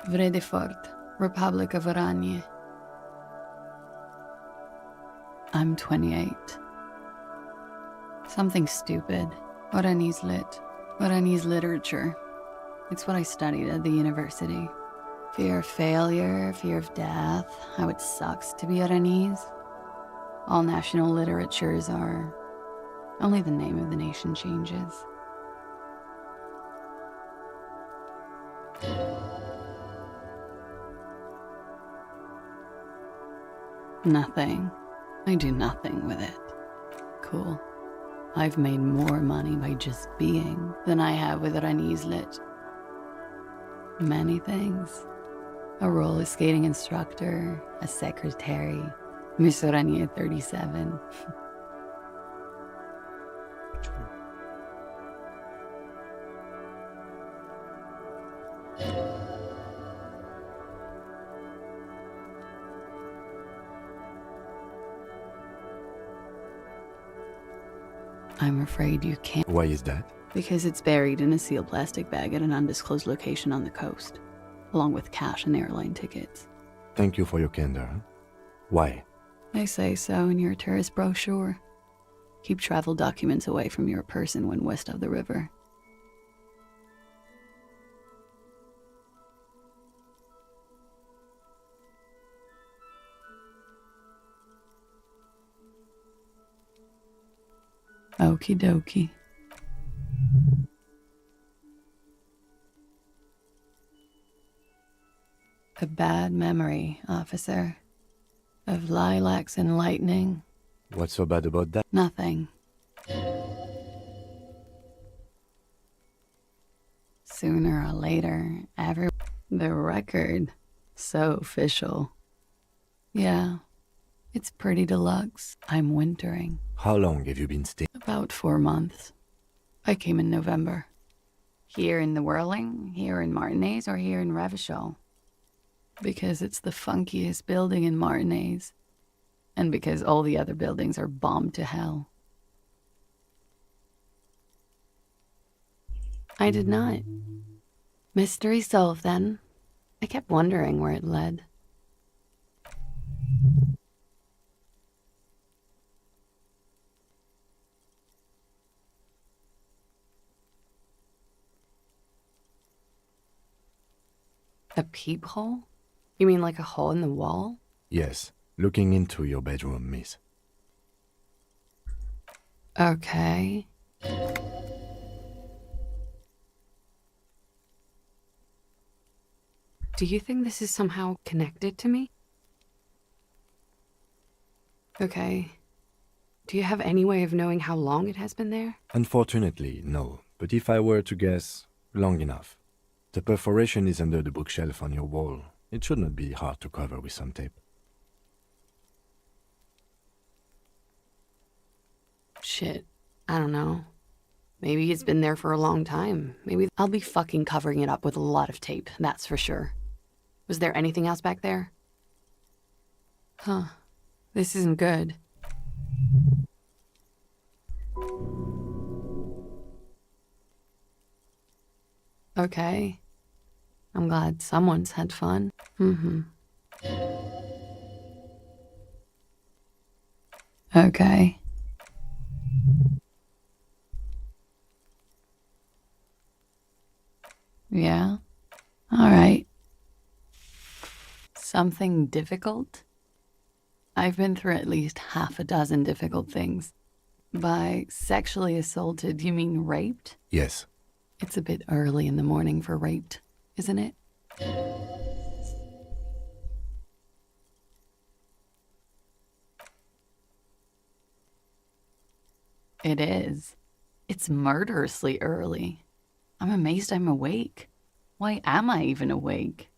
Vredefort, Republic of Oranje. I'm 28. Something stupid. Oranese lit. Oranese literature. It's what I studied at the university. Fear of failure, fear of death, how it sucks to be Oranese. All national literatures are... only the name of the nation changes. Nothing. I do nothing with it. Cool. I've made more money by just being than I have with Oranese lit. Many things. A roller skating instructor, a secretary, Miss Oranje 37. I'm afraid you can't. Why is that? Because it's buried in a sealed plastic bag at an undisclosed location on the coast, along with cash and airline tickets. Thank you for your candor. Huh? Why? They say so in your tourist brochure. Keep travel documents away from your person when west of the river. Okie dokie. A bad memory, officer. Of lilacs and lightning. What's so bad about that? Nothing. Sooner or later, the record. So official. Yeah, it's pretty deluxe. I'm wintering. How long have you been staying? About 4 months. I came in November. Here in the Whirling, here in Martinez, or here in Revachol. Because it's the funkiest building in Martinez. And because all the other buildings are bombed to hell. I did not. Mystery solved then. I kept wondering where it led. A peephole? You mean like a hole in the wall? Yes, looking into your bedroom, miss. Okay. Do you think this is somehow connected to me? Okay. Do you have any way of knowing how long it has been there? Unfortunately, no. But if I were to guess, long enough. The perforation is under the bookshelf on your wall. It should not be hard to cover with some tape. Shit. I don't know. Maybe it's been there for a long time. Maybe I'll be fucking covering it up with a lot of tape, that's for sure. Was there anything else back there? Huh. This isn't good. Okay. I'm glad someone's had fun. Okay. Yeah? Alright. Something difficult? I've been through at least half a dozen difficult things. By sexually assaulted, you mean raped? Yes. It's a bit early in the morning for raped, isn't it? It is. It's murderously early. I'm amazed I'm awake. Why am I even awake?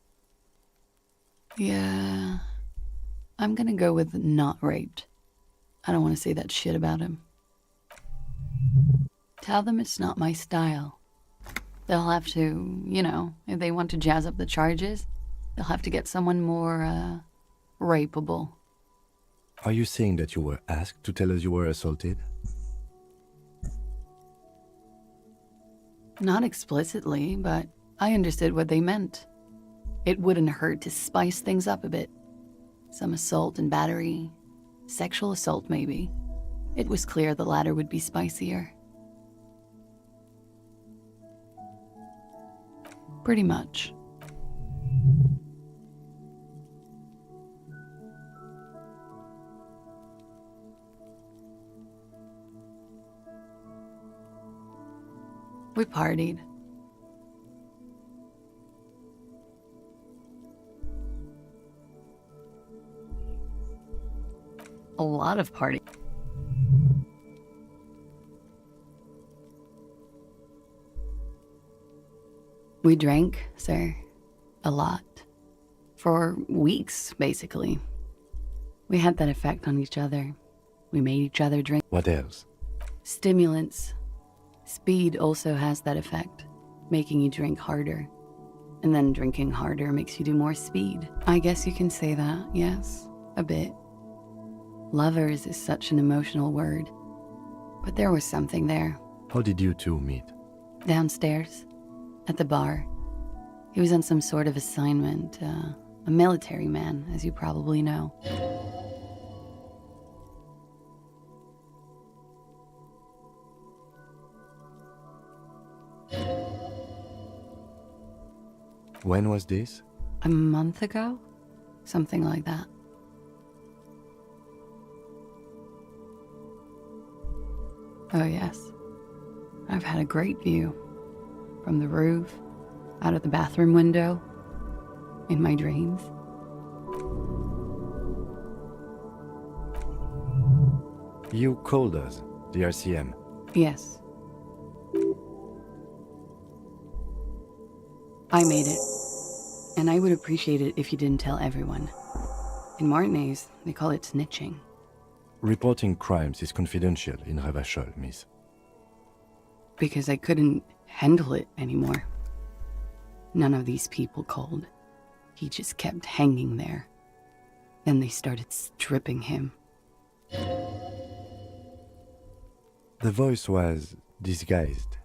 Yeah, I'm gonna go with not raped. I don't want to say that shit about him. Tell them it's not my style. They'll have to, you know, if they want to jazz up the charges, they'll have to get someone more, rapeable. Are you saying that you were asked to tell us you were assaulted? Not explicitly, but I understood what they meant. It wouldn't hurt to spice things up a bit. Some assault and battery. Sexual assault, maybe. It was clear the latter would be spicier. Pretty much. We partied. A lot of party. We drank, sir. A lot. For weeks, basically. We had that effect on each other. We made each other drink. What else? Stimulants. Speed also has that effect, making you drink harder. And then drinking harder makes you do more speed. I guess you can say that, yes, a bit. Lovers is such an emotional word. But there was something there. How did you two meet? Downstairs, at the bar. He was on some sort of assignment, a military man, as you probably know. When was this? A month ago? Something like that. Oh yes. I've had a great view. From the roof, out of the bathroom window, in my dreams. You called us, the RCM. Yes. I made it. And I would appreciate it if you didn't tell everyone. In Martinez, they call it snitching. Reporting crimes is confidential in Ravachol, miss. Because I couldn't handle it anymore. None of these people called. He just kept hanging there. Then they started stripping him. The voice was disguised.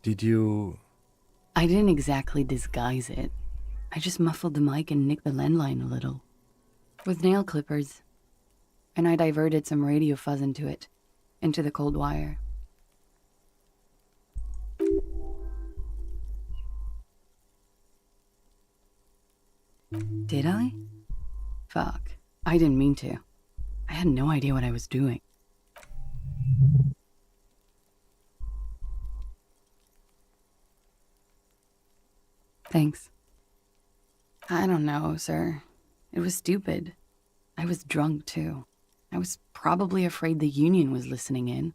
Did you... I didn't exactly disguise it. I just muffled the mic and nicked the landline a little. With nail clippers. And I diverted some radio fuzz into it. Into the cold wire. Did I? Fuck. I didn't mean to. I had no idea what I was doing. Thanks. I don't know, sir. It was stupid. I was drunk, too. I was probably afraid the union was listening in.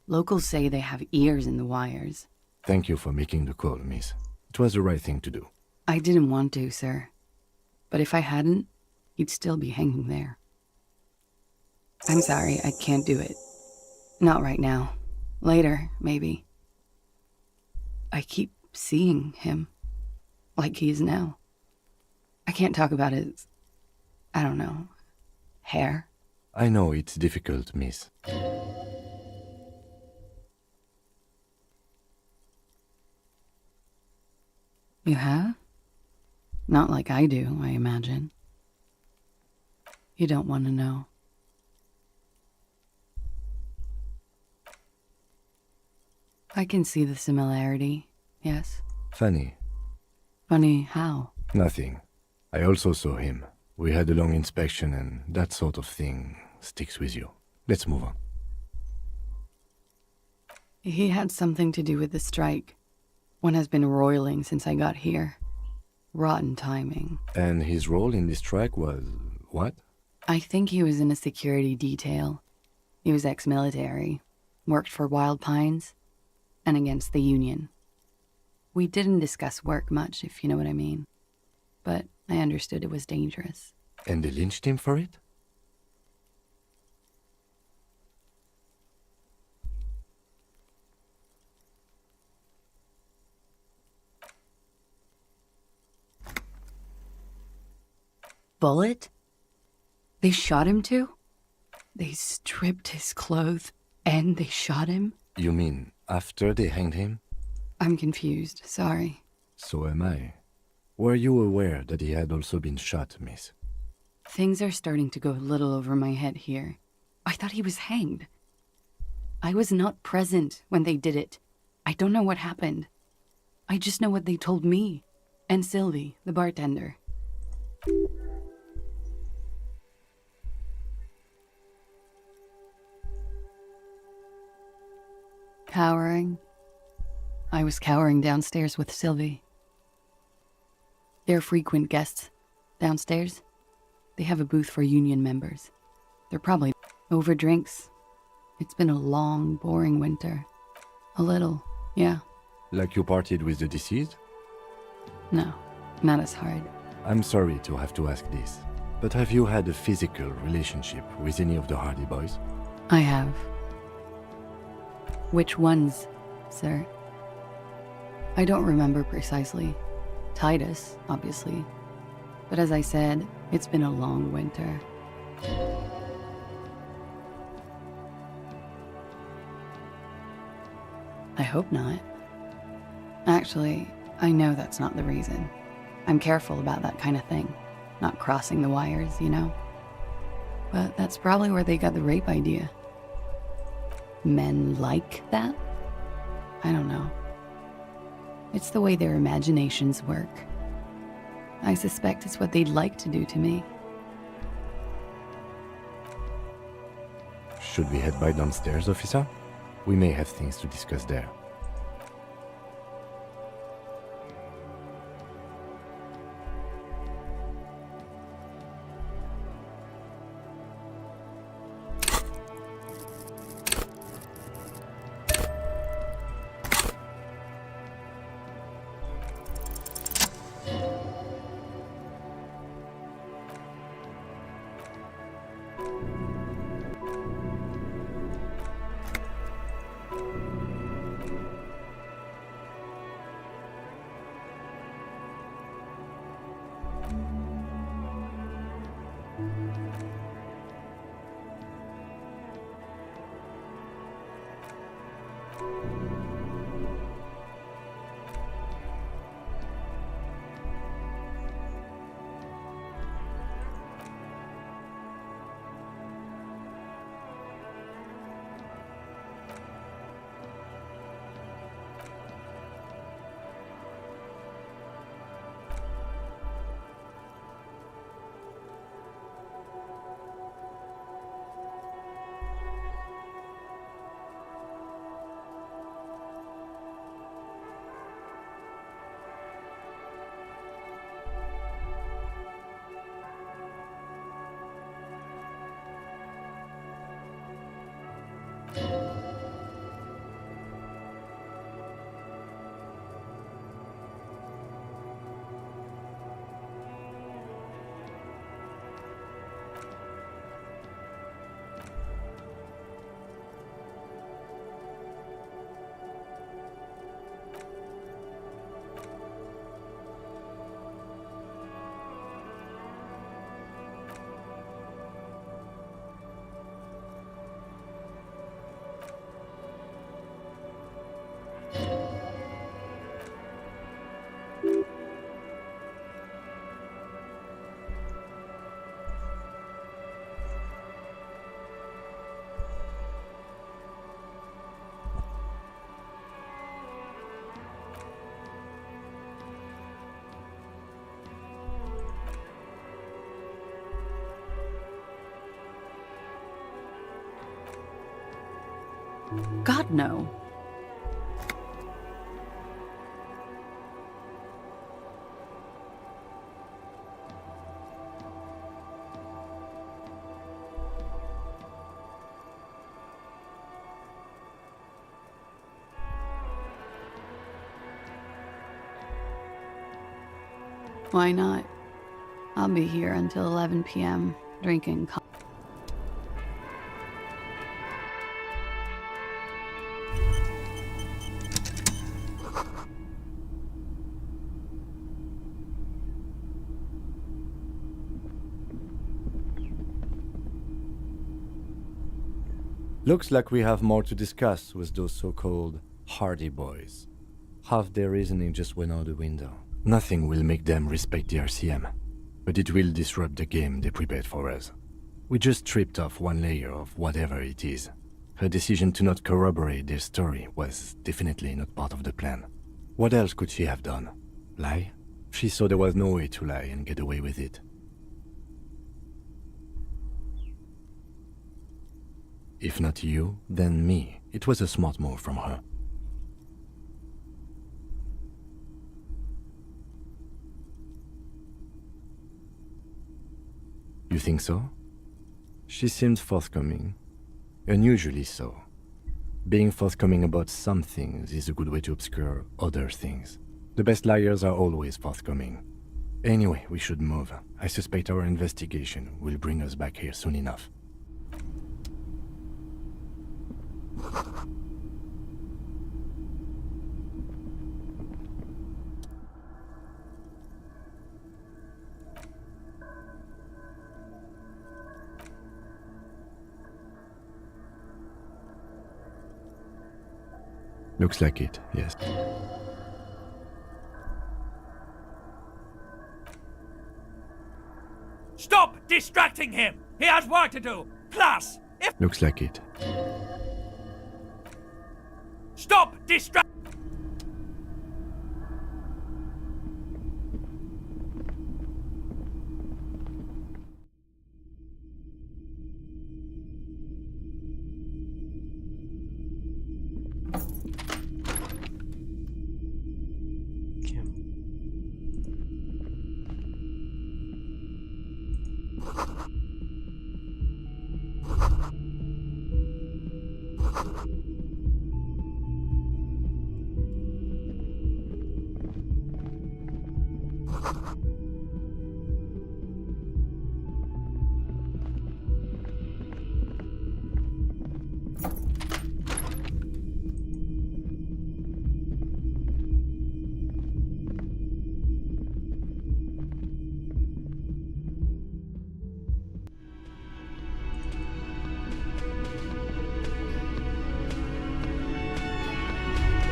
Locals say they have ears in the wires. Thank you for making the call, miss. It was the right thing to do. I didn't want to, sir. But if I hadn't, he'd still be hanging there. I'm sorry, I can't do it. Not right now. Later, maybe. I keep seeing him. Like he is now. I can't talk about his... I don't know... hair. I know it's difficult, miss. You have? Not like I do, I imagine. You don't want to know. I can see the similarity, yes? Funny. Funny how? Nothing. I also saw him. We had a long inspection and that sort of thing sticks with you. Let's move on. He had something to do with the strike. One has been roiling since I got here. Rotten timing. And his role in this strike was... what? I think he was in a security detail. He was ex-military. Worked for Wild Pines. and against the Union. We didn't discuss work much, if you know what I mean. But I understood it was dangerous. And they lynched him for it? Bullet? They shot him too? They stripped his clothes and they shot him? You mean after they hanged him? I'm confused, sorry. So am I. Were you aware that he had also been shot, miss? Things are starting to go a little over my head here. I thought he was hanged. I was not present when they did it. I don't know what happened. I just know what they told me. And Sylvie, the bartender. Cowering. I was cowering downstairs with Sylvie. They're frequent guests downstairs. They have a booth for union members. They're probably over drinks. It's been a long, boring winter. A little, yeah. Like you partied with the deceased? No, not as hard. I'm sorry to have to ask this, but have you had a physical relationship with any of the Hardy Boys? I have. Which ones, sir? I don't remember precisely. Titus, obviously. But as I said, it's been a long winter. I hope not. Actually, I know that's not the reason. I'm careful about that kind of thing. Not crossing the wires, you know? But that's probably where they got the rape idea. Men like that? I don't know. It's the way their imaginations work. I suspect it's what they'd like to do to me. Should we head by downstairs, officer? We may have things to discuss there. God, no. Why not? I'll be here until 11 p.m. drinking coffee. Looks like we have more to discuss with those so-called Hardy boys. Half their reasoning just went out the window. Nothing will make them respect the RCM, but it will disrupt the game they prepared for us. We just stripped off one layer of whatever it is. Her decision to not corroborate their story was definitely not part of the plan. What else could she have done? Lie? She saw there was no way to lie and get away with it. If not you, then me. It was a smart move from her. You think so? She seemed forthcoming. Unusually so. Being forthcoming about some things is a good way to obscure other things. The best liars are always forthcoming. Anyway, we should move. I suspect our investigation will bring us back here soon enough. Looks like it, yes. Stop distracting him! He has work to do! Plus, if... Looks like it. Stop distract...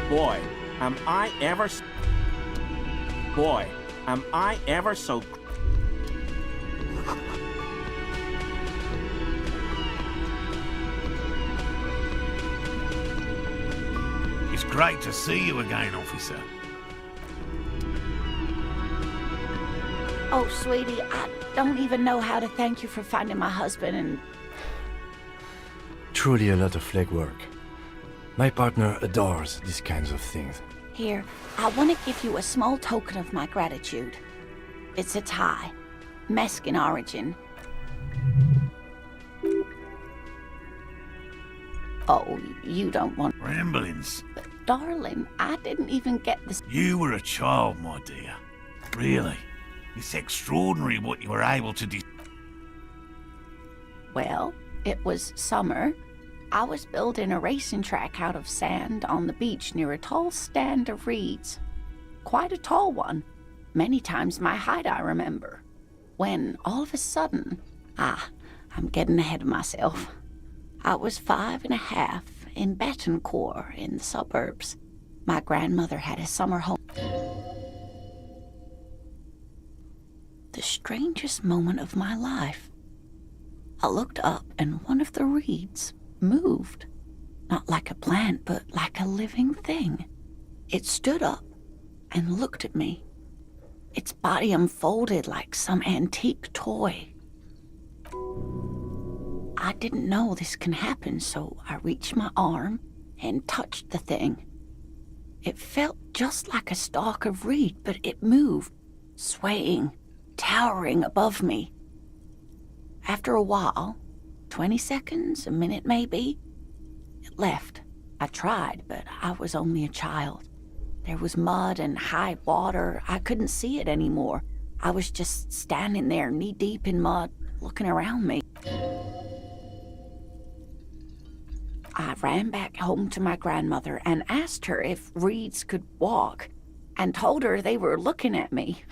Boy, am I ever so... Boy, am I ever so... It's great to see you again, officer. Oh, sweetie, I don't even know how to thank you for finding my husband and... Truly a lot of legwork. My partner adores these kinds of things. Here, I want to give you a small token of my gratitude. It's a tie. Mexican origin. Oh, you don't want... Ramblings. But, darling, I didn't even get this... You were a child, my dear. Really. It's extraordinary what you were able to do. Well, it was summer. I was building a racing track out of sand on the beach near a tall stand of reeds. Quite a tall one. Many times my height, I remember. When, all of a sudden... I'm getting ahead of myself. I was 5.5 in Betancourt in the suburbs. My grandmother had a summer home. The strangest moment of my life. I looked up and one of the reeds moved. Not like a plant, but like a living thing. It stood up and looked at me. Its body unfolded like some antique toy. I didn't know this can happen, so I reached my arm and touched the thing. It felt just like a stalk of reed, but it moved, swaying, towering above me. After a while, 20 seconds, a minute maybe, it left. I tried, but I was only a child. There was mud and high water. I couldn't see it anymore. I was just standing there knee-deep in mud, looking around me. I ran back home to my grandmother and asked her if reeds could walk, and told her they were looking at me.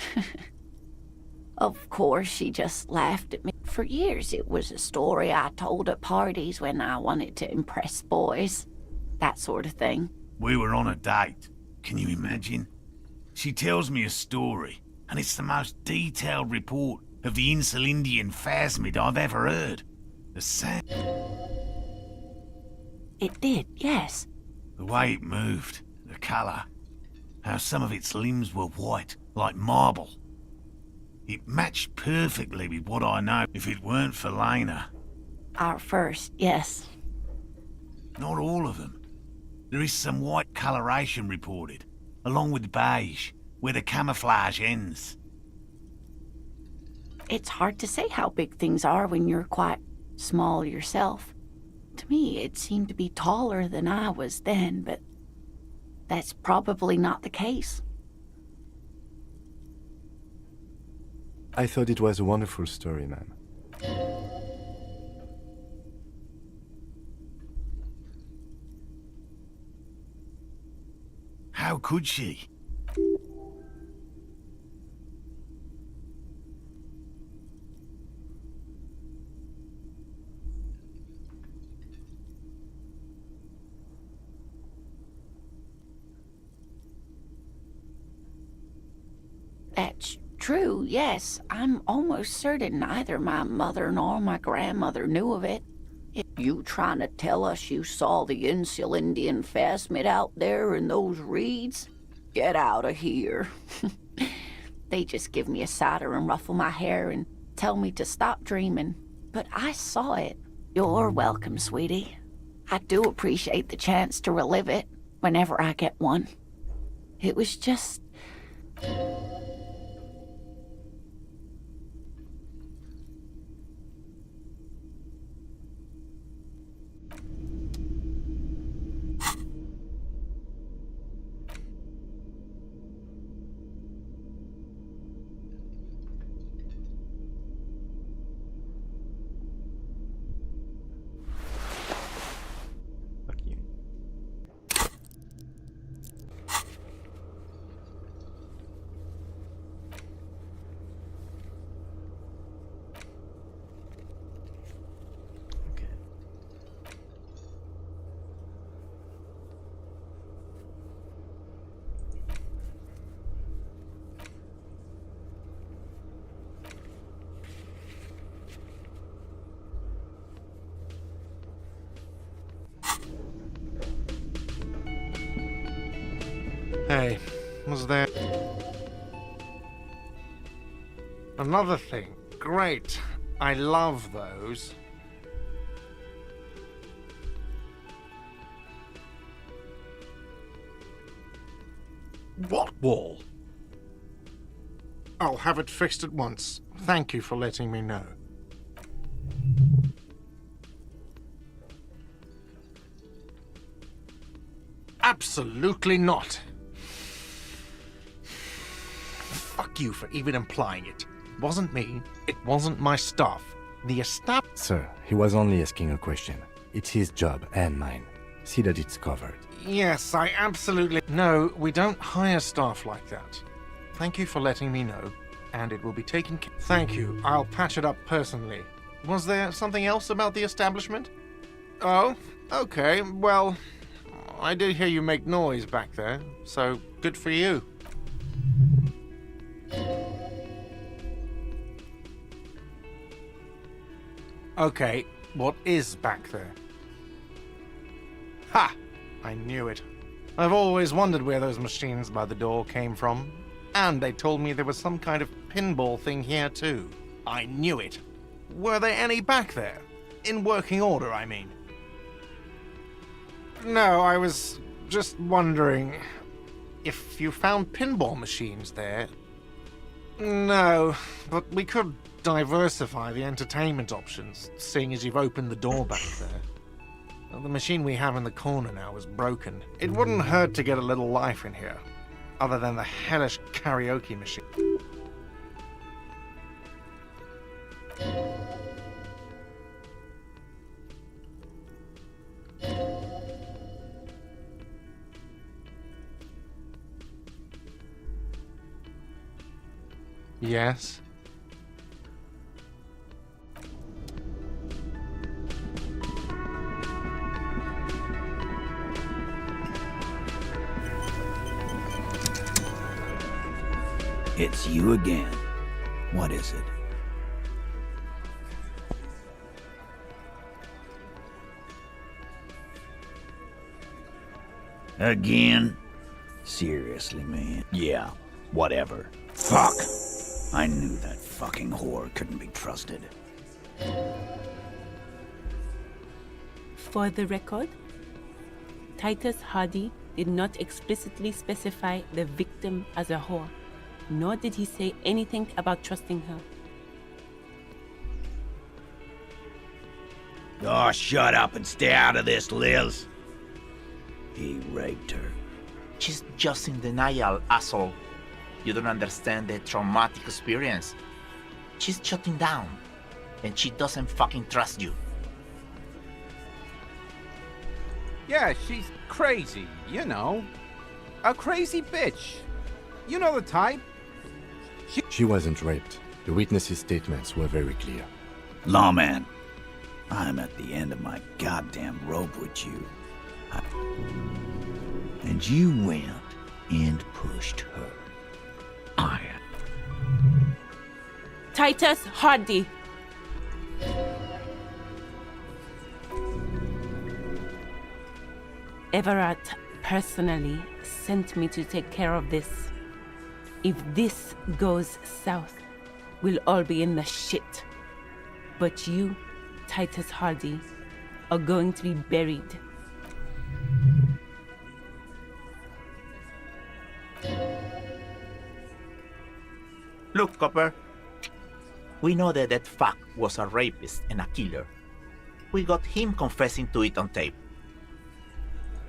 Of course, she just laughed at me. For years, it was a story I told at parties when I wanted to impress boys. That sort of thing. We were on a date. Can you imagine? She tells me a story, and it's the most detailed report of the Insulindian phasmid I've ever heard. The sound... It did, yes. The way it moved, the colour, how some of its limbs were white, like marble. It matched perfectly with what I know if it weren't for Lena. Our first, yes. Not all of them. There is some white coloration reported, along with beige, where the camouflage ends. It's hard to say how big things are when you're quite small yourself. To me, it seemed to be taller than I was then, but that's probably not the case. I thought it was a wonderful story, ma'am. How could she? That's true, yes. I'm almost certain neither my mother nor my grandmother knew of it. If you trying to tell us you saw the Insulindian phasmid out there in those reeds? Get out of here. They just give me a cider and ruffle my hair and tell me to stop dreaming. But I saw it. You're welcome, sweetie. I do appreciate the chance to relive it whenever I get one. It was just... Hey, was there... Another thing. Great. I love those. What wall? I'll have it fixed at once. Thank you for letting me know. Absolutely not. Fuck you for even implying it. It wasn't me. It wasn't my stuff. The Sir, he was only asking a question. It's his job and mine. See that it's covered. Yes, I absolutely... No, we don't hire staff like that. Thank you for letting me know, and it will be taken care... Thank you. I'll patch it up personally. Was there something else about the establishment? Oh, okay. Well, I did hear you make noise back there, so good for you. Okay, what is back there? Ha! I knew it. I've always wondered where those machines by the door came from. And they told me there was some kind of pinball thing here too. I knew it. Were there any back there? In working order, I mean. No, I was just wondering if you found pinball machines there. No, but we could diversify the entertainment options, seeing as you've opened the door back there. Well, the machine we have in the corner now is broken. It wouldn't hurt to get a little life in here, other than the hellish karaoke machine. Yes? It's you again. What is it? Again? Seriously, man. Yeah, whatever. Fuck! I knew that fucking whore couldn't be trusted. For the record, Titus Hardy did not explicitly specify the victim as a whore, nor did he say anything about trusting her. Oh, shut up and stay out of this, Liz. He raped her. She's just in denial, asshole. You don't understand the traumatic experience. She's shutting down, and she doesn't fucking trust you. Yeah, she's crazy, you know. A crazy bitch. You know the type. She wasn't raped. The witnesses' statements were very clear. Lawman, I'm at the end of my goddamn rope with you. And you went and pushed her. Titus Hardy! Everett personally sent me to take care of this. If this goes south, we'll all be in the shit. But you, Titus Hardy, are going to be buried. Look, Copper. We know that that fuck was a rapist and a killer. We got him confessing to it on tape.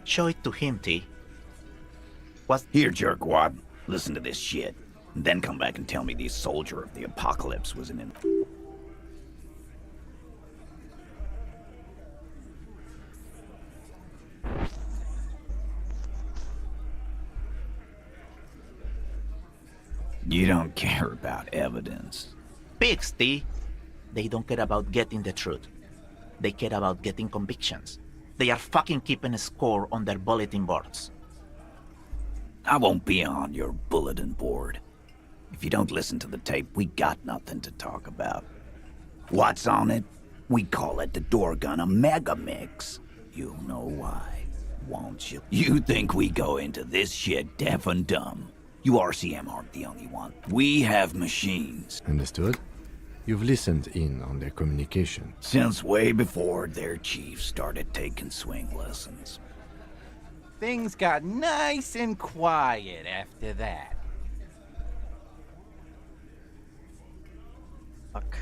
Show it to him, T. Here, jerkwad. Listen to this shit. And then come back and tell me the soldier of the apocalypse was an You don't care about evidence. Pigs, T. They don't care about getting the truth. They care about getting convictions. They are fucking keeping a score on their bulletin boards. I won't be on your bulletin board. If you don't listen to the tape, we got nothing to talk about. What's on it? We call it the Dorgun a mega mix. You'll know why, won't you? You think we go into this shit deaf and dumb. You RCM aren't the only one. We have machines. Understood? You've listened in on their communication. Since way before their chief started taking swing lessons. Things got nice and quiet after that. Fuck.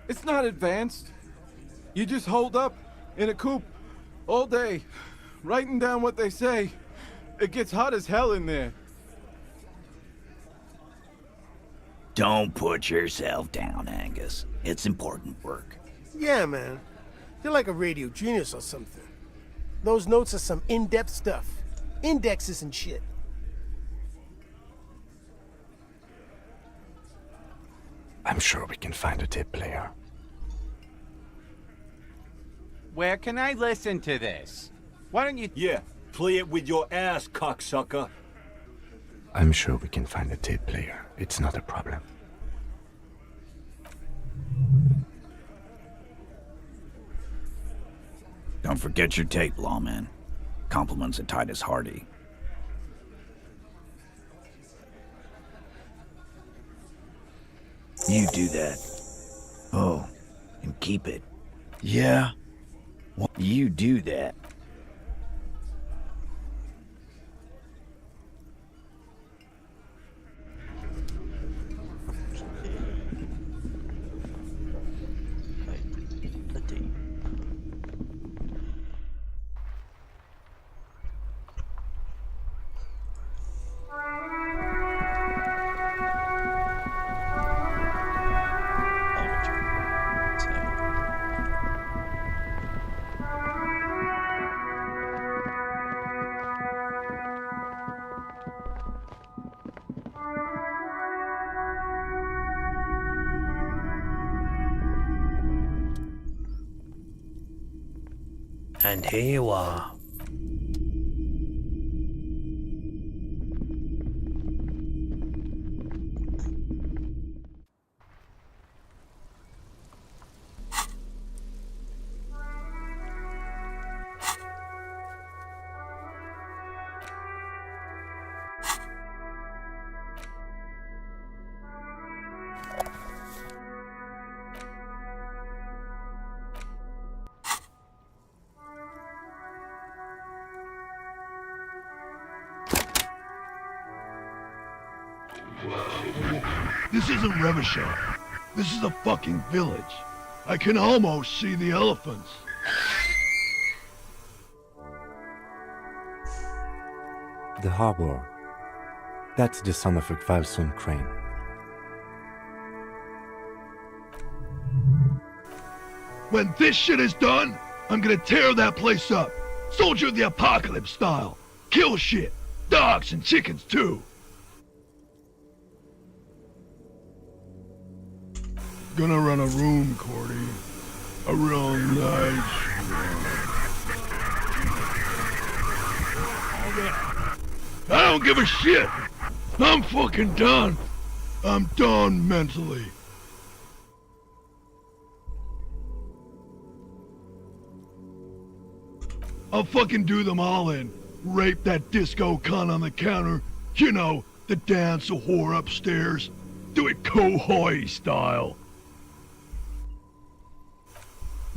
It's not advanced. You just hold up in a coop all day, writing down what they say. It gets hot as hell in there. Don't put yourself down, Angus. It's important work. Yeah, man. You're like a radio genius or something. Those notes are some in-depth stuff. Indexes and shit. I'm sure we can find a tape player. Where can I listen to this? Why don't you... Yeah, play it with your ass, cocksucker. I'm sure we can find a tape player. It's not a problem. Don't forget your tape, lawman. Compliments of Titus Hardy. You do that. Oh, and keep it. Yeah? Well, you do that. And here you are. This isn't Revachol. This is a fucking village. I can almost see the elephants. The harbor. That's the son of a Kvalsund crane. When this shit is done, I'm gonna tear that place up. Soldier of the Apocalypse style. Kill shit. Dogs and chickens too. Gonna run a room, Cordy. A real nice one. I don't give a shit. I'm fucking done. I'm done mentally. I'll fucking do them all in. Rape that disco cunt on the counter. You know, the dance a whore upstairs. Do it Kohoi style.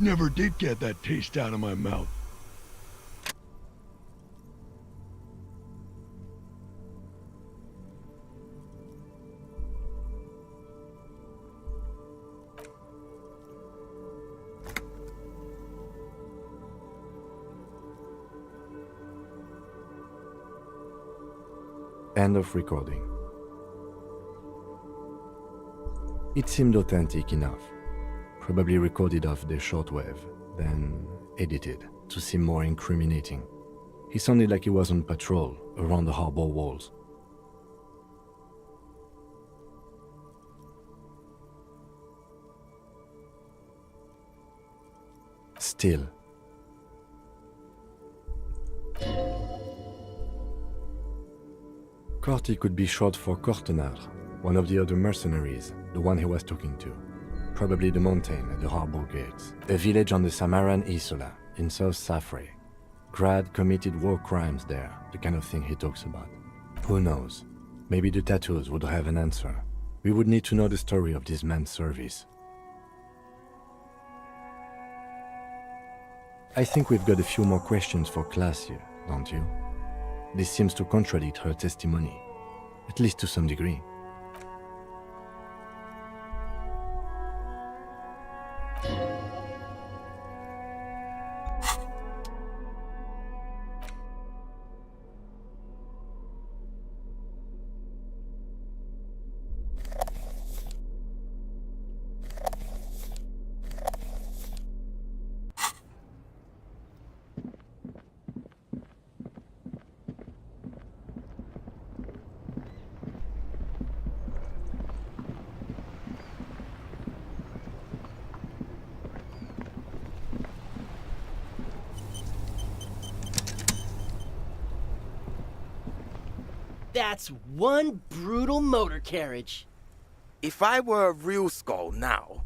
Never did get that taste out of my mouth. End of recording. It seemed authentic enough. Probably recorded off the shortwave, then edited to seem more incriminating. He sounded like he was on patrol around the harbor walls. Still. Corty could be short for Cortenard, one of the other mercenaries, the one he was talking to. Probably the mountain at the harbor gates. A village on the Samaran Isola, in South Safre. Grad committed war crimes there, the kind of thing he talks about. Who knows? Maybe the tattoos would have an answer. We would need to know the story of this man's service. I think we've got a few more questions for class here, don't you? This seems to contradict her testimony, at least to some degree. That's one brutal motor carriage. If I were a real skull now,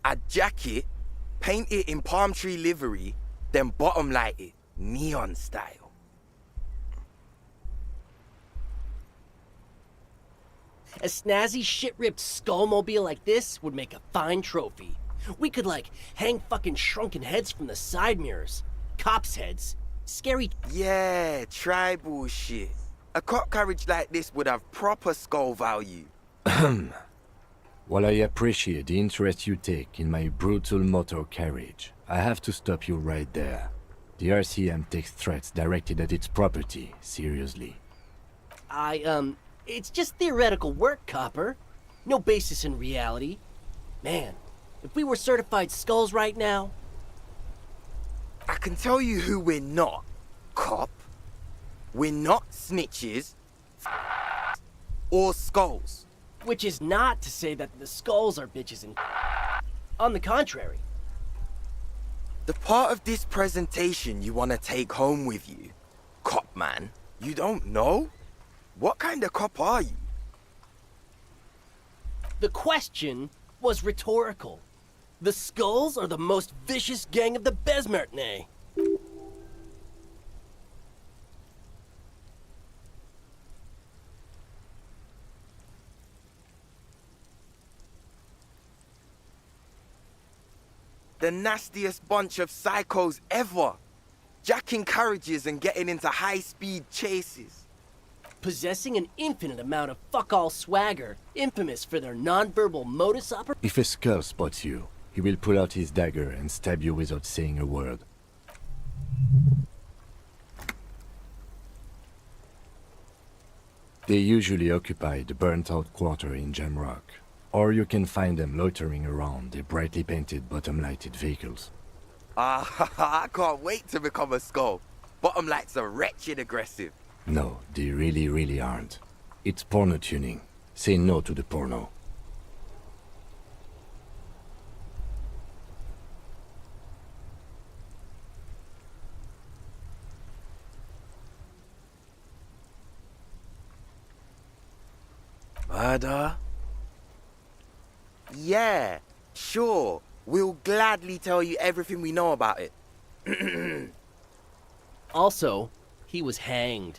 I'd jack it, paint it in palm tree livery, then bottom light it, neon style. A snazzy shit-ripped skullmobile like this would make a fine trophy. We could, like, hang fucking shrunken heads from the side mirrors. Cops' heads. Scary... Yeah, tribal shit. A cop carriage like this would have proper skull value. While I appreciate the interest you take in my brutal motor carriage, I have to stop you right there. The RCM takes threats directed at its property seriously. It's just theoretical work, Copper. No basis in reality. Man, if we were certified skulls right now... I can tell you who we're not, cop. We're not snitches or skulls. Which is not to say that the skulls are bitches and... On the contrary. The part of this presentation you want to take home with you, cop man, you don't know? What kind of cop are you? The question was rhetorical. The Skulls are the most vicious gang of the Besmertne. The nastiest bunch of psychos ever. Jacking carriages and getting into high-speed chases. Possessing an infinite amount of fuck-all swagger, infamous for their non-verbal modus operandi. If a skull spots you, he will pull out his dagger and stab you without saying a word. They usually occupy the burnt-out quarter in Jamrock, or you can find them loitering around their brightly painted bottom-lighted vehicles. I can't wait to become a skull. Bottom lights are wretched aggressive. No, they really aren't. It's porno tuning. Say no to the porno. Murder? Yeah, sure. We'll gladly tell you everything we know about it. Also, he was hanged.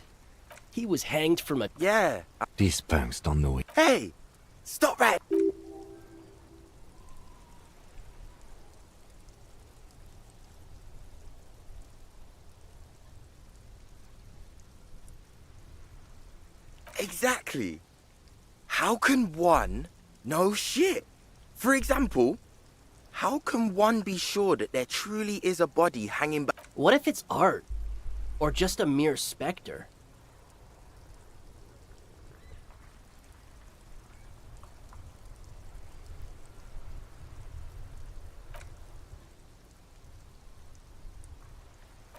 He was hanged from a... Yeah. These punks don't know it. Hey! Stop right! Exactly. How can one know shit? For example, how can one be sure that there truly is a body hanging back? What if it's art? Or just a mere specter?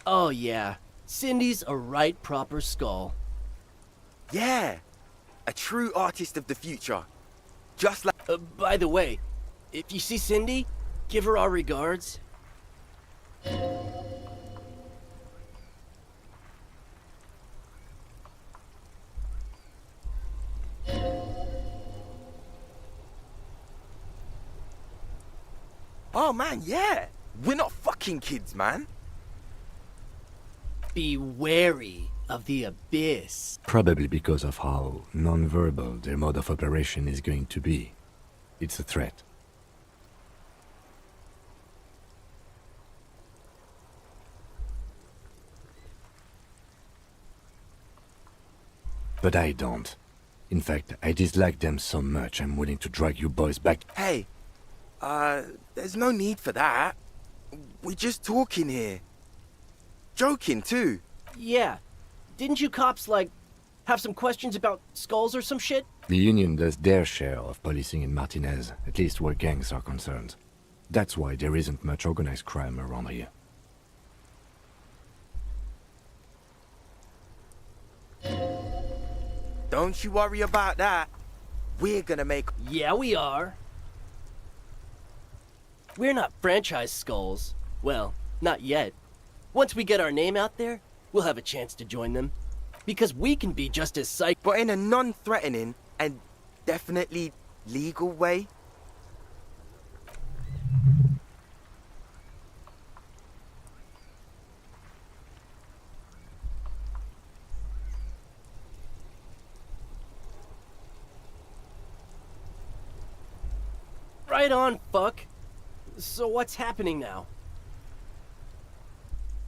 Oh yeah, Cindy's a right proper skull. Yeah, a true artist of the future. Just like... by the way, if you see Cindy, give her our regards. Oh man, yeah. We're not fucking kids, man. Be wary of the abyss. Probably because of how non-verbal their mode of operation is going to be. It's a threat. But I don't. In fact, I dislike them so much I'm willing to drag you boys back. Hey, there's no need for that. We're just talking here. Joking, too. Yeah. Didn't you cops, like, have some questions about skulls or some shit? The Union does their share of policing in Martinez, at least where gangs are concerned. That's why there isn't much organized crime around here. Don't you worry about that. We're gonna make... Yeah, we are. We're not franchise skulls. Well, not yet. Once we get our name out there, we'll have a chance to join them. Because we can be just as psych... But in a non-threatening and definitely legal way. Right on, fuck. So what's happening now?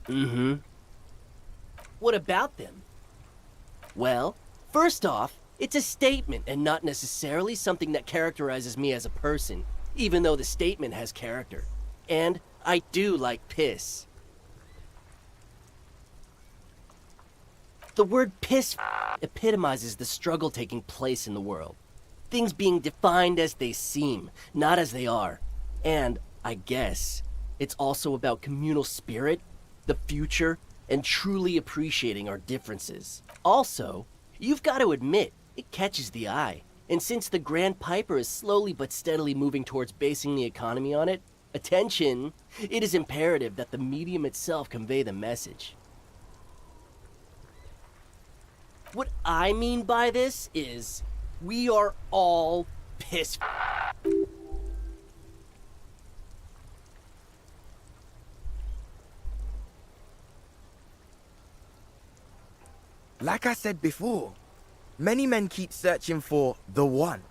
Mm-hmm. What about them? Well, first off, it's a statement and not necessarily something that characterizes me as a person, even though the statement has character. And I do like piss. The word piss epitomizes the struggle taking place in the world. Things being defined as they seem, not as they are. And, I guess, it's also about communal spirit, the future, and truly appreciating our differences. Also, you've got to admit, it catches the eye. And since the Grand Piper is slowly but steadily moving towards basing the economy on it, attention, it is imperative that the medium itself convey the message. What I mean by this is, we are all pissed. Like I said before, many men keep searching for the one,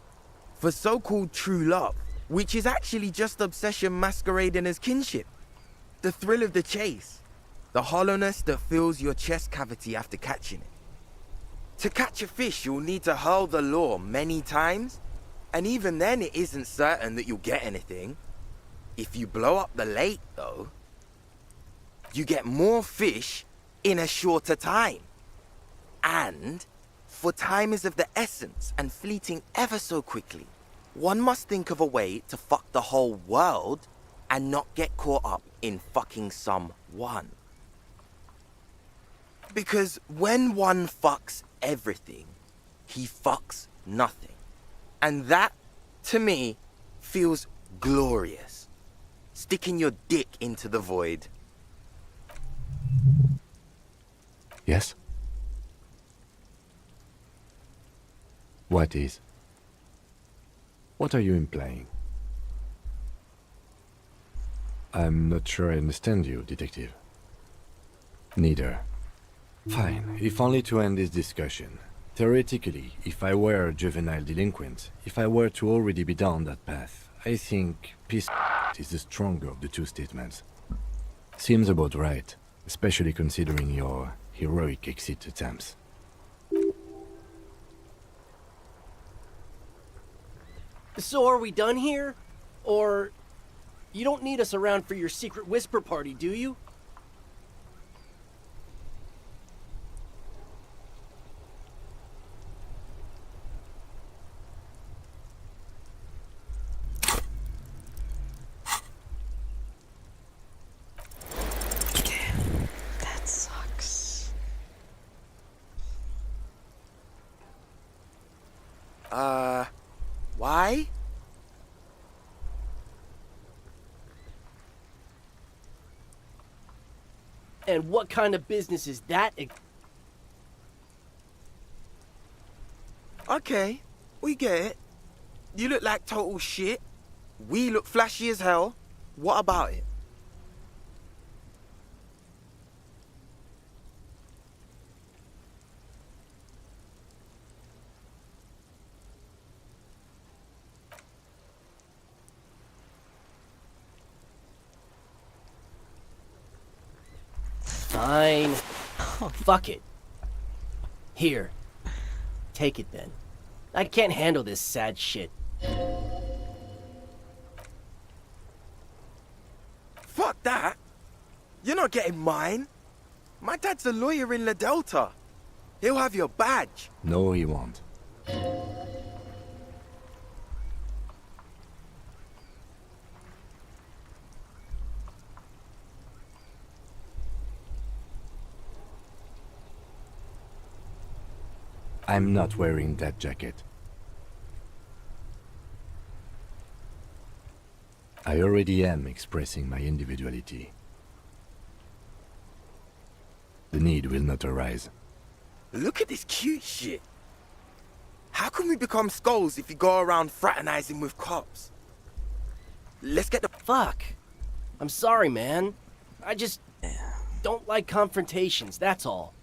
for so-called true love, which is actually just obsession masquerading as kinship. The thrill of the chase, the hollowness that fills your chest cavity after catching it. To catch a fish, you'll need to hurl the lure many times, and even then it isn't certain that you'll get anything. If you blow up the lake, though, you get more fish in a shorter time. And, for time is of the essence and fleeting ever so quickly, one must think of a way to fuck the whole world and not get caught up in fucking someone. Because when one fucks everything, he fucks nothing. And that, to me, feels glorious. Sticking your dick into the void. Yes? What is? What are you implying? I'm not sure I understand you, detective. Neither. Fine, if only to end this discussion. Theoretically, if I were a juvenile delinquent, if I were to already be down that path, I think peace is the stronger of the two statements. Seems about right, especially considering your heroic exit attempts. So are we done here? Or you don't need us around for your secret whisper party, do you? That sucks. Why? And what kind of business is that? Okay, we get it. You look like total shit. We look flashy as hell. What about it? Fine. Fuck it. Here. Take it then. I can't handle this sad shit. Fuck that. You're not getting mine. My dad's a lawyer in La Delta. He'll have your badge. No, he won't. I'm not wearing that jacket. I already am expressing my individuality. The need will not arise. Look at this cute shit. How can we become skulls if you go around fraternizing with cops? Let's get the... Fuck. I'm sorry, man. I just don't like confrontations, that's all.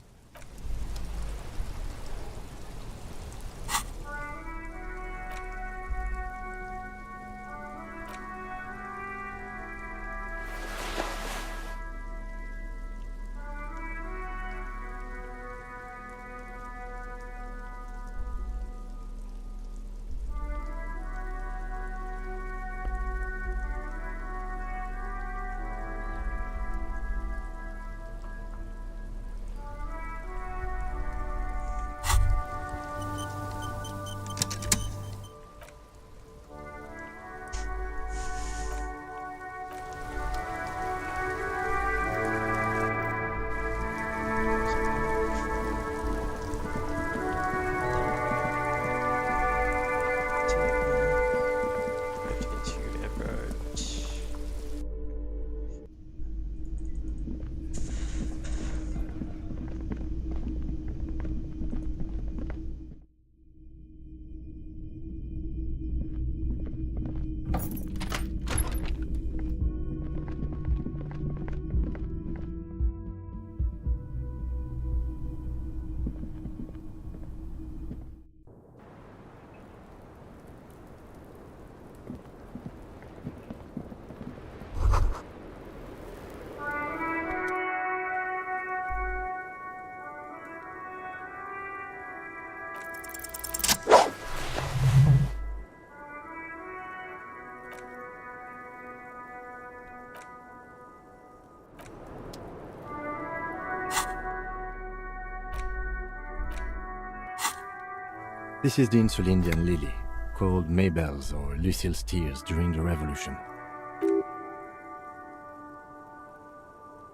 This is the Insulindian lily, called Mabel's or Lucille's tears during the Revolution.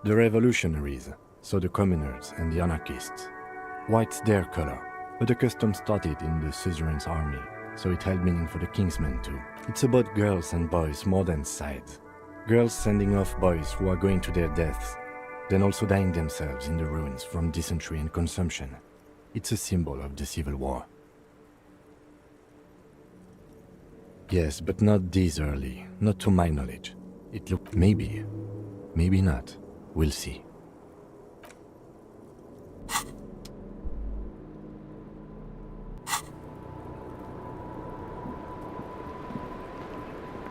The revolutionaries, so the communards and the anarchists. White's their color, but the custom started in the suzerain's army, so it held meaning for the kingsmen too. It's about girls and boys more than sides. Girls sending off boys who are going to their deaths, then also dying themselves in the ruins from dysentery and consumption. It's a symbol of the Civil War. Yes, but not this early, not to my knowledge. It looked maybe not. We'll see.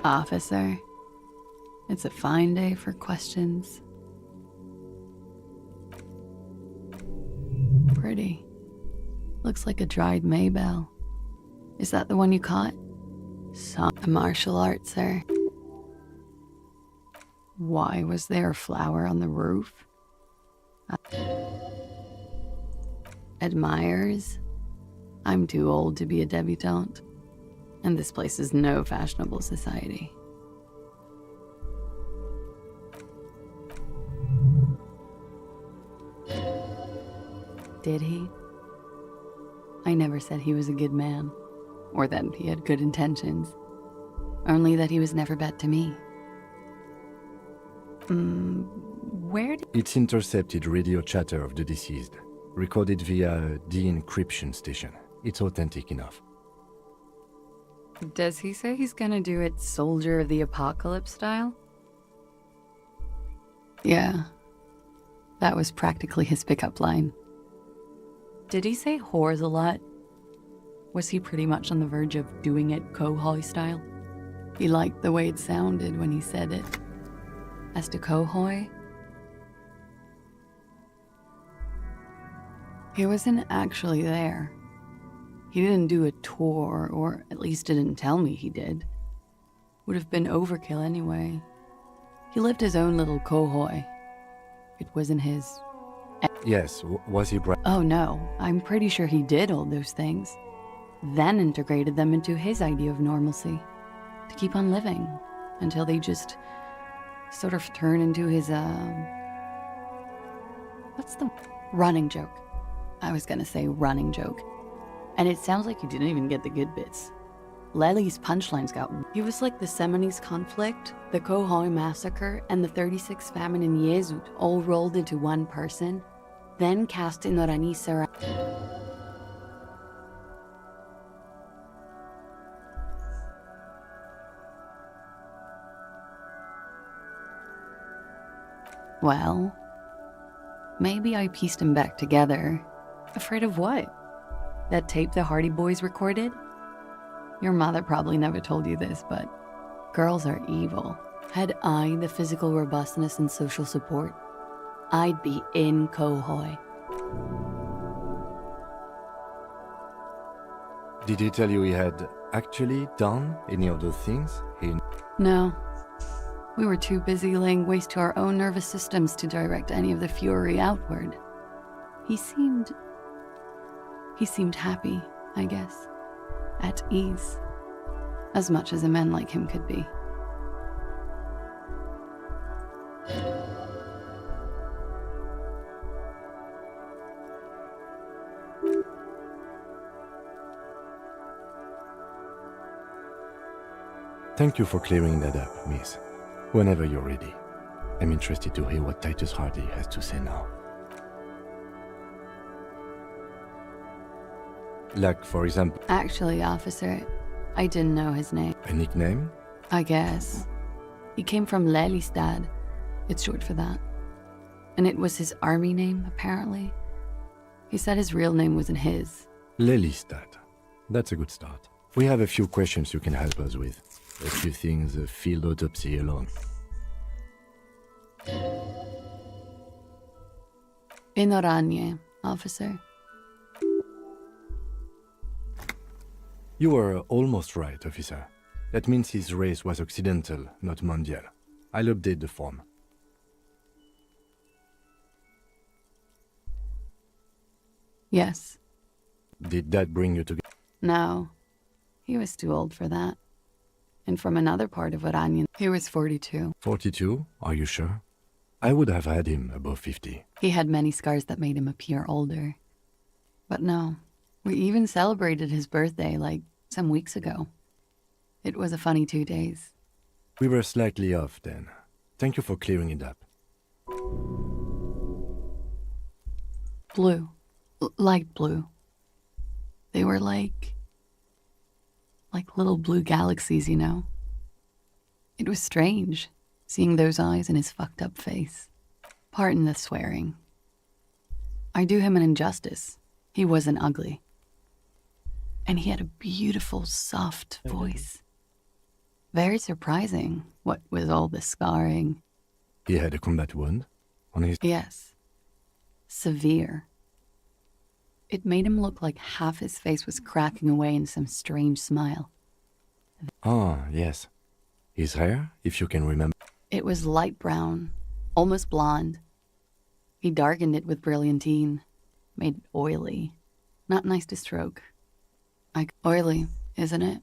Officer, it's a fine day for questions. Pretty. Looks like a dried Maybell. Is that the one you caught? Some martial arts, sir. Why was there a flower on the roof? Admirers? I'm too old to be a debutante, and this place is no fashionable society. Did he? I never said he was a good man, or that he had good intentions, only that he was never bad to me. Where did... It's intercepted radio chatter of the deceased, recorded via a de-encryption station. It's authentic enough. Does he say he's gonna do it Soldier of the Apocalypse style? Yeah. That was practically his pickup line. Did he say whores a lot? Was he pretty much on the verge of doing it Kohoi style? He liked the way it sounded when he said it. As to Kohoi, he wasn't actually there. He didn't do a tour, or at least didn't tell me he did. Would have been overkill anyway. He lived his own little Kohoi. It wasn't his. Yes, was he bright? Oh no, I'm pretty sure he did all those things. Then integrated them into his idea of normalcy. To keep on living. Until they just sort of turn into his, what's the running joke? I was gonna say running joke. And it sounds like you didn't even get the good bits. Lely's punchlines got... He was like the Seminoles conflict, the Kohoi massacre, and the 36 famine in Yezut all rolled into one person, then cast in Oranisara. Well, maybe I pieced him back together. Afraid of what? That tape the Hardy Boys recorded? Your mother probably never told you this, but girls are evil. Had I the physical robustness and social support, I'd be in Kohoi. Did he tell you he had actually done any of those things? No. We were too busy laying waste to our own nervous systems to direct any of the fury outward. He seemed happy, I guess. At ease. As much as a man like him could be. Thank you for clearing that up, miss. Whenever you're ready. I'm interested to hear what Titus Hardy has to say now. Like, for example... Actually, officer, I didn't know his name. A nickname? I guess. He came from Lelystad. It's short for that. And it was his army name, apparently. He said his real name wasn't his. Lelystad. That's a good start. We have a few questions you can help us with. A few things a field autopsy alone. In Oranje, officer. You were almost right, officer. That means his race was occidental, not mondial. I'll update the form. Yes. Did that bring you together? No, he was too old for that. And from another part of Oranian, he was 42. 42? Are you sure? I would have had him above 50. He had many scars that made him appear older. But no, we even celebrated his birthday like some weeks ago. It was a funny 2 days. We were slightly off then. Thank you for clearing it up. Blue. Light blue. They were like little blue galaxies, you know? It was strange, seeing those eyes in his fucked up face. Pardon the swearing. I do him an injustice. He wasn't ugly. And he had a beautiful, soft voice. Very surprising, what with all the scarring. He had a combat wound on his... Yes. Severe. It made him look like half his face was cracking away in some strange smile. Ah, yes. His hair, if you can remember. It was light brown, almost blonde. He darkened it with brilliantine, made it oily. Not nice to stroke. Oily, isn't it?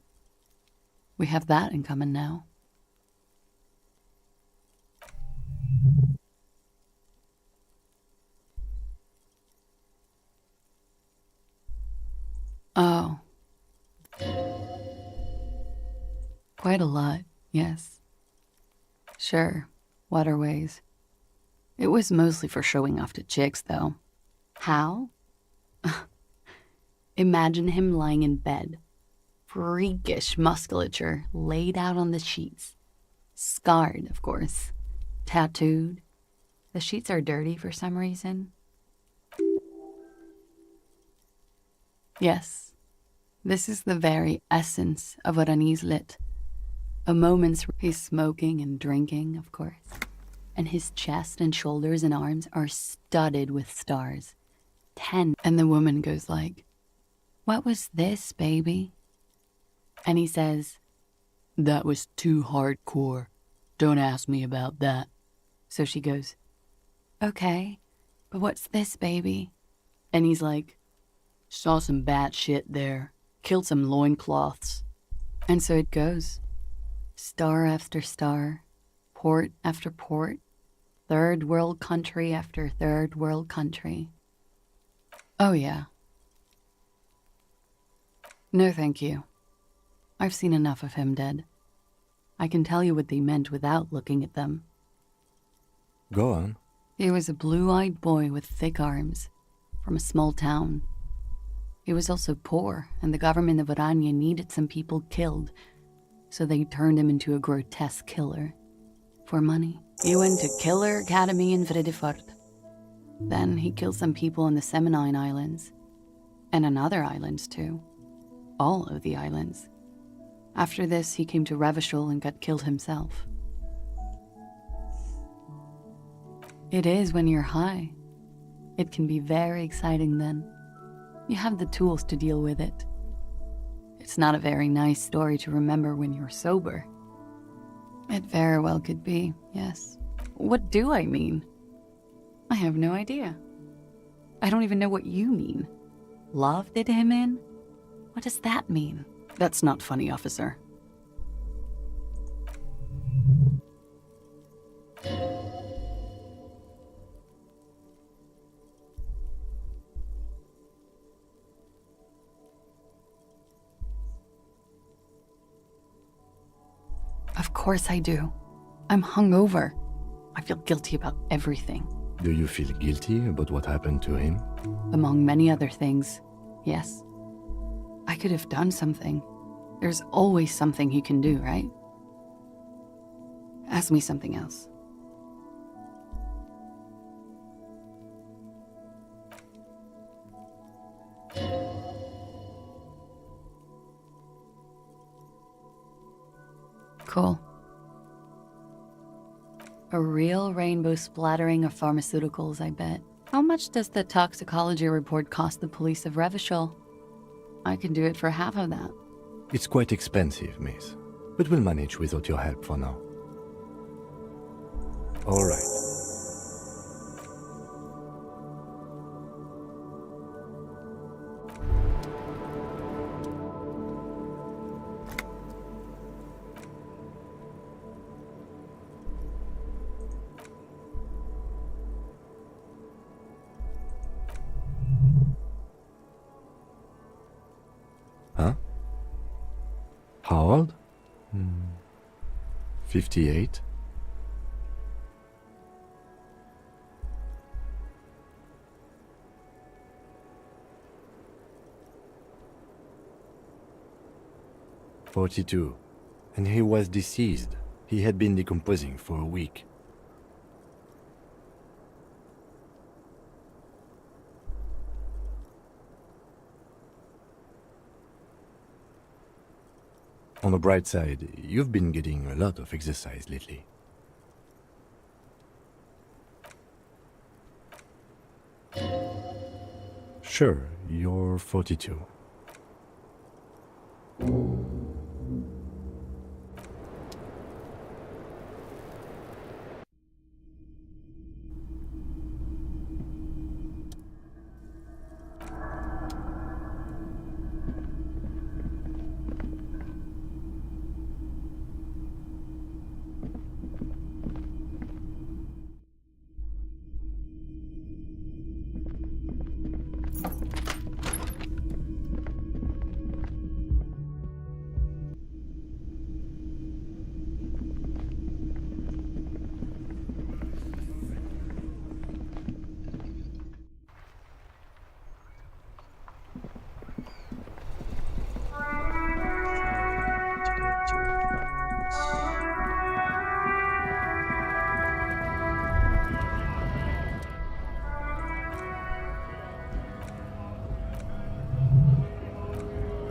We have that in common now. Oh. Quite a lot, yes. Sure, waterways. It was mostly for showing off to chicks, though. How? Imagine him lying in bed. Freakish musculature laid out on the sheets. Scarred, of course. Tattooed. The sheets are dirty for some reason. Yes, this is the very essence of what Anis lit. A moment's he's smoking and drinking, of course. And his chest and shoulders and arms are studded with stars. 10. And the woman goes like, "What was this, baby?" And he says, "That was too hardcore. Don't ask me about that." So she goes, "Okay, but what's this, baby?" And he's like, "Saw some bat shit there. Killed some loincloths." And so it goes. Star after star, port after port, third world country after third world country. Oh yeah. No thank you. I've seen enough of him dead. I can tell you what they meant without looking at them. Go on. He was a blue-eyed boy with thick arms, from a small town. He was also poor, and the government of Orania needed some people killed, so they turned him into a grotesque killer. For money. He went to Killer Academy in Vredefort. Then he killed some people on the Semenine Islands. And on other islands, too. All of the islands. After this, he came to Revachol and got killed himself. It is when you're high. It can be very exciting then. You have the tools to deal with it. It's not a very nice story to remember when you're sober. It very well could be, yes. What do I mean? I have no idea. I don't even know what you mean. Love did him in? What does that mean? That's not funny, officer. Of course I do. I'm hungover. I feel guilty about everything. Do you feel guilty about what happened to him? Among many other things, yes. I could have done something. There's always something you can do, right? Ask me something else. Cool. A real rainbow splattering of pharmaceuticals, I bet. How much does the toxicology report cost the police of Revachol? I can do it for half of that. It's quite expensive, miss. But we'll manage without your help for now. All right. How old? 58? "42. And he was deceased. He had been decomposing for a week." On the bright side, you've been getting a lot of exercise lately. Sure, you're 42.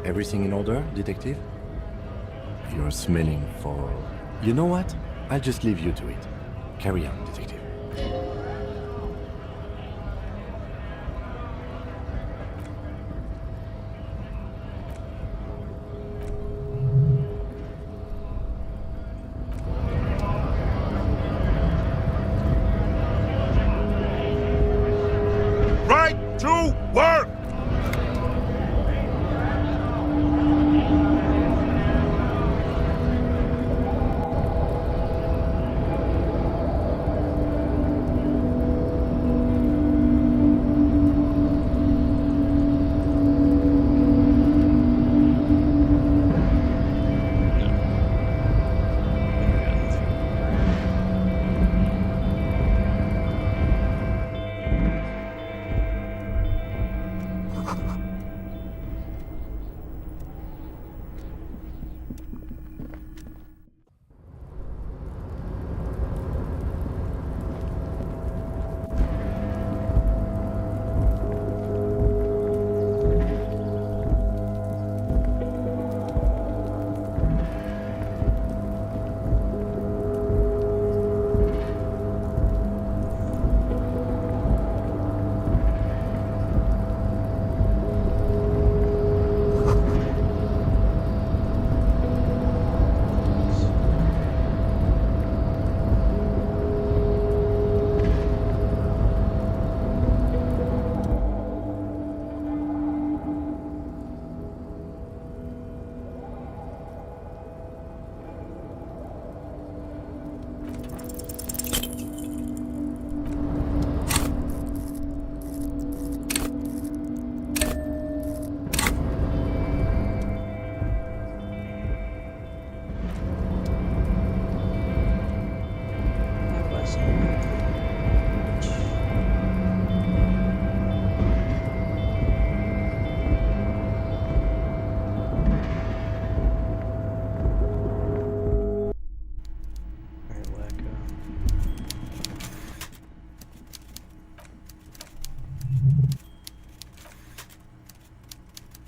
Everything in order, detective? You're smelling for... You know what? I'll just leave you to it. Carry on, detective. Right to work!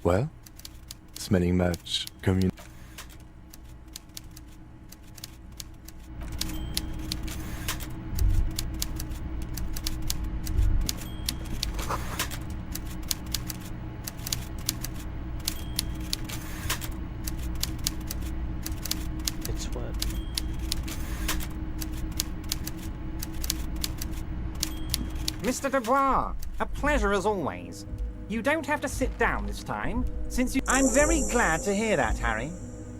Well, smelling much It's what? Mr. Dubois, a pleasure as always. You don't have to sit down this time, since you... I'm very glad to hear that, Harry.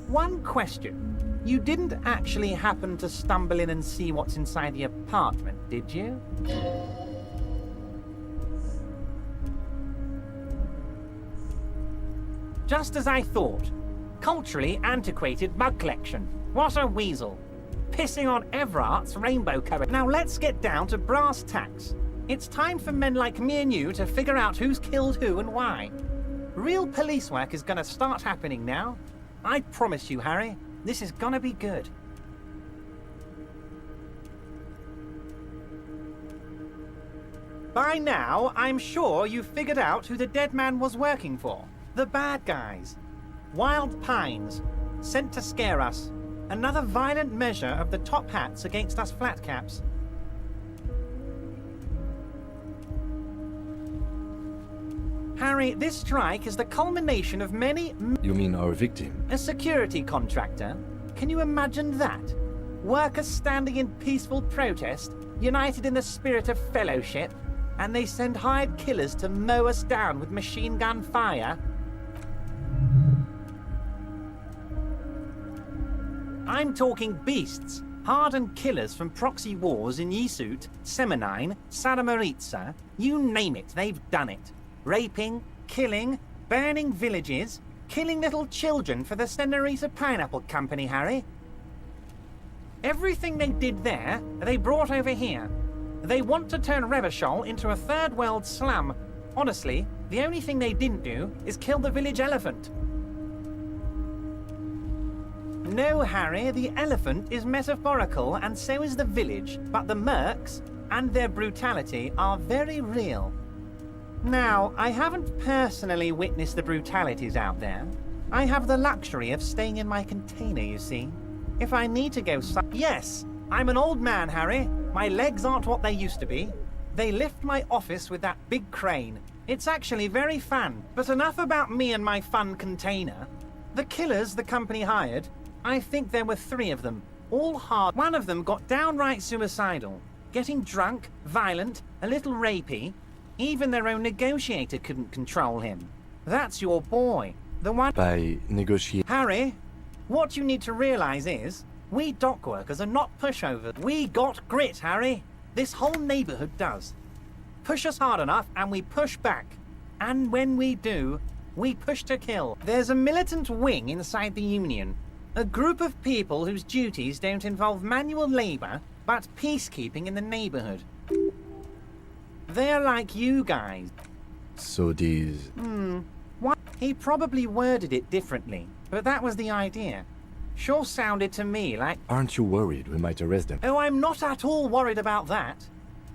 One question. You didn't actually happen to stumble in and see what's inside the apartment, did you? Just as I thought. Culturally antiquated mug collection. What a weasel. Pissing on Everart's rainbow cover. Now let's get down to brass tacks. It's time for men like me and you to figure out who's killed who and why. Real police work is gonna start happening now. I promise you, Harry, this is gonna be good. By now, I'm sure you've figured out who the dead man was working for. The bad guys. Wild Pines. Sent to scare us. Another violent measure of the top hats against us flatcaps. Harry, this strike is the culmination of many... You mean our victim? A security contractor? Can you imagine that? Workers standing in peaceful protest, united in the spirit of fellowship, and they send hired killers to mow us down with machine gun fire? I'm talking beasts, hardened killers from proxy wars in Yisut, Semenine, Saramaritsa, you name it, they've done it. Raping, killing, burning villages, killing little children for the Senorita Pineapple Company, Harry. Everything they did there, they brought over here. They want to turn Revachol into a third world slum. Honestly, the only thing they didn't do is kill the village elephant. No, Harry, the elephant is metaphorical and so is the village, but the mercs and their brutality are very real. Now, I haven't personally witnessed the brutalities out there. I have the luxury of staying in my container, you see. If I need to go yes, I'm an old man, Harry. My legs aren't what they used to be. They lift my office with that big crane. It's actually very fun, but enough about me and my fun container. The killers the company hired, I think there were 3 of them, all hard. One of them got downright suicidal, getting drunk, violent, a little rapey. Even their own negotiator couldn't control him. That's your boy, the one... By negotiate... Harry, what you need to realize is, we dock workers are not pushovers. We got grit, Harry. This whole neighborhood does. Push us hard enough and we push back. And when we do, we push to kill. There's a militant wing inside the Union. A group of people whose duties don't involve manual labor, but peacekeeping in the neighborhood. They're like you guys. So these... What? He probably worded it differently, but that was the idea. Sure sounded to me like... Aren't you worried we might arrest them? Oh, I'm not at all worried about that.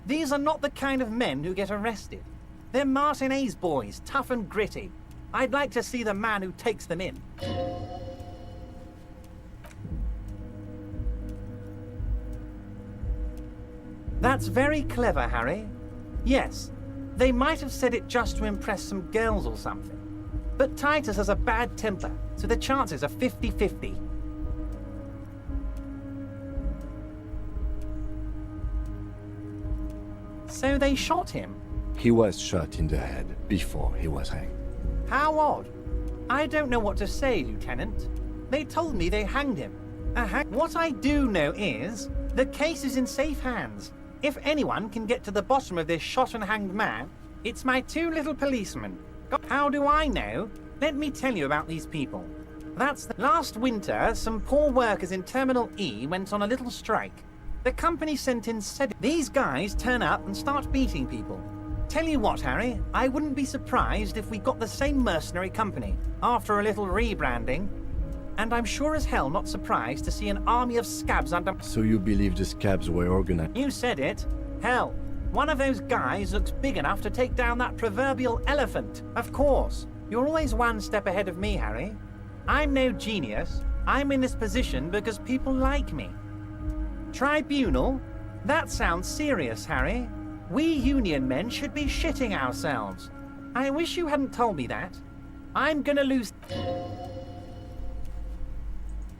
These are not the kind of men who get arrested. They're Martinez boys, tough and gritty. I'd like to see the man who takes them in. That's very clever, Harry. Yes, they might have said it just to impress some girls or something. But Titus has a bad temper, so the chances are 50-50. So they shot him? He was shot in the head before he was hanged. How odd. I don't know what to say, Lieutenant. They told me they hanged him. What I do know is, the case is in safe hands. If anyone can get to the bottom of this shot and hanged man, it's my 2 little policemen. How do I know? Let me tell you about these people. Last winter, some poor workers in Terminal E went on a little strike. The company sent in these guys turn up and start beating people. Tell you what, Harry, I wouldn't be surprised if we got the same mercenary company after a little rebranding. And I'm sure as hell not surprised to see an army of scabs under... So you believe the scabs were organized? You said it. Hell, one of those guys looks big enough to take down that proverbial elephant. Of course, you're always one step ahead of me, Harry. I'm no genius. I'm in this position because people like me. Tribunal? That sounds serious, Harry. We Union men should be shitting ourselves. I wish you hadn't told me that. I'm gonna lose...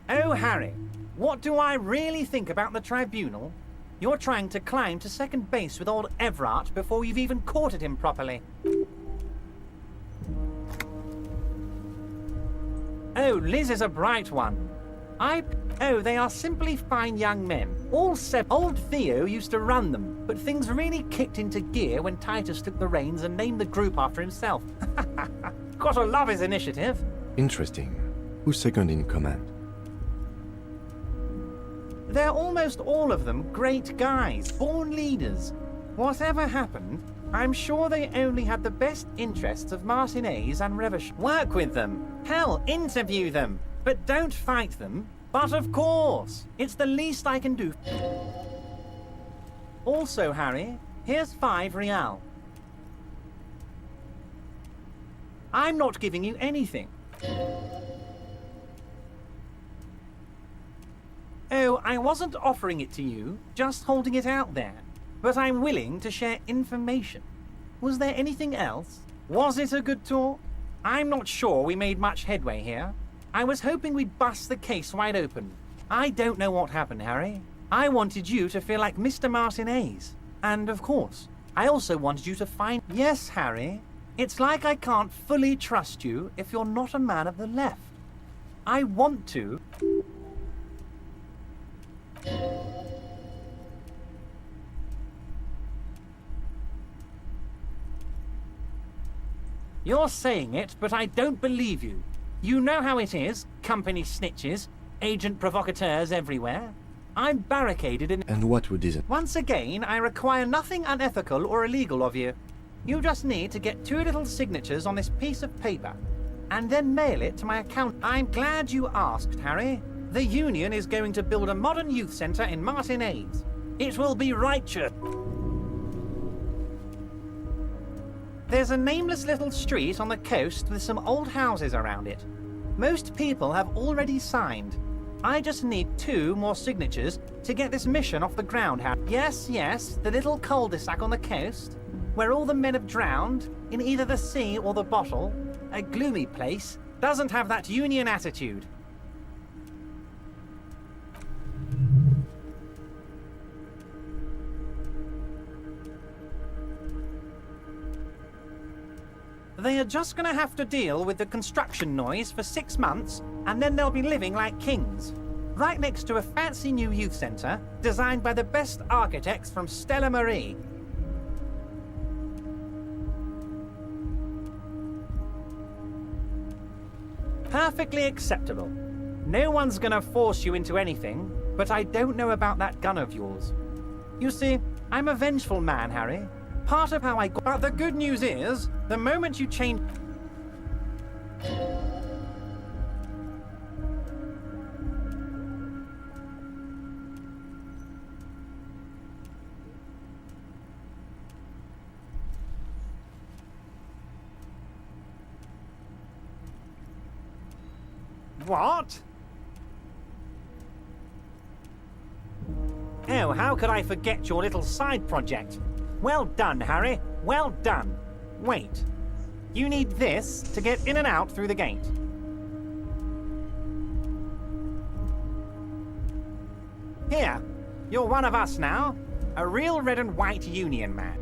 Oh, Harry, what do I really think about the tribunal? You're trying to climb to second base with old Everart before you've even courted him properly. Oh, Liz is a bright one. Oh, they are simply fine young men. All 7. Old Theo used to run them, but things really kicked into gear when Titus took the reins and named the group after himself. Gotta love his initiative. Interesting. Who's second in command? They're almost all of them great guys, born leaders. Whatever happened, I'm sure they only had the best interests of Martinez and Revish. Work with them. Hell, interview them. But don't fight them. But of course, it's the least I can do. Also, Harry, here's 5 real. I'm not giving you anything. Oh, I wasn't offering it to you, just holding it out there. But I'm willing to share information. Was there anything else? Was it a good talk? I'm not sure we made much headway here. I was hoping we'd bust the case wide open. I don't know what happened, Harry. I wanted you to feel like Mr. Martinez. And of course, I also wanted you to find... Yes, Harry. It's like I can't fully trust you if you're not a man of the left. I want to... You're saying it, but I don't believe you. You know how it is, company snitches, agent provocateurs everywhere. I'm barricaded in... And what would this... Once again, I require nothing unethical or illegal of you. You just need to get 2 little signatures on this piece of paper, and then mail it to my account. I'm glad you asked, Harry. The Union is going to build a modern youth centre in Martinez. It will be righteous. There's a nameless little street on the coast with some old houses around it. Most people have already signed. I just need 2 more signatures to get this mission off the ground, Harry. Yes, yes, the little cul-de-sac on the coast, where all the men have drowned, in either the sea or the bottle. A gloomy place, doesn't have that Union attitude. They are just gonna have to deal with the construction noise for 6 months, and then they'll be living like kings. Right next to a fancy new youth centre, designed by the best architects from Stella Marie. Perfectly acceptable. No one's gonna force you into anything, but I don't know about that gun of yours. You see, I'm a vengeful man, Harry. Part of how I got... But the good news is, the moment you change... What? Oh, how could I forget your little side project? Well done, Harry. Well done. Wait. You need this to get in and out through the gate. Here. You're one of us now. A real red and white Union man.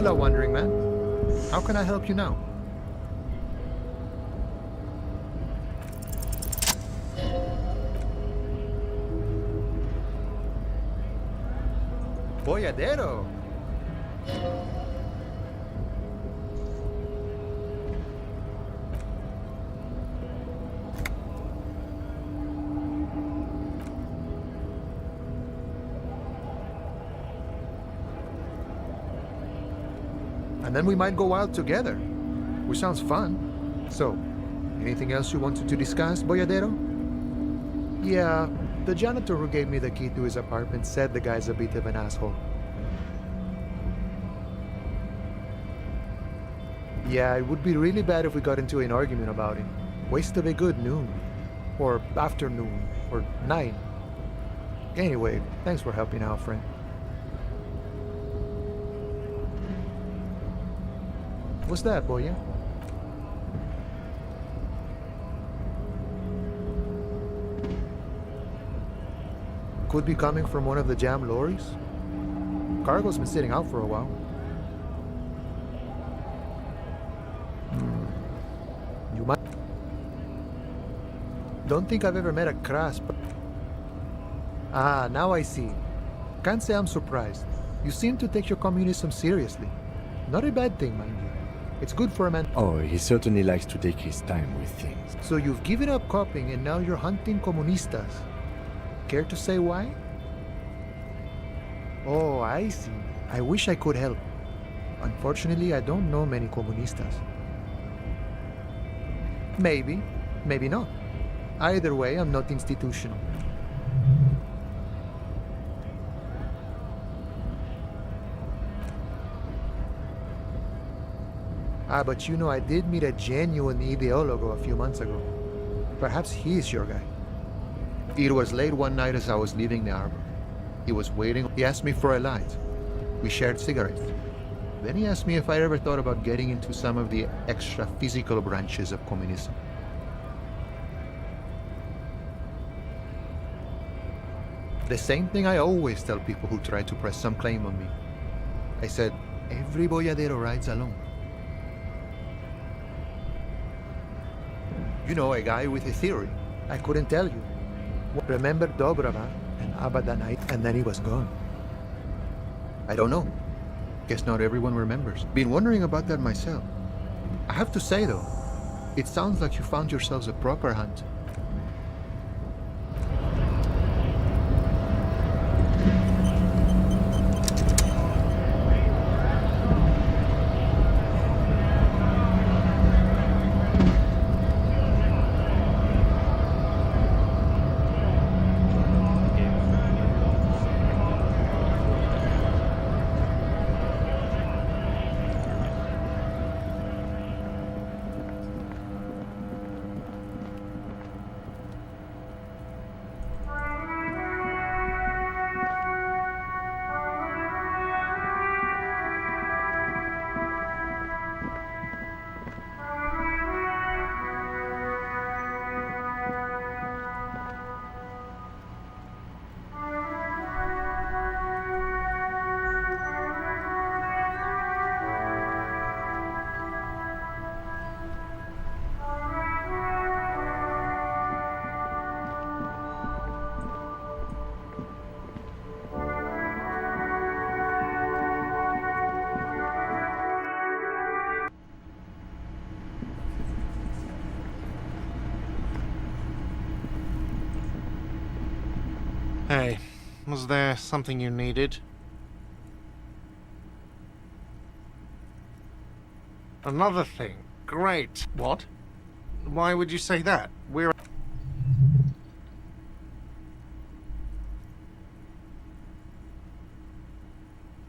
Hola, wandering man. How can I help you now? Boyadero. And then we might go out together, which sounds fun. So, anything else you wanted to discuss, Boyadero? Yeah, the janitor who gave me the key to his apartment said the guy's a bit of an asshole. Yeah, it would be really bad if we got into an argument about it. Waste of a good noon, or afternoon, or night. Anyway, thanks for helping out, friend. What's that, Boya? Could be coming from one of the jam lorries. Cargo's been sitting out for a while. You might... Don't think I've ever met a Krasp. Ah, now I see. Can't say I'm surprised. You seem to take your communism seriously. Not a bad thing, mind you. It's good for a man. Oh, he certainly likes to take his time with things. So you've given up copying and now you're hunting comunistas. Care to say why? Oh, I see. I wish I could help. Unfortunately, I don't know many comunistas. Maybe, maybe not. Either way, I'm not institutional. Ah, but you know, I did meet a genuine ideologo a few months ago. Perhaps he's your guy. It was late one night as I was leaving the arbor. He was waiting. He asked me for a light. We shared cigarettes. Then he asked me if I ever thought about getting into some of the extra physical branches of communism. The same thing I always tell people who try to press some claim on me. I said, every boyadero rides alone. You know, a guy with a theory. I couldn't tell you. Remember Dobrava and Abadanite, and then he was gone. I don't know. Guess not everyone remembers. Been wondering about that myself. I have to say though, it sounds like you found yourselves a proper hunt. Hey, was there something you needed? Another thing. Great. What? Why would you say that? We're...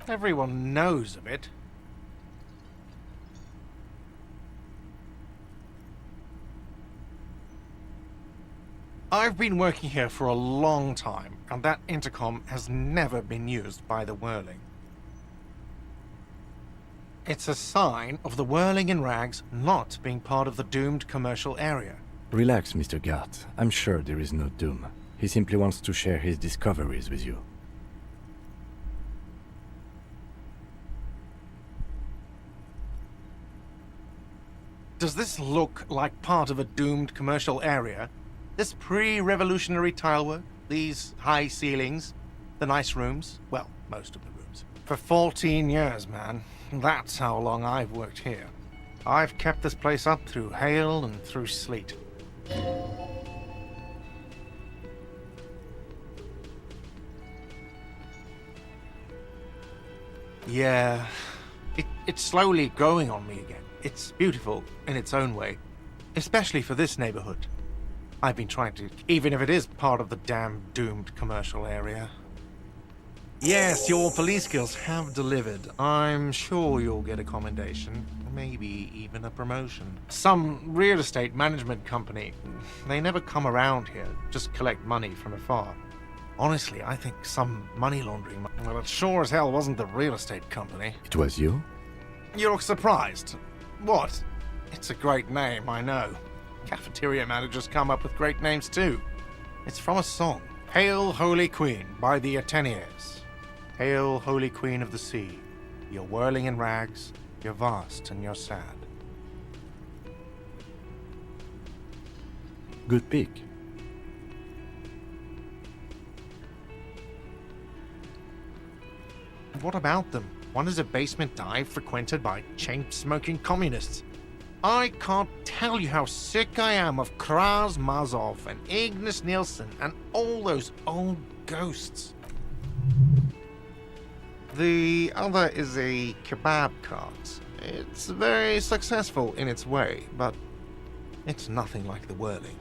Everyone knows of it. I've been working here for a long time, and that intercom has never been used by the Whirling. It's a sign of the Whirling in rags not being part of the doomed commercial area. Relax, Mr. Gart. I'm sure there is no doom. He simply wants to share his discoveries with you. Does this look like part of a doomed commercial area? This pre-revolutionary tilework? These high ceilings? The nice rooms? Well, most of the rooms. For 14 years, man. That's how long I've worked here. I've kept this place up through hail and through sleet. Yeah, it's slowly growing on me again. It's beautiful in its own way, especially for this neighborhood. I've been trying to, even if it is part of the damn doomed commercial area. Yes, your police skills have delivered. I'm sure you'll get a commendation, maybe even a promotion. Some real estate management company. They never come around here, just collect money from afar. Honestly, I think some money laundering... Well, it sure as hell wasn't the real estate company. It was you? You look surprised. What? It's a great name, I know. Cafeteria managers come up with great names too. It's from a song. Hail, Holy Queen, by the Ateniers. Hail, Holy Queen of the Sea. You're whirling in rags, you're vast and you're sad. Good pick. What about them? One is a basement dive frequented by chain-smoking communists. I can't tell you how sick I am of Kraz Mazov and Ignis Nielsen and all those old ghosts. The other is a kebab cart. It's very successful in its way, but it's nothing like the whirling.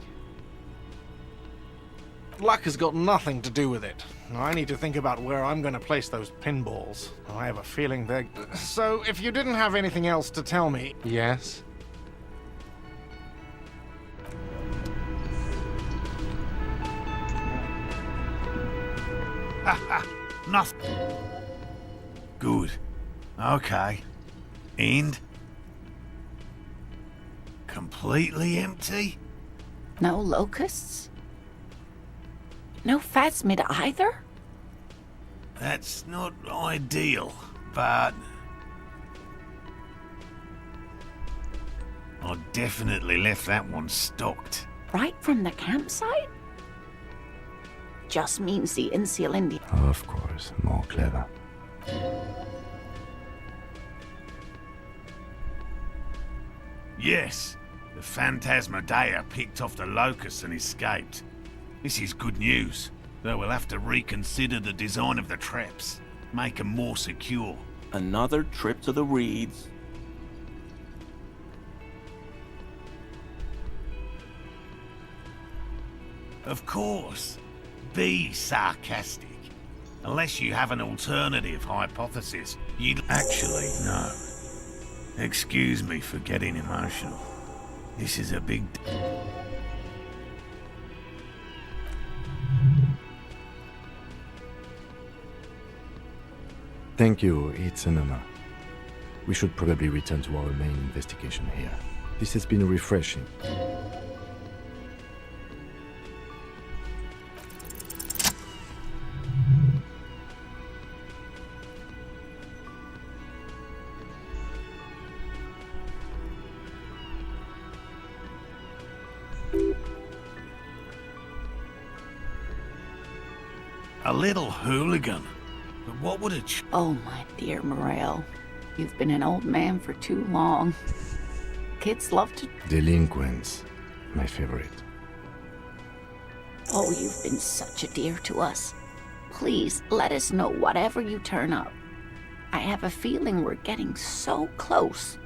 Luck has got nothing to do with it. I need to think about where I'm going to place those pinballs. I have a feeling they're... So, if you didn't have anything else to tell me... Yes? Nothing. Good. Okay. And? Completely empty? No locusts? No phasmid either? That's not ideal, but... I definitely left that one stocked. Right from the campsite? Just means the Insulindia. Of course, more clever. Yes, the Phantasmadeia picked off the locusts and escaped. This is good news, though we'll have to reconsider the design of the traps, make them more secure. Another trip to the reeds. Of course. Be sarcastic. Unless you have an alternative hypothesis, you'd... Actually, no. Excuse me for getting emotional. This is a big... Thank you, it's an honor. We should probably return to our main investigation here. This has been refreshing. A little hooligan. But what would a Oh, my dear Morel. You've been an old man for too long. Kids love to... Delinquents, my favorite. Oh, you've been such a dear to us. Please, let us know whatever you turn up. I have a feeling we're getting so close.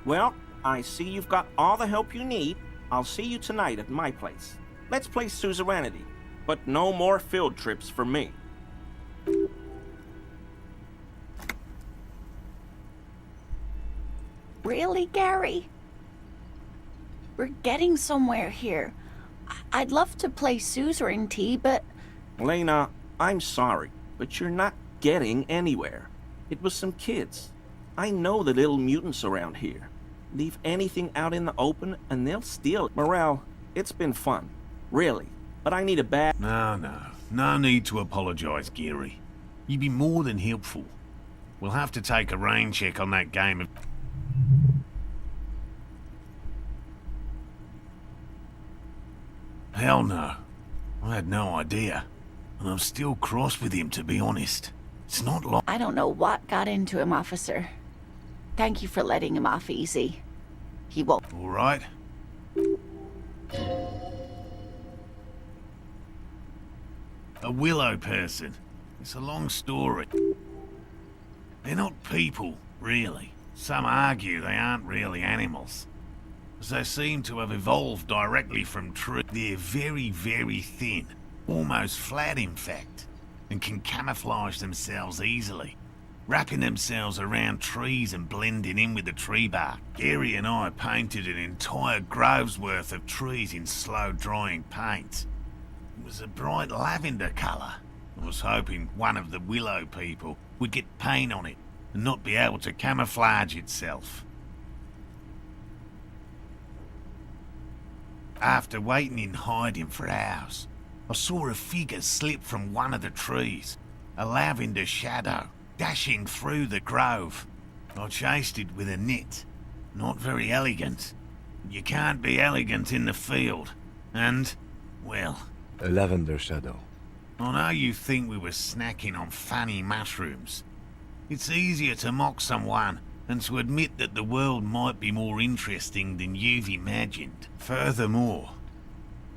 Well, I see you've got all the help you need. I'll see you tonight at my place. Let's play suzerainty, but no more field trips for me. Really, Gary? We're getting somewhere here. I'd love to play suzerainty, but... Lena, I'm sorry, but you're not getting anywhere. It was some kids. I know the little mutants around here. Leave anything out in the open and they'll steal it. Morel, it's been fun. Really. But I need a bag. No need to apologize, Geary. you'd be more than helpful. We'll have to take a rain check on that game of... Hell no. I had no idea. And I'm still cross with him, to be honest. It's not like... I don't know what got into him, officer. Thank you for letting him off easy. He won't... All right. A willow person. It's a long story. They're not people, really. Some argue they aren't really animals, as they seem to have evolved directly from trees. They're very, very thin, almost flat in fact, and can camouflage themselves easily, wrapping themselves around trees and blending in with the tree bark. Gary and I painted an entire grove's worth of trees in slow-drying paint. It was a bright lavender colour. I was hoping one of the willow people would get paint on it and not be able to camouflage itself. After waiting in hiding for hours, I saw a figure slip from one of the trees, a lavender shadow, dashing through the grove. I chased it with a net. Not very elegant. You can't be elegant in the field. And, well... A lavender shadow. I know you think we were snacking on funny mushrooms. It's easier to mock someone than to admit that the world might be more interesting than you've imagined. Furthermore,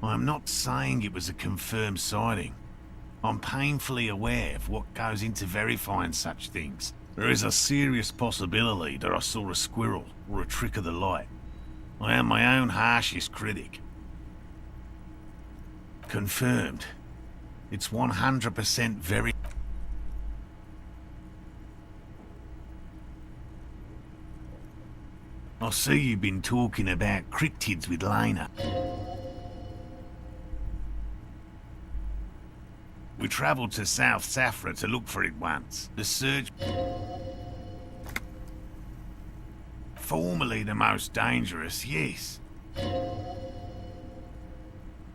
I'm not saying it was a confirmed sighting. I'm painfully aware of what goes into verifying such things. There is a serious possibility that I saw a squirrel or a trick of the light. I am my own harshest critic. Confirmed. It's 100% very... I see you've been talking about cryptids with Lena. We travelled to South Safra to look for it once. The search... Formerly the most dangerous, yes.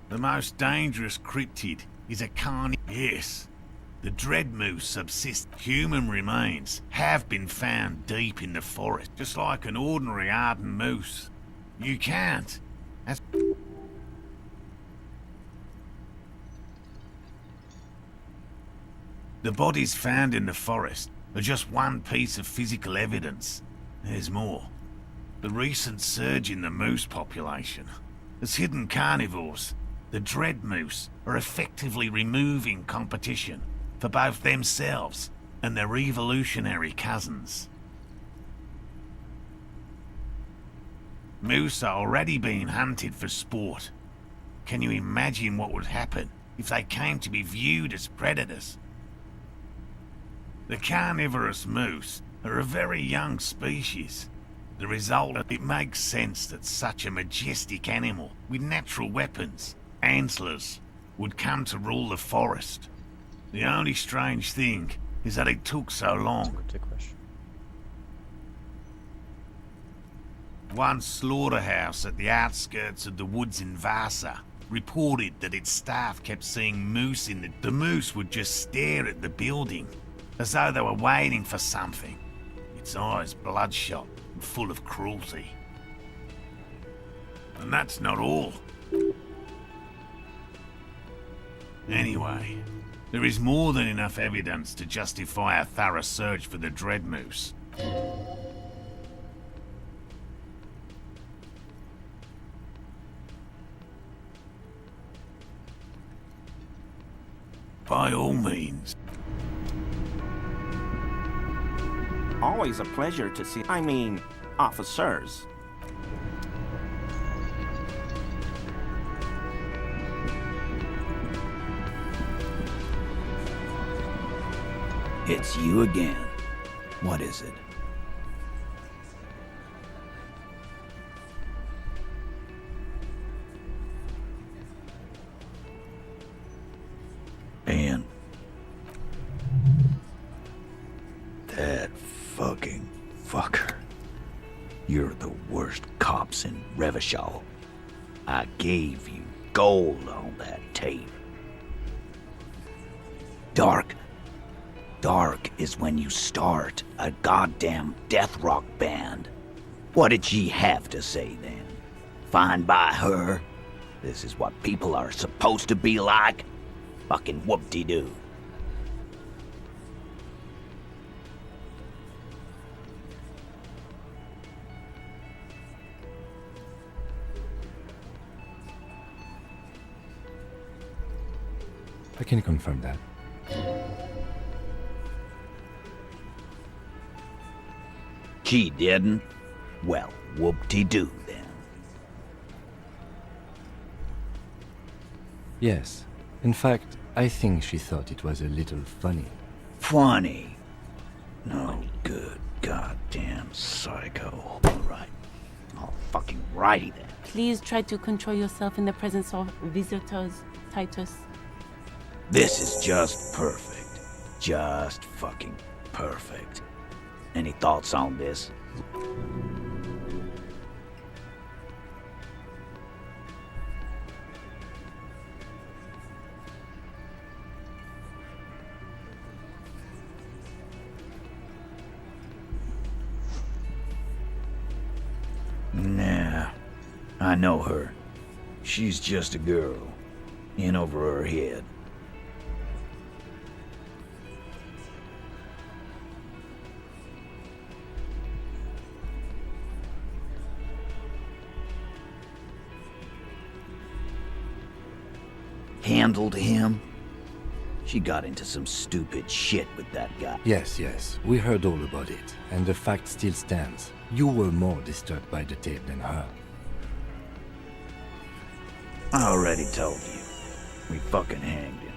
The most dangerous cryptid is a carni... Yes. The dread moose subsist. Human remains have been found deep in the forest, just like an ordinary ardent moose. You can't. As... The bodies found in the forest are just one piece of physical evidence. There's more. The recent surge in the moose population has hidden carnivores. The dread moose are effectively removing competition for both themselves and their evolutionary cousins. Moose are already being hunted for sport. Can you imagine what would happen if they came to be viewed as predators? The carnivorous moose are a very young species. The result, it makes sense that such a majestic animal with natural weapons, antlers, would come to rule the forest. The only strange thing is that it took so long. One slaughterhouse at the outskirts of the woods in Vasa reported that its staff kept seeing moose in the moose would just stare at the building, as though they were waiting for something. Its eyes bloodshot and full of cruelty. And that's not all. Anyway, there is more than enough evidence to justify a thorough search for the dread moose. By all means. Always a pleasure to see... I mean, officers. It's you again. What is it? And that fucking fucker. You're the worst cops in Revachol. I gave you gold on that tape. Dark, Dark is when you start a goddamn death rock band. What did she have to say then? Fine by her? This is what people are supposed to be like? Fucking whoop-de-doo. I can confirm that. She didn't? Well, whoop-de-doo then. Yes. In fact, I think she thought it was a little funny. Funny? No good goddamn psycho. Alright. All fucking righty then. Please try to control yourself in the presence of visitors, Titus. This is just perfect. Just fucking perfect. Any thoughts on this? Nah, I know her. She's just a girl. In over her head. Handled him? She got into some stupid shit with that guy. Yes, we heard all about it, and the fact still stands. You were more disturbed by the tape than her. I already told you. We fucking hanged him.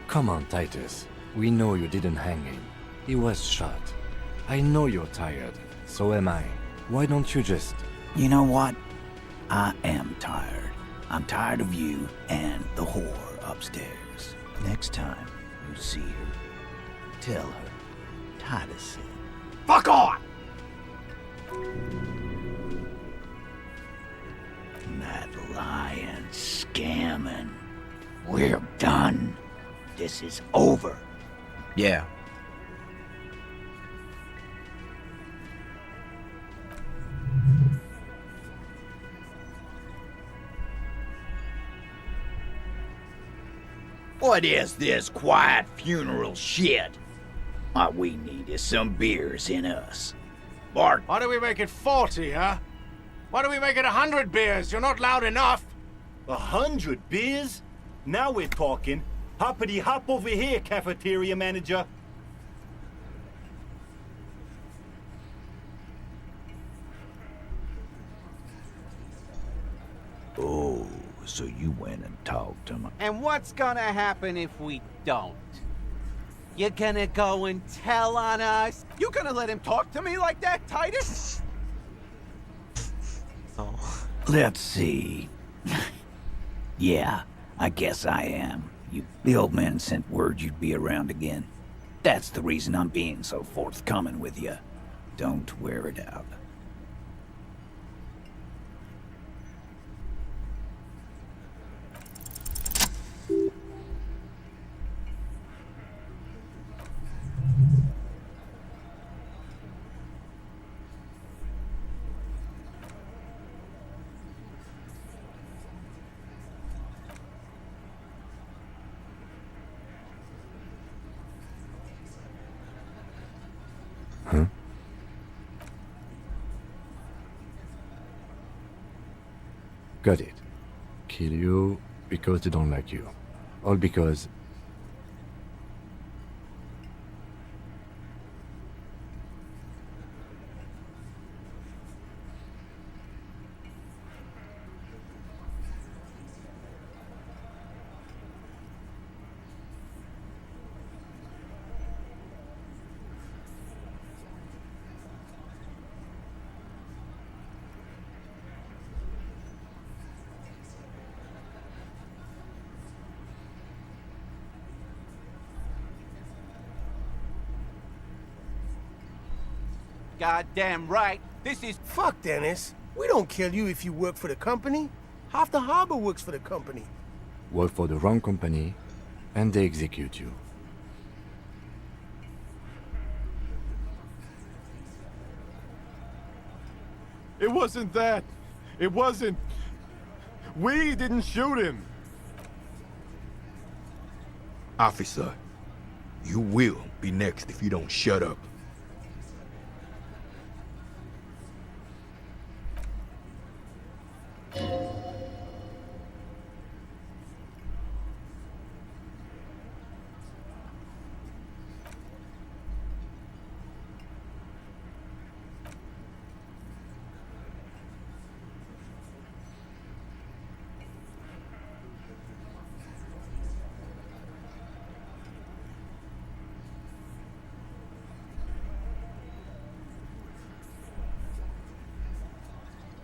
Come on, Titus. We know you didn't hang him. He was shot. I know you're tired. So am I. Why don't you just... You know what? I am tired. I'm tired of you and the whore upstairs. Next time you see her, tell her Titus said, "Fuck on!" That lying, scamming. We're done. This is over. Yeah. What is this quiet funeral shit? What we need is some beers in us. Bart. Why do we make it 40, huh? Why do we make it 100 beers? You're not loud enough. 100 beers? Now we're talking. Hoppity hop over here, cafeteria manager. Oh, so you went and talked to him. And what's gonna happen if we don't? You gonna go and tell on us? You gonna let him talk to me like that, Titus? Oh. Let's see. Yeah, I guess I am. The old man sent word you'd be around again. That's the reason I'm being so forthcoming with you. Don't wear it out. Huh? Got it. Kill you because they don't like you. All because... Goddamn right. This is... Fuck, Dennis. We don't kill you if you work for the company. Half the harbor works for the company. work for the wrong company, and they execute you. It wasn't that. It wasn't. We didn't shoot him. Officer, you will be next if you don't shut up.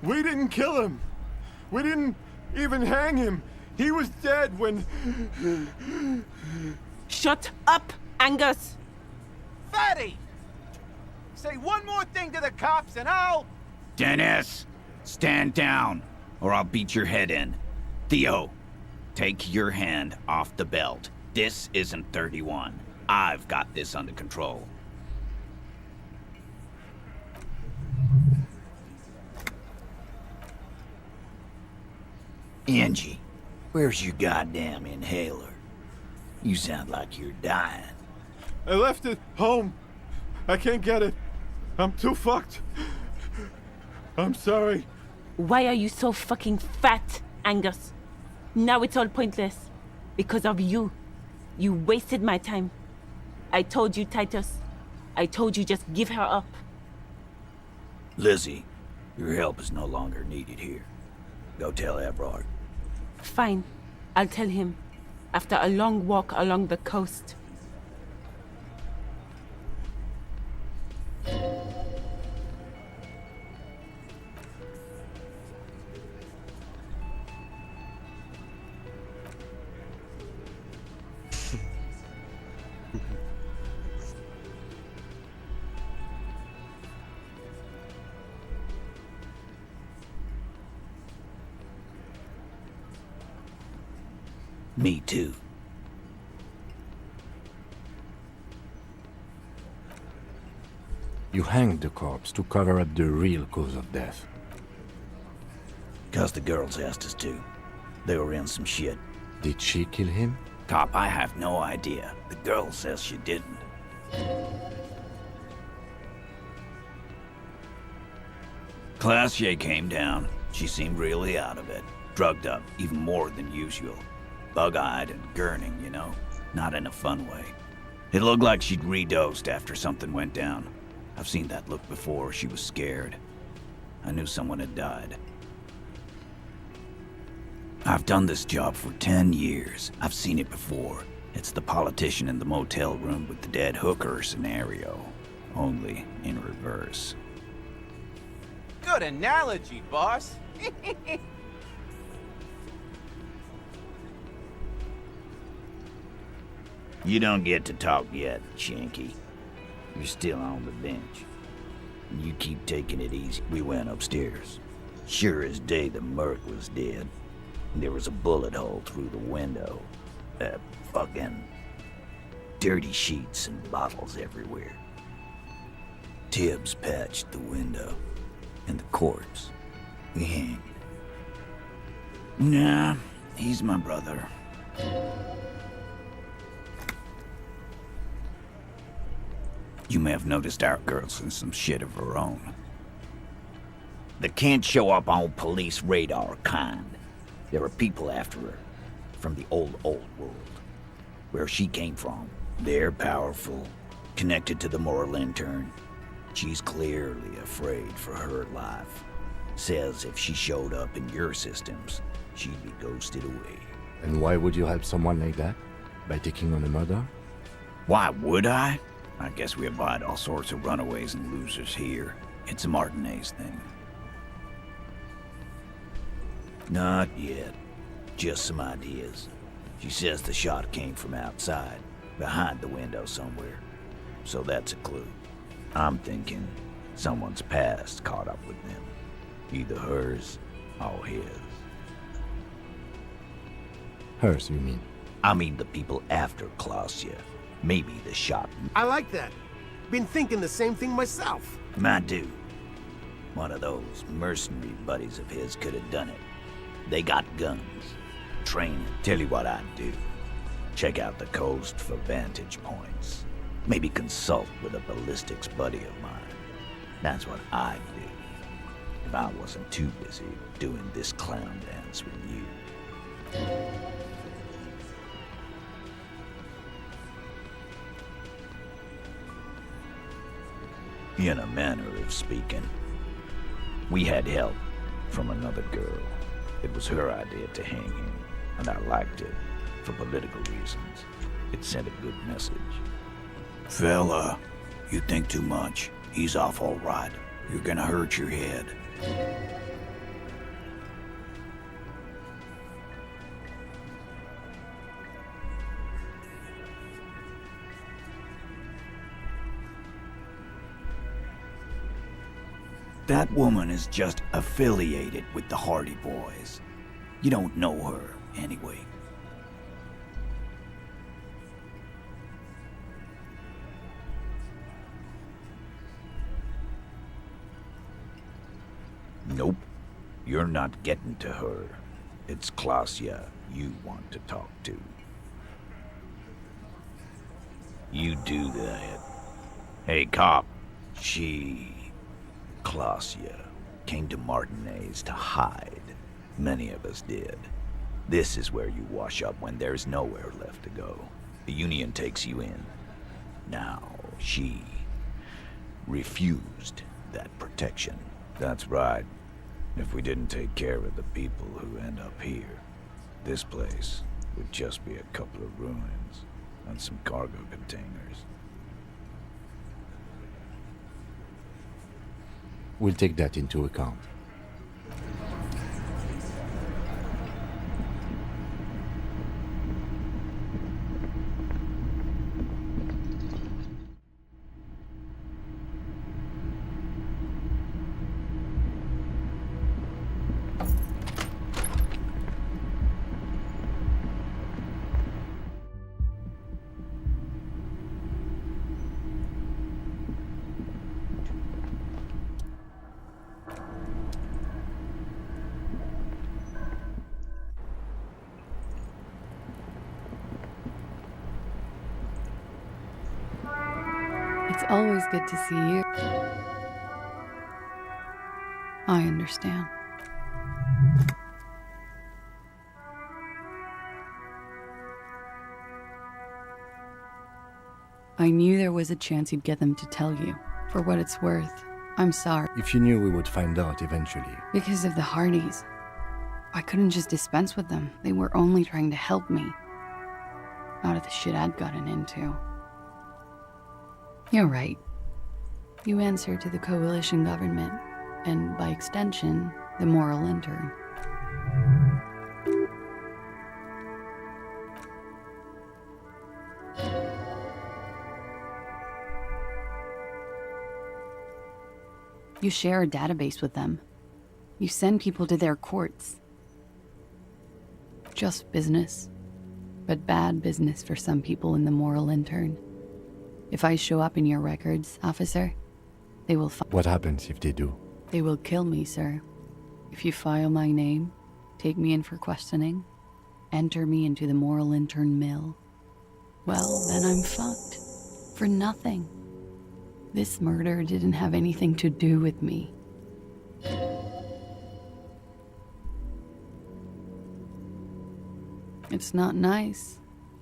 We didn't kill him. We didn't even hang him. He was dead when... Shut up, Angus! Fatty! Say one more thing to the cops and I'll... Dennis, stand down, or I'll beat your head in. Theo, take your hand off the belt. This isn't 31. I've got this under control. Angie, where's your goddamn inhaler? You sound like you're dying. I left it home. I can't get it. I'm too fucked. I'm sorry. Why are you so fucking fat, Angus? Now it's all pointless. Because of you. You wasted my time. I told you, Titus. I told you just give her up. Lizzie, your help is no longer needed here. Go tell Everard. Fine. I'll tell him. After a long walk along the coast. Me too. You hanged the corpse to cover up the real cause of death. 'Cause the girls asked us to. They were in some shit. Did she kill him? Cop, I have no idea. The girl says she didn't. Classier came down. She seemed really out of it. Drugged up, even more than usual. Bug-eyed and gurning, you know? Not in a fun way. It looked like she'd redosed after something went down. I've seen that look before. She was scared. I knew someone had died. I've done this job for 10 years. I've seen it before. It's the politician in the motel room with the dead hooker scenario. Only in reverse. Good analogy, boss. You don't get to talk yet, Shanky. You're still on the bench. And you keep taking it easy. We went upstairs. Sure as day the Merc was dead. There was a bullet hole through the window. Fucking dirty sheets and bottles everywhere. Tibbs patched the window. And the corpse. We hanged. Nah, he's my brother. You may have noticed our girl's in some shit of her own. That can't show up on police radar kind. There are people after her. From the old world. Where she came from. They're powerful. Connected to the moral intern. She's clearly afraid for her life. Says if she showed up in your systems, she'd be ghosted away. And why would you help someone like that? By taking on a murder? Why would I? I guess we abide all sorts of runaways and losers here. It's a Martinez thing. Not yet. Just some ideas. She says the shot came from outside, behind the window somewhere. So that's a clue. I'm thinking someone's past caught up with them. Either hers or his. Hers, you mean? I mean the people after Klausya. Maybe the shot. I like that. Been thinking the same thing myself. My dude. One of those mercenary buddies of his could have done it. They got guns. Training. Tell you what I'd do. Check out the coast for vantage points. Maybe consult with a ballistics buddy of mine. That's what I'd do. If I wasn't too busy doing this clown dance with you. In a manner of speaking. We had help from another girl. It was her idea to hang him, and I liked it for political reasons. It sent a good message. Fella, you think too much. He's off all right. You're gonna hurt your head. That woman is just affiliated with the Hardy Boys. You don't know her, anyway. Nope. You're not getting to her. It's Klausya you want to talk to. You do that. Hey, cop. Klausya came to Martinez to hide. Many of us did. This is where you wash up when there's nowhere left to go. The Union takes you in. Now, she refused that protection. That's right. If we didn't take care of the people who end up here, this place would just be a couple of ruins and some cargo containers. We'll take that into account. It's always good to see you. I understand. I knew there was a chance you'd get them to tell you. For what it's worth, I'm sorry. If you knew we would find out eventually. Because of the Hardys. I couldn't just dispense with them. They were only trying to help me. Out of the shit I'd gotten into. You're right. You answer to the coalition government, and by extension, the moral intern. You share a database with them. You send people to their courts. Just business, but bad business for some people in the moral intern. If I show up in your records, officer, they will What happens if they do? They will kill me, sir. If you file my name, take me in for questioning, enter me into the moral intern mill, well, then I'm fucked. For nothing. This murder didn't have anything to do with me. It's not nice,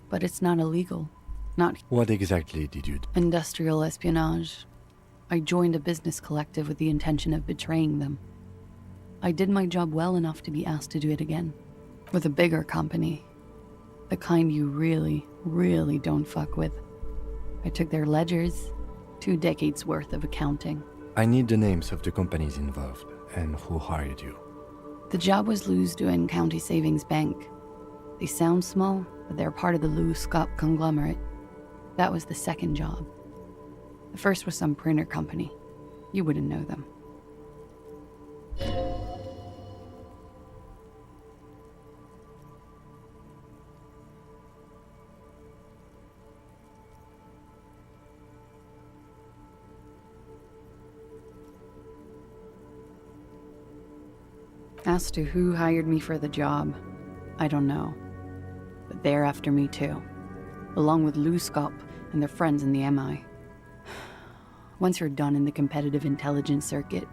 but it's not illegal. Not What exactly did you do? industrial espionage. I joined a business collective with the intention of betraying them. I did my job well enough to be asked to do it again. With a bigger company. The kind you really, really don't fuck with. I took their ledgers, 2 decades worth of accounting. I need the names of the companies involved and who hired you. The job was Lou's doing County Savings Bank. They sound small, but they're part of the Lou Scott conglomerate. That was the second job. The first was some printer company. You wouldn't know them. As to who hired me for the job, I don't know. But they're after me too, along with Luskop and their friends in the MI. Once you're done in the competitive intelligence circuit,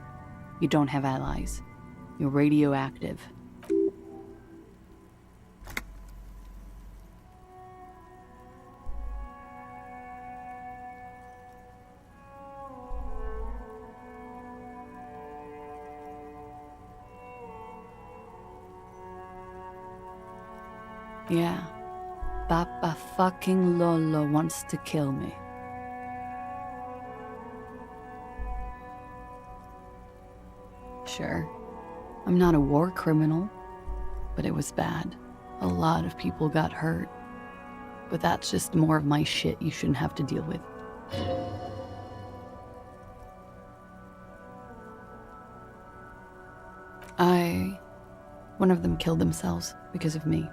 you don't have allies. You're radioactive. Yeah, Papa fucking Lolo wants to kill me. Sure, I'm not a war criminal, but it was bad. A lot of people got hurt. But that's just more of my shit you shouldn't have to deal with. One of them killed themselves because of me.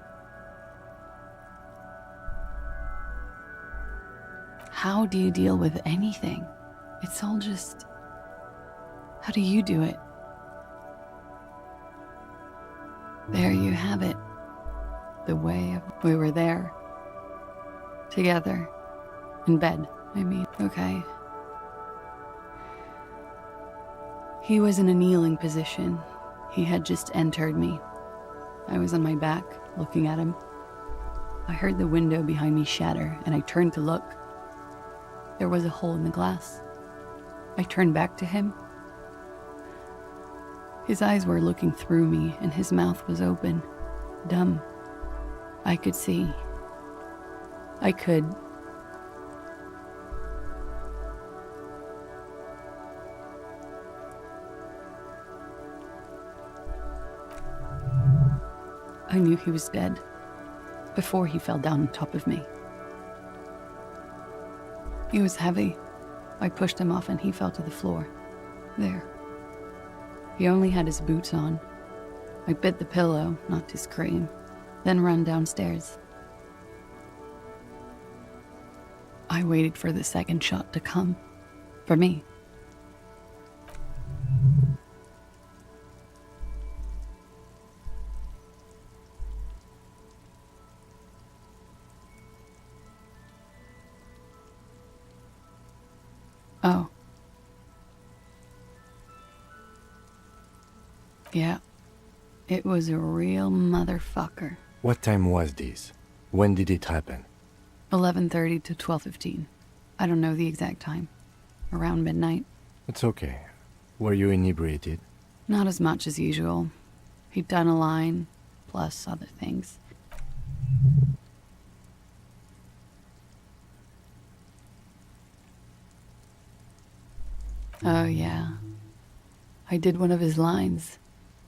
How do you deal with anything? It's all just... How do you do it? There you have it. The way we were there. Together. In bed, I mean. Okay. He was in a kneeling position. He had just entered me. I was on my back, looking at him. I heard the window behind me shatter, and I turned to look. There was a hole in the glass. I turned back to him. His eyes were looking through me, and his mouth was open. Dumb. I could see. I could. I knew he was dead before he fell down on top of me. He was heavy. I pushed him off and he fell to the floor. There. He only had his boots on. I bit the pillow, not to scream, then ran downstairs. I waited for the second shot to come. For me. Oh. Yeah. It was a real motherfucker. What time was this? When did it happen? 11:30 to 12:15. I don't know the exact time. Around midnight. It's okay. Were you inebriated? Not as much as usual. He'd done a line, plus other things. Oh, yeah. I did one of his lines.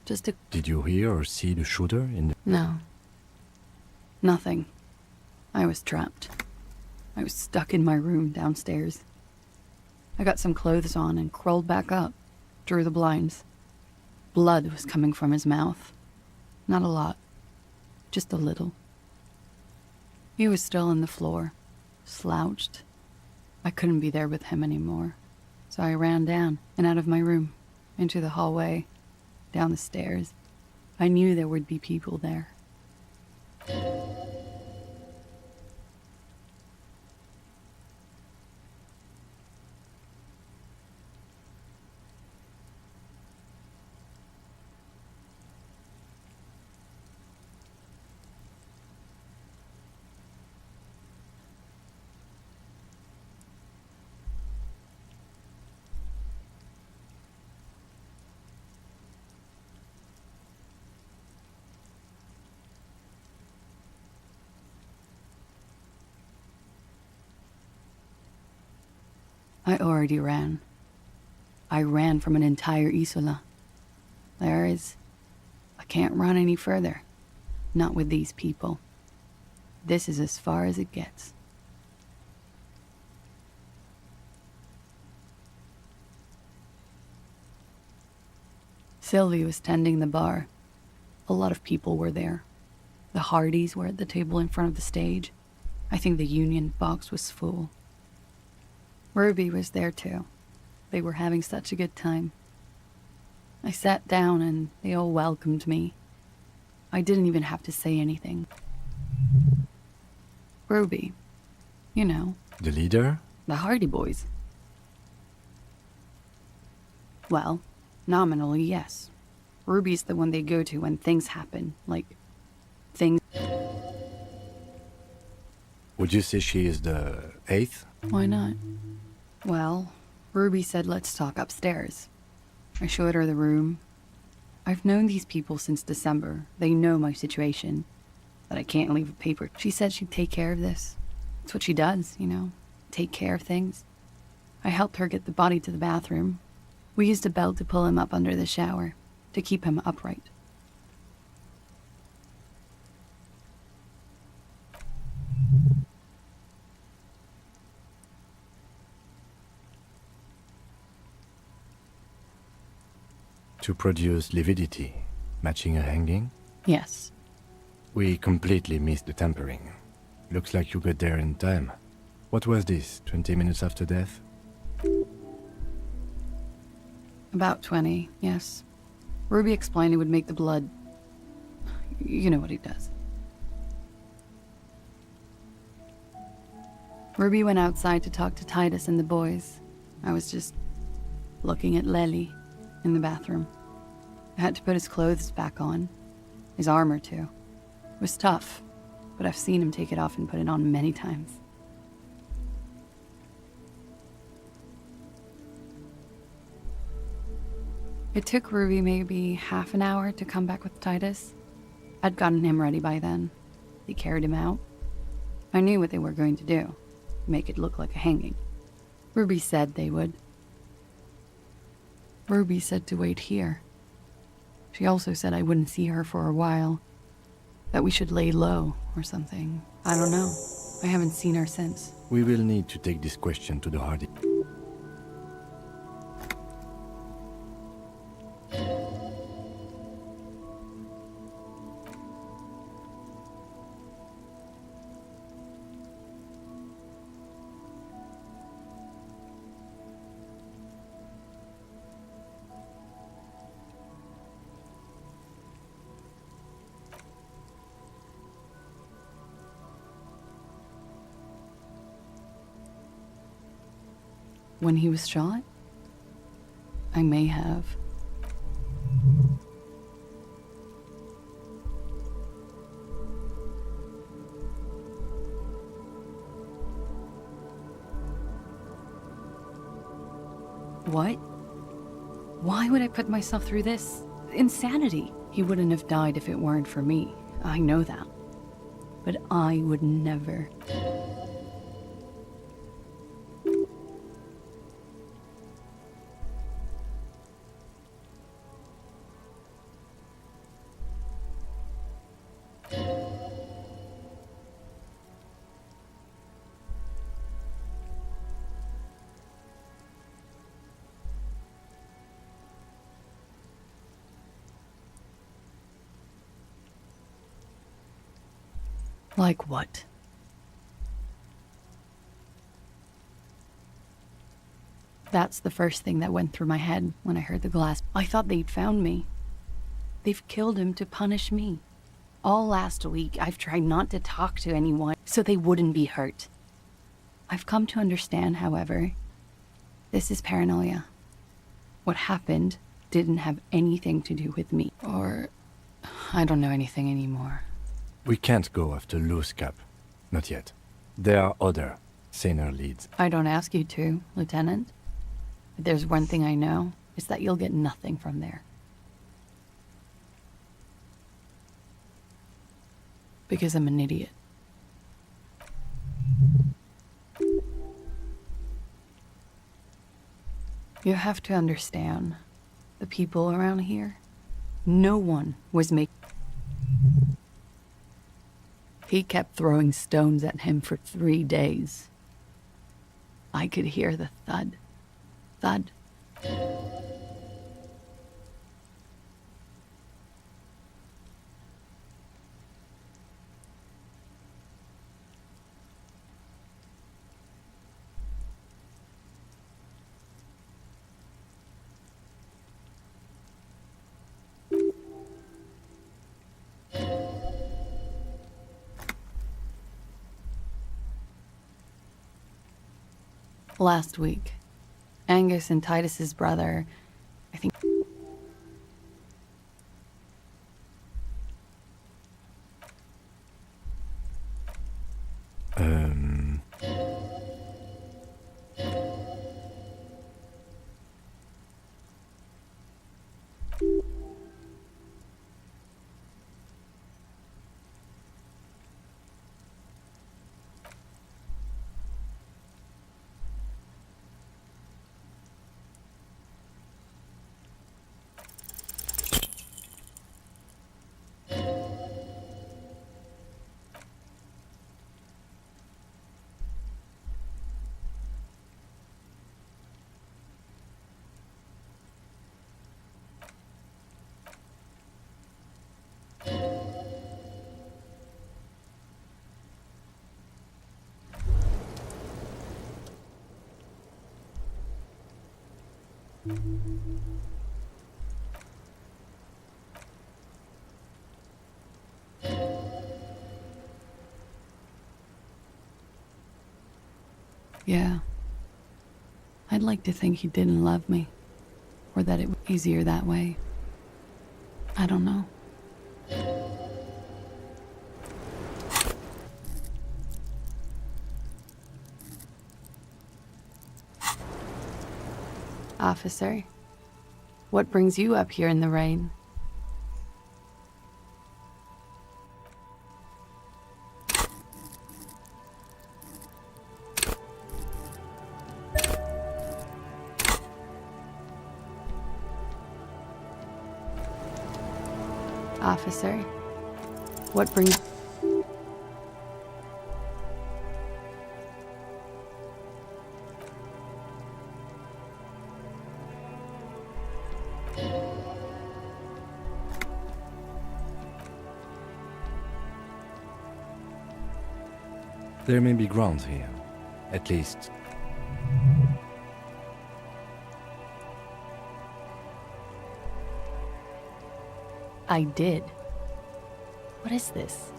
Just to... Did you hear or see the shooter in the... No. Nothing. I was trapped. I was stuck in my room downstairs. I got some clothes on and crawled back up, drew the blinds. Blood was coming from his mouth. Not a lot. Just a little. He was still on the floor, slouched. I couldn't be there with him anymore. So I ran down and out of my room, into the hallway, down the stairs. I knew there would be people there. I already ran. I ran from an entire Isola. I can't run any further. Not with these people. This is as far as it gets. Sylvie was tending the bar. A lot of people were there. The Hardys were at the table in front of the stage. I think the Union box was full. Ruby was there too. They were having such a good time. I sat down and they all welcomed me. I didn't even have to say anything. Ruby, you know. The leader? The Hardy Boys. Well, nominally, yes. Ruby's the one they go to when things happen, like things. Would you say she is the 8th? Why not? Well, Ruby said let's talk upstairs. I showed her the room. I've known these people since December. They know my situation, that I can't leave a paper. She said she'd take care of this. It's what she does, you know, take care of things. I helped her get the body to the bathroom. We used a belt to pull him up under the shower, to keep him upright. To produce lividity, matching a hanging? Yes. We completely missed the tampering. Looks like you got there in time. What was this, 20 minutes after death? About 20, yes. Ruby explained it would make the blood... You know what he does. Ruby went outside to talk to Titus and the boys. I was just looking at Lely in the bathroom. I had to put his clothes back on. His armor, too. It was tough, but I've seen him take it off and put it on many times. It took Ruby maybe half an hour to come back with Titus. I'd gotten him ready by then. They carried him out. I knew what they were going to do. Make it look like a hanging. Ruby said they would. Ruby said to wait here. She also said I wouldn't see her for a while. That we should lay low or something. I don't know. I haven't seen her since. We will need to take this question to the Hardy. When he was shot? I may have. What? Why would I put myself through this? Insanity. He wouldn't have died if it weren't for me. I know that. But I would never. Like what? That's the first thing that went through my head when I heard the glass. I thought they'd found me. They've killed him to punish me. All last week, I've tried not to talk to anyone so they wouldn't be hurt. I've come to understand, however, this is paranoia. What happened didn't have anything to do with me. Or I don't know anything anymore. We can't go after loose cap. Not yet. There are other, saner leads. I don't ask you to, Lieutenant. But there's one thing I know, is that you'll get nothing from there. Because I'm an idiot. You have to understand, the people around here, no one was making... He kept throwing stones at him for 3 days. I could hear the thud. Thud. Last week. Angus and Titus's brother, I think... Yeah. I'd like to think he didn't love me. Or that it was easier that way. I don't know. Officer, what brings you up here in the rain? Officer, what brings... There may be grounds here. At least... I did. What is this?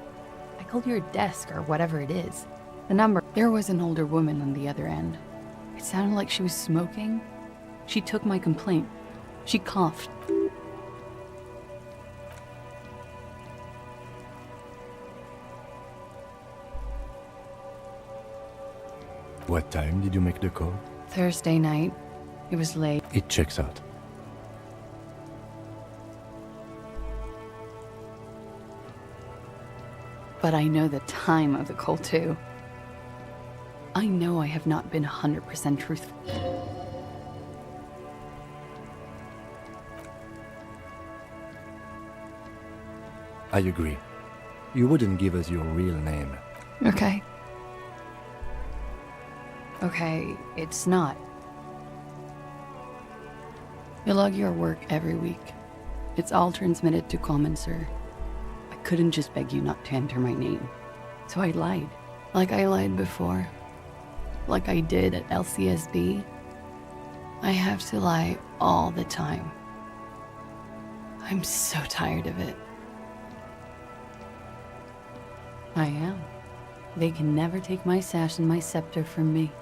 I called your desk or whatever it is. The number... There was an older woman on the other end. It sounded like she was smoking. She took my complaint. She coughed. What time did you make the call? Thursday night. It was late. It checks out. But I know the time of the call too. I know I have not been 100% truthful. I agree. You wouldn't give us your real name. Okay. Okay, it's not. You log your work every week. It's all transmitted to Commonser. I couldn't just beg you not to enter my name. So I lied. Like I lied before. Like I did at LCSB. I have to lie all the time. I'm so tired of it. I am. They can never take my sash and my scepter from me.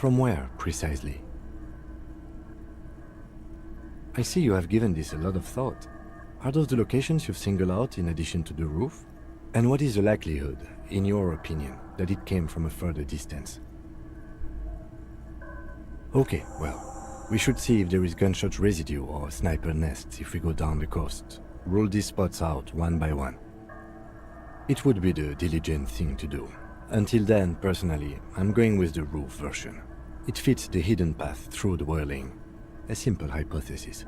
From where, precisely? I see you have given this a lot of thought. Are those the locations you've singled out in addition to the roof? And what is the likelihood, in your opinion, that it came from a further distance? Okay, well, we should see if there is gunshot residue or sniper nests if we go down the coast. Rule these spots out one by one. It would be the diligent thing to do. Until then, personally, I'm going with the roof version. It fits the hidden path through the whirling. A simple hypothesis.